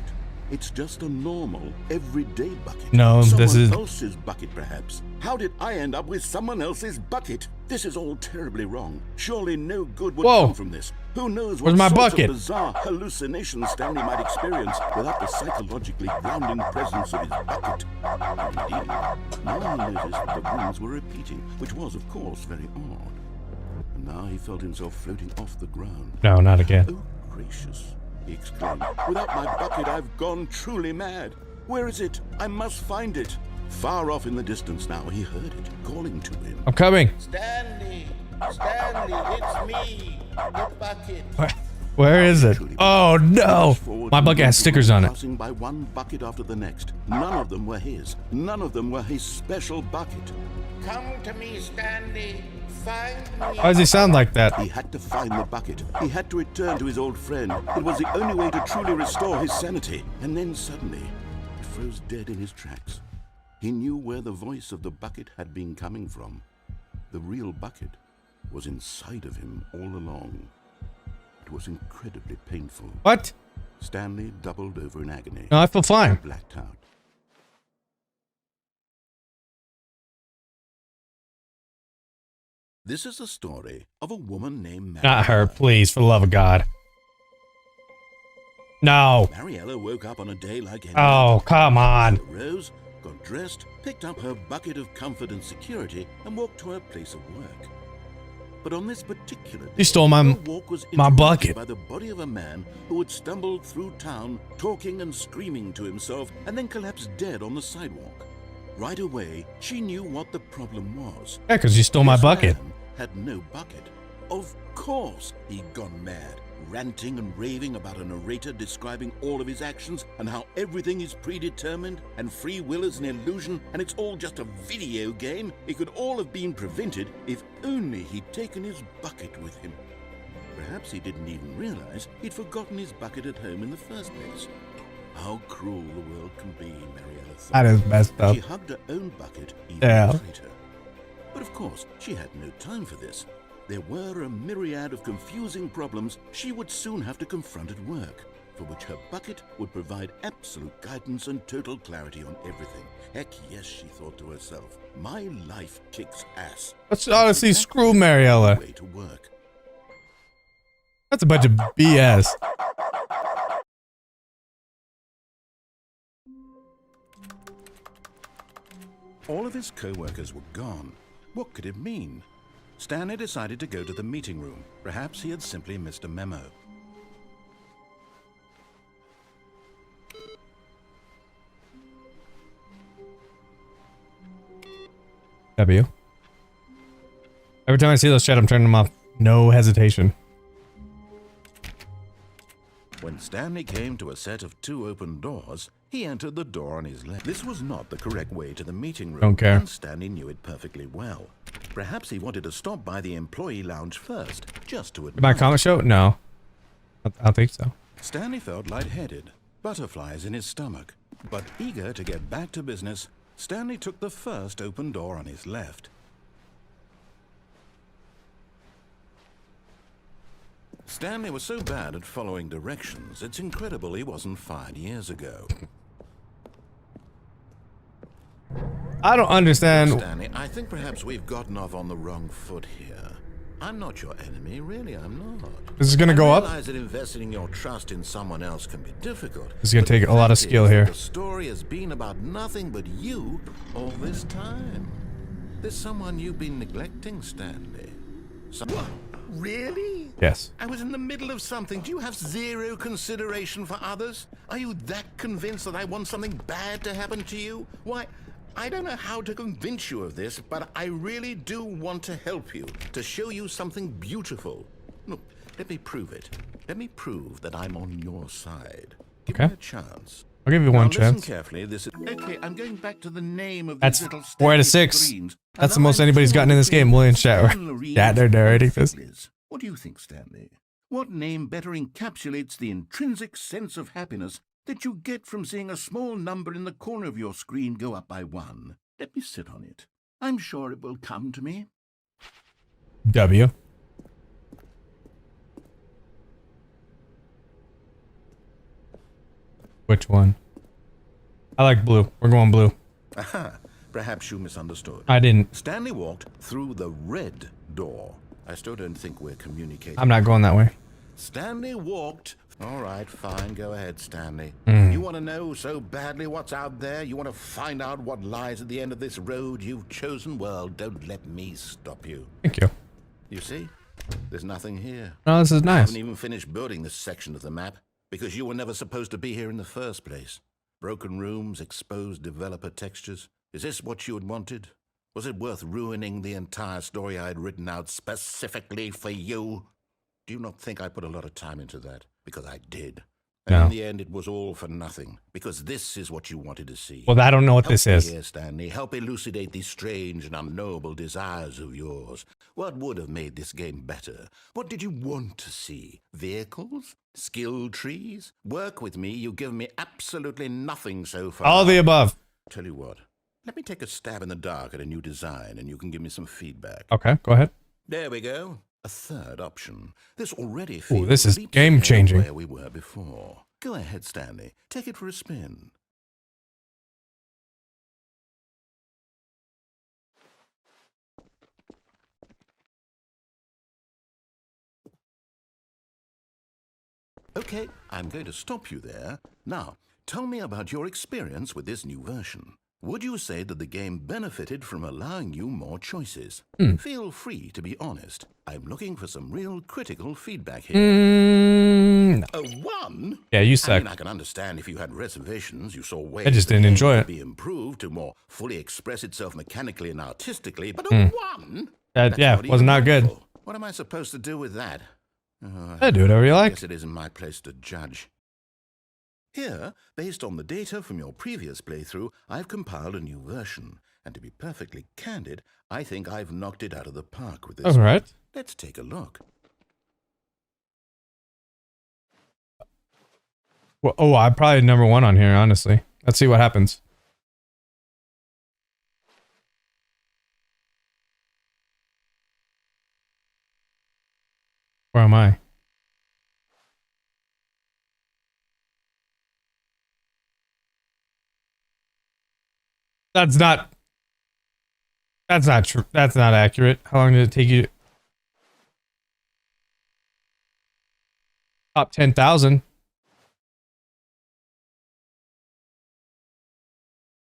It's just a normal, everyday bucket. No, this is... Someone else's bucket, perhaps. How did I end up with someone else's bucket? This is all terribly wrong. Surely no good would Whoa. come from this. Who knows Where's what my sorts bucket? of bizarre hallucinations Stanley might experience without the psychologically grounding presence of his bucket. Indeed, now he noticed that the rings were repeating, which was, of course, very odd. And now he felt himself floating off the ground. No, not again. Oh, gracious, he exclaimed. Without my bucket, I've gone truly mad. Where is it? I must find it. Far off in the distance now, he heard it, calling to him. I'm coming. Stanley! Stanley, it's me! The bucket! Where is it? Oh, no. My bucket has stickers on it. Passing by one bucket after the next. None of them were his. None of them were his special bucket. Come to me, Stanley! Find me! Why does he sound like that? He had to find the bucket. He had to return to his old friend. It was the only way to truly restore his sanity. And then suddenly, he froze dead in his tracks. He knew where the voice of the bucket had been coming from. The real bucket was inside of him all along. It was incredibly painful. What? Stanley doubled over in agony. No, I feel fine. Blacked out. This is the story of a woman named Mariella. Not her, please, for the love of God. No. Mariella woke up on a day like any Oh, other. come on. She arose, got dressed, picked up her bucket of comfort and security, and walked to her place of work. But on this particular day, You stole my her walk was my interrupted bucket. by the body of a man who had stumbled through town, talking and screaming to himself, and then collapsed dead on the sidewalk. Right away, she knew what the problem was. Yeah, because you stole my This bucket. man had no bucket. Of course he'd gone mad, ranting and raving about a narrator describing all of his actions and how everything is predetermined and free will is an illusion and it's all just a video game. It could all have been prevented if only he'd taken his bucket with him. Perhaps he didn't even realize he'd forgotten his bucket at home in the first place. How cruel the world can be, Mariella thought. That is messed up. She hugged her own bucket even Yeah. later. But of course, she had no time for this. There were a myriad of confusing problems she would soon have to confront at work, for which her bucket would provide absolute guidance and total clarity on everything. Heck yes, she thought to herself, my life kicks ass. Let's honestly screw Mariella. Way to work. That's a bunch of BS. All of his co-workers were gone. What could it mean? Stanley decided to go to the meeting room. Perhaps he had simply missed a memo. W. Every time I see those chat, I'm turning them off. No hesitation. When Stanley came to a set of 2 open doors, he entered the door on his left. This was not the correct way to the meeting room. Don't care. And Stanley knew it perfectly well. Perhaps he wanted to stop by the employee lounge first, just to admire. My comment show? No. I don't think so. Stanley felt lightheaded, butterflies in his stomach. But eager to get back to business, Stanley took the first open door on his left. Stanley was so bad at following directions, it's incredible he wasn't fired years ago. I don't understand. Stanley, I think perhaps we've gotten off on the wrong foot here. I'm not your enemy, really, I'm not. This is gonna go up. I realize that investing your trust in someone else can be difficult. This is gonna take a lot of skill here. The story has been about nothing but you all this time. There's someone you've been neglecting, Stanley. What? Really? Yes. I was in the middle of something. Do you have zero consideration for others? Are you that convinced that I want something bad to happen to you? Why, I don't know how to convince you of this, but I really do want to help you, to show you something beautiful. Look, let me prove it. Let me prove that I'm on your side. Give me a chance. I'll give you one chance. Listen carefully. This is okay. I'm going back to the name of That's these little 4 out of Stanley 6. screens. That's the most anybody's gotten in this game. William Shatner. Yeah, they're narrating this. What do you think, Stanley? What name better encapsulates the intrinsic sense of happiness that you get from seeing a small number in the corner of your screen go up by 1? Let me sit on it. I'm sure it will come to me. W. Which one? I like blue. We're going blue. Aha. Perhaps you misunderstood. I didn't. Stanley walked through the red door. I still don't think we're communicating. I'm not going that way. Stanley walked. All right, fine. Go ahead, Stanley. Mm. You want to know so badly what's out there? You want to find out what lies at the end of this road you've chosen? Well, don't let me stop you. Thank you. You see? There's nothing here. Oh, this is I nice. haven't even finished building this section of the map because you were never supposed to be here in the first place. Broken rooms, exposed developer textures. Is this what you had wanted? Was it worth ruining the entire story I had written out specifically for you? Do you not think I put a lot of time into that? Because I did. And No. in the end, it was all for nothing. Because this is what you wanted to see. Well, I don't know what Help this me is. here, Stanley. Help elucidate these strange and unknowable desires of yours. What would have made this game better? What did you want to see? Vehicles? Skill trees? Work with me. You've given me absolutely nothing so far. All the above. Tell you what. Let me take a stab in the dark at a new design, and you can give me some feedback. Okay, go ahead. There we go. A third option. This already feels this is leaps game ahead of changing. where we were before. Go ahead, Stanley. Take it for a spin. Okay, I'm going to stop you there. Now, tell me about your experience with this new version. Would you say that the game benefited from allowing you more choices? Feel free to be honest. I'm looking for some real critical feedback here. No. A 1? Yeah, you I suck. mean, I can understand if you had reservations. You saw ways I just the didn't game enjoy could it. be improved to more fully express itself mechanically and artistically. But a 1? That, yeah, was even not good. helpful. What am I supposed to do with that? Yeah, do whatever you I like. guess it isn't my place to judge. Here, based on the data from your previous playthrough, I've compiled a new version. And to be perfectly candid, I think I've knocked it out of the park with this. All right. Let's take a look. Well, oh, I'm probably number 1 on here, honestly. Let's see what happens. Where am I? That's not true. That's not accurate. How long did it take you? Top 10,000.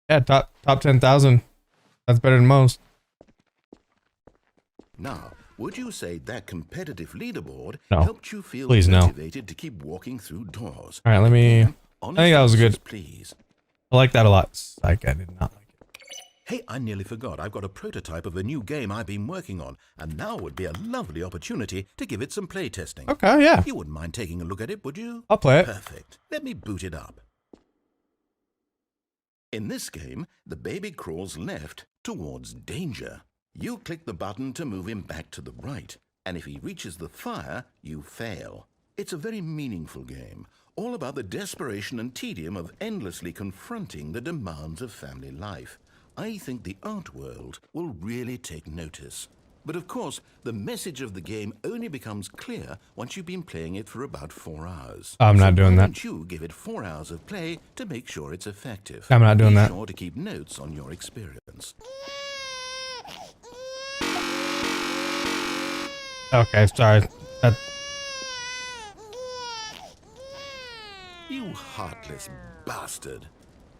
Yeah, top 10,000. That's better than most. Now, would you say that competitive leaderboard No. helped you feel Please, no. motivated to keep walking through doors? All right, let me. Again, I think that was honest good. answers, Please. I like that a lot. Like, I did not like it. Hey, I nearly forgot. I've got a prototype of a new game I've been working on, and now would be a lovely opportunity to give it some playtesting. Okay, yeah. You wouldn't mind taking a look at it, would you? I'll play it. Perfect. Let me boot it up. In this game, the baby crawls left towards danger. You click the button to move him back to the right, and if he reaches the fire, you fail. It's a very meaningful game, all about the desperation and tedium of endlessly confronting the demands of family life. I think the art world will really take notice. But of course, the message of the game only becomes clear once you've been playing it for about 4 hours. I'm not doing why that. don't you give it 4 hours of play to make sure it's effective? I'm not doing Be that. sure to keep notes on your experience. Okay, sorry. You heartless bastard.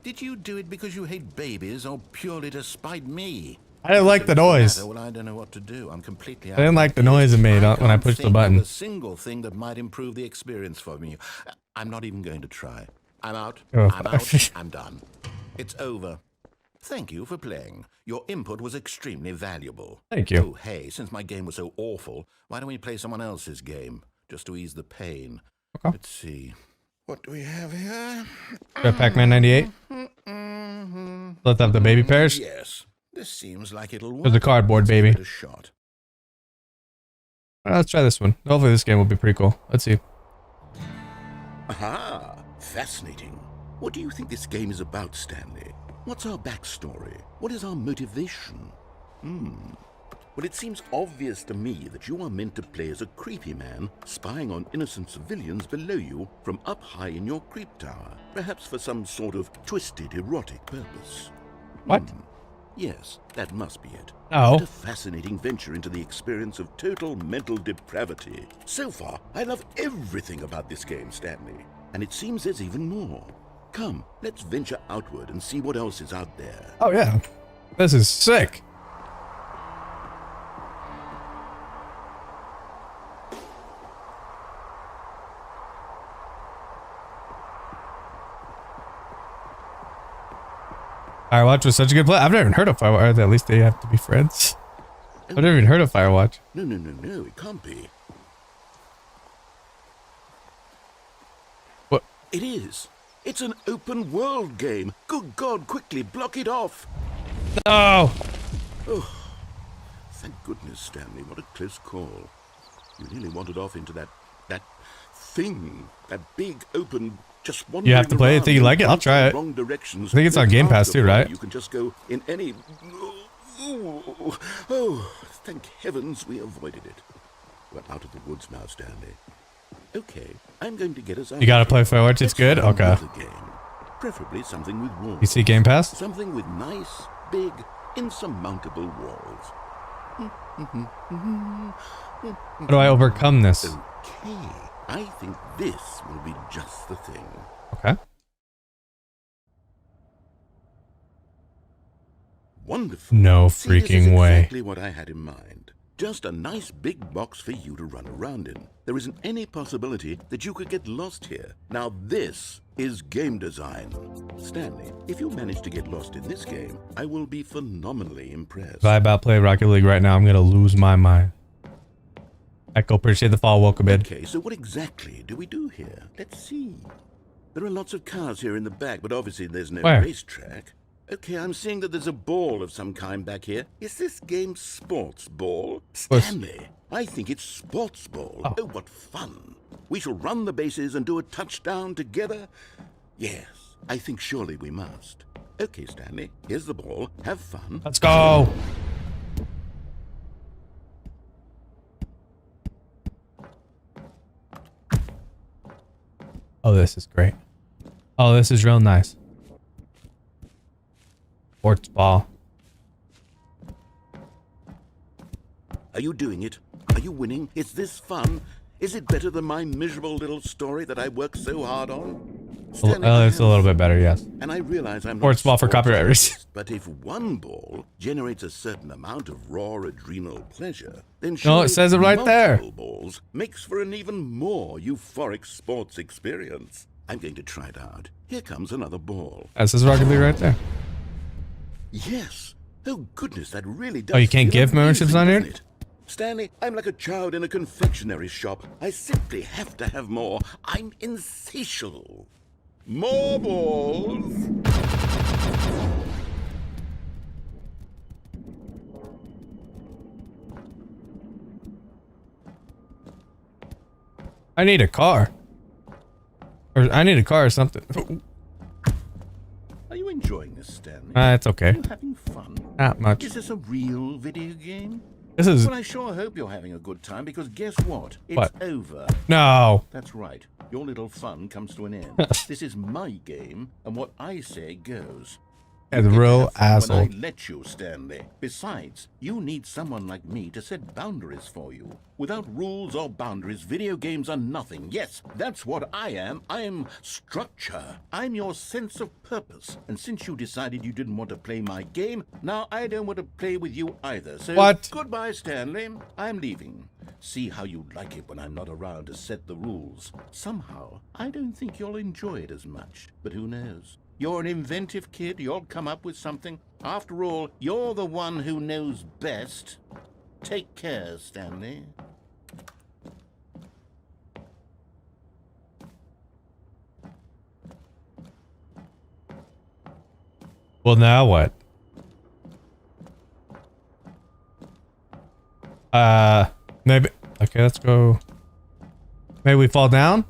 Did you do it because you hate babies or purely to spite me? I didn't like the noise. Well, I don't know what to do. I'm completely I didn't like the noise it made when I pushed the button. A single thing that might improve the experience for me. I'm not even going to try. I'm out. Oh, I'm out. I'm done. It's over. Thank you for playing. Your input was extremely valuable. Thank you. Oh, hey, since my game was so awful, why don't we play someone else's game? Just to ease the pain. Okay. Let's see. What do we have here? Pac-Man 98. Let's have the baby pairs. Yes. This seems like it'll work. There's a cardboard Let's give baby. it a shot. Let's try this one. Hopefully this game will be pretty cool. Let's see. Aha! Fascinating. What do you think this game is about, Stanley? What's our backstory? What is our motivation? Well, it seems obvious to me that you are meant to play as a creepy man spying on innocent civilians below you from up high in your creep tower, perhaps for some sort of twisted erotic purpose. What? Yes, that must be it. Oh. What a fascinating venture into the experience of total mental depravity. So far, I love everything about this game, Stanley. And it seems there's even more. Come, let's venture outward and see what else is out there. Oh yeah. This is sick. Firewatch was such a good play. I've never even heard of Firewatch. At least they have to be friends. I've never even heard of Firewatch. No, it can't be. What? It is. It's an open world game. Good God, quickly block it off. No. Oh, thank goodness, Stanley. What a close call. You really wandered off into that thing, that big open. Just You have to play it. Think you like it? I'll try it. Wrong directions. I think it's on Game Pass too, right? You can just go in any. Oh, thank heavens we avoided it. We're out of the woods now, Stanley. Okay, I'm going to get us out. You gotta of here. play Firewatch. It's Let's good. find Okay. another game. Preferably something with walls. You see Game Pass? Something with nice, big, insurmountable walls. How do I overcome this? Okay, I think this will be just the thing. Okay. Wonderful. No See, this is freaking way. exactly what I had in mind. Just a nice big box for you to run around in. There isn't any possibility that you could get lost here. Now this is game design. Stanley, if you manage to get lost in this game, I will be phenomenally impressed. If I about play Rocket League right now, I'm gonna lose my mind. Echo, appreciate the follow. Welcome in. Okay, so what exactly do we do here? Let's see. There are lots of cars here in the back, but obviously there's no Where? racetrack. Okay, I'm seeing that there's a ball of some kind back here. Is this game sports ball? course. Stanley, I think it's sports ball. Oh. Oh, what fun. We shall run the bases and do a touchdown together? Yes, I think surely we must. Okay, Stanley, here's the ball. Have fun. Let's go. Oh, this is great. Oh, this is real nice. Sports ball. Are you doing it? Are you winning? Is this fun? Is it better than my miserable little story that I worked so hard on? Stanley, I It's a have little bit better, yes. And I realize I'm Sports not ball for copyright reasons. but if one ball generates a certain amount of raw adrenal pleasure, then No, it surely says it right there. multiple balls makes for an even more euphoric sports experience. I'm going to try it out. Here comes another ball. This is Rocket League right there. Yes. Oh goodness, that really does. Oh, you can't feel give memberships amazing, on here? doesn't it? Stanley, I'm like a child in a confectionery shop. I simply have to have more. I'm insatiable. More balls. I need a car. Or I need a car or something. Are you enjoying this, Stanley? It's okay. Are you having fun? Not much. Is this a real video game? This is... Well, I sure hope you're having a good time, because guess what? It's What? over. No. That's right. Your little fun comes to an end. This is my game, and what I say goes. That's a You real get to have fun asshole. when I let you, Stanley. Besides, you need someone like me to set boundaries for you. Without rules or boundaries, video games are nothing. Yes, that's what I am. I am structure. I'm your sense of purpose. And since you decided you didn't want to play my game, now I don't want to play with you either. So What? Goodbye, Stanley. I'm leaving. See how you like it when I'm not around to set the rules. Somehow, I don't think you'll enjoy it as much. But who knows? You're an inventive kid. You'll come up with something. After all, you're the one who knows best. Take care, Stanley. Well, now what? Maybe. Okay, let's go. Maybe we fall down?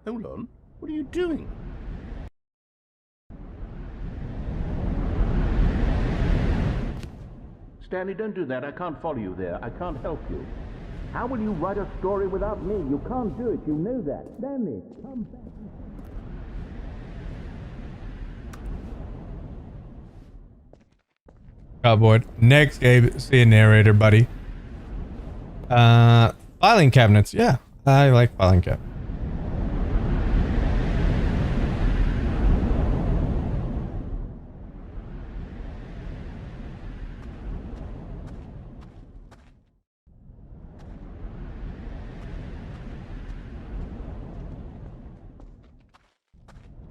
Hold on. What are you doing? Stanley, don't do that. I can't follow you there. I can't help you. How will you write a story without me? You can't do it. You know that. Stanley, come back. Cardboard. Next game. See a narrator, buddy. Filing cabinets. Yeah, I like filing cabinets.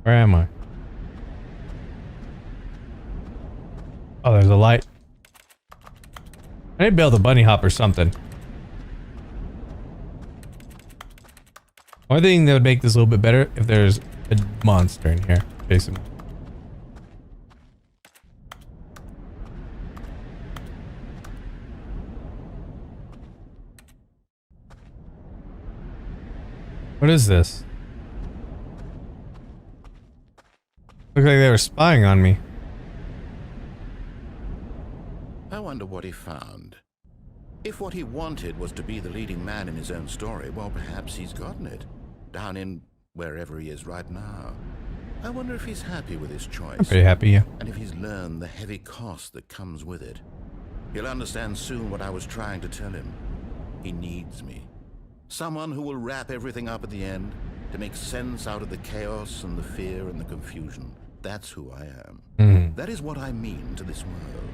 Where am I? Oh, there's a light. I need to build a bunny hop or something. One thing that would make this a little bit better if there's a monster in here. Jason. What is this? Looks like they were spying on me. I wonder what he found. If what he wanted was to be the leading man in his own story, well, perhaps he's gotten it. Down in wherever he is right now. I wonder if he's happy with his choice. I'm pretty happy, yeah. And if he's learned the heavy cost that comes with it. He'll understand soon what I was trying to tell him. He needs me. Someone who will wrap everything up at the end, to make sense out of the chaos and the fear and the confusion. That's who I am. That is what I mean to this world.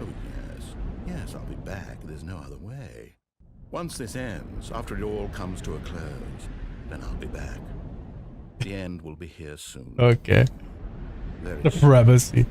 Oh, yes. Yes, I'll be back. There's no other way. Once this ends, after it all comes to a close, then I'll be back. The end will be here soon. Okay. Very The soon. privacy.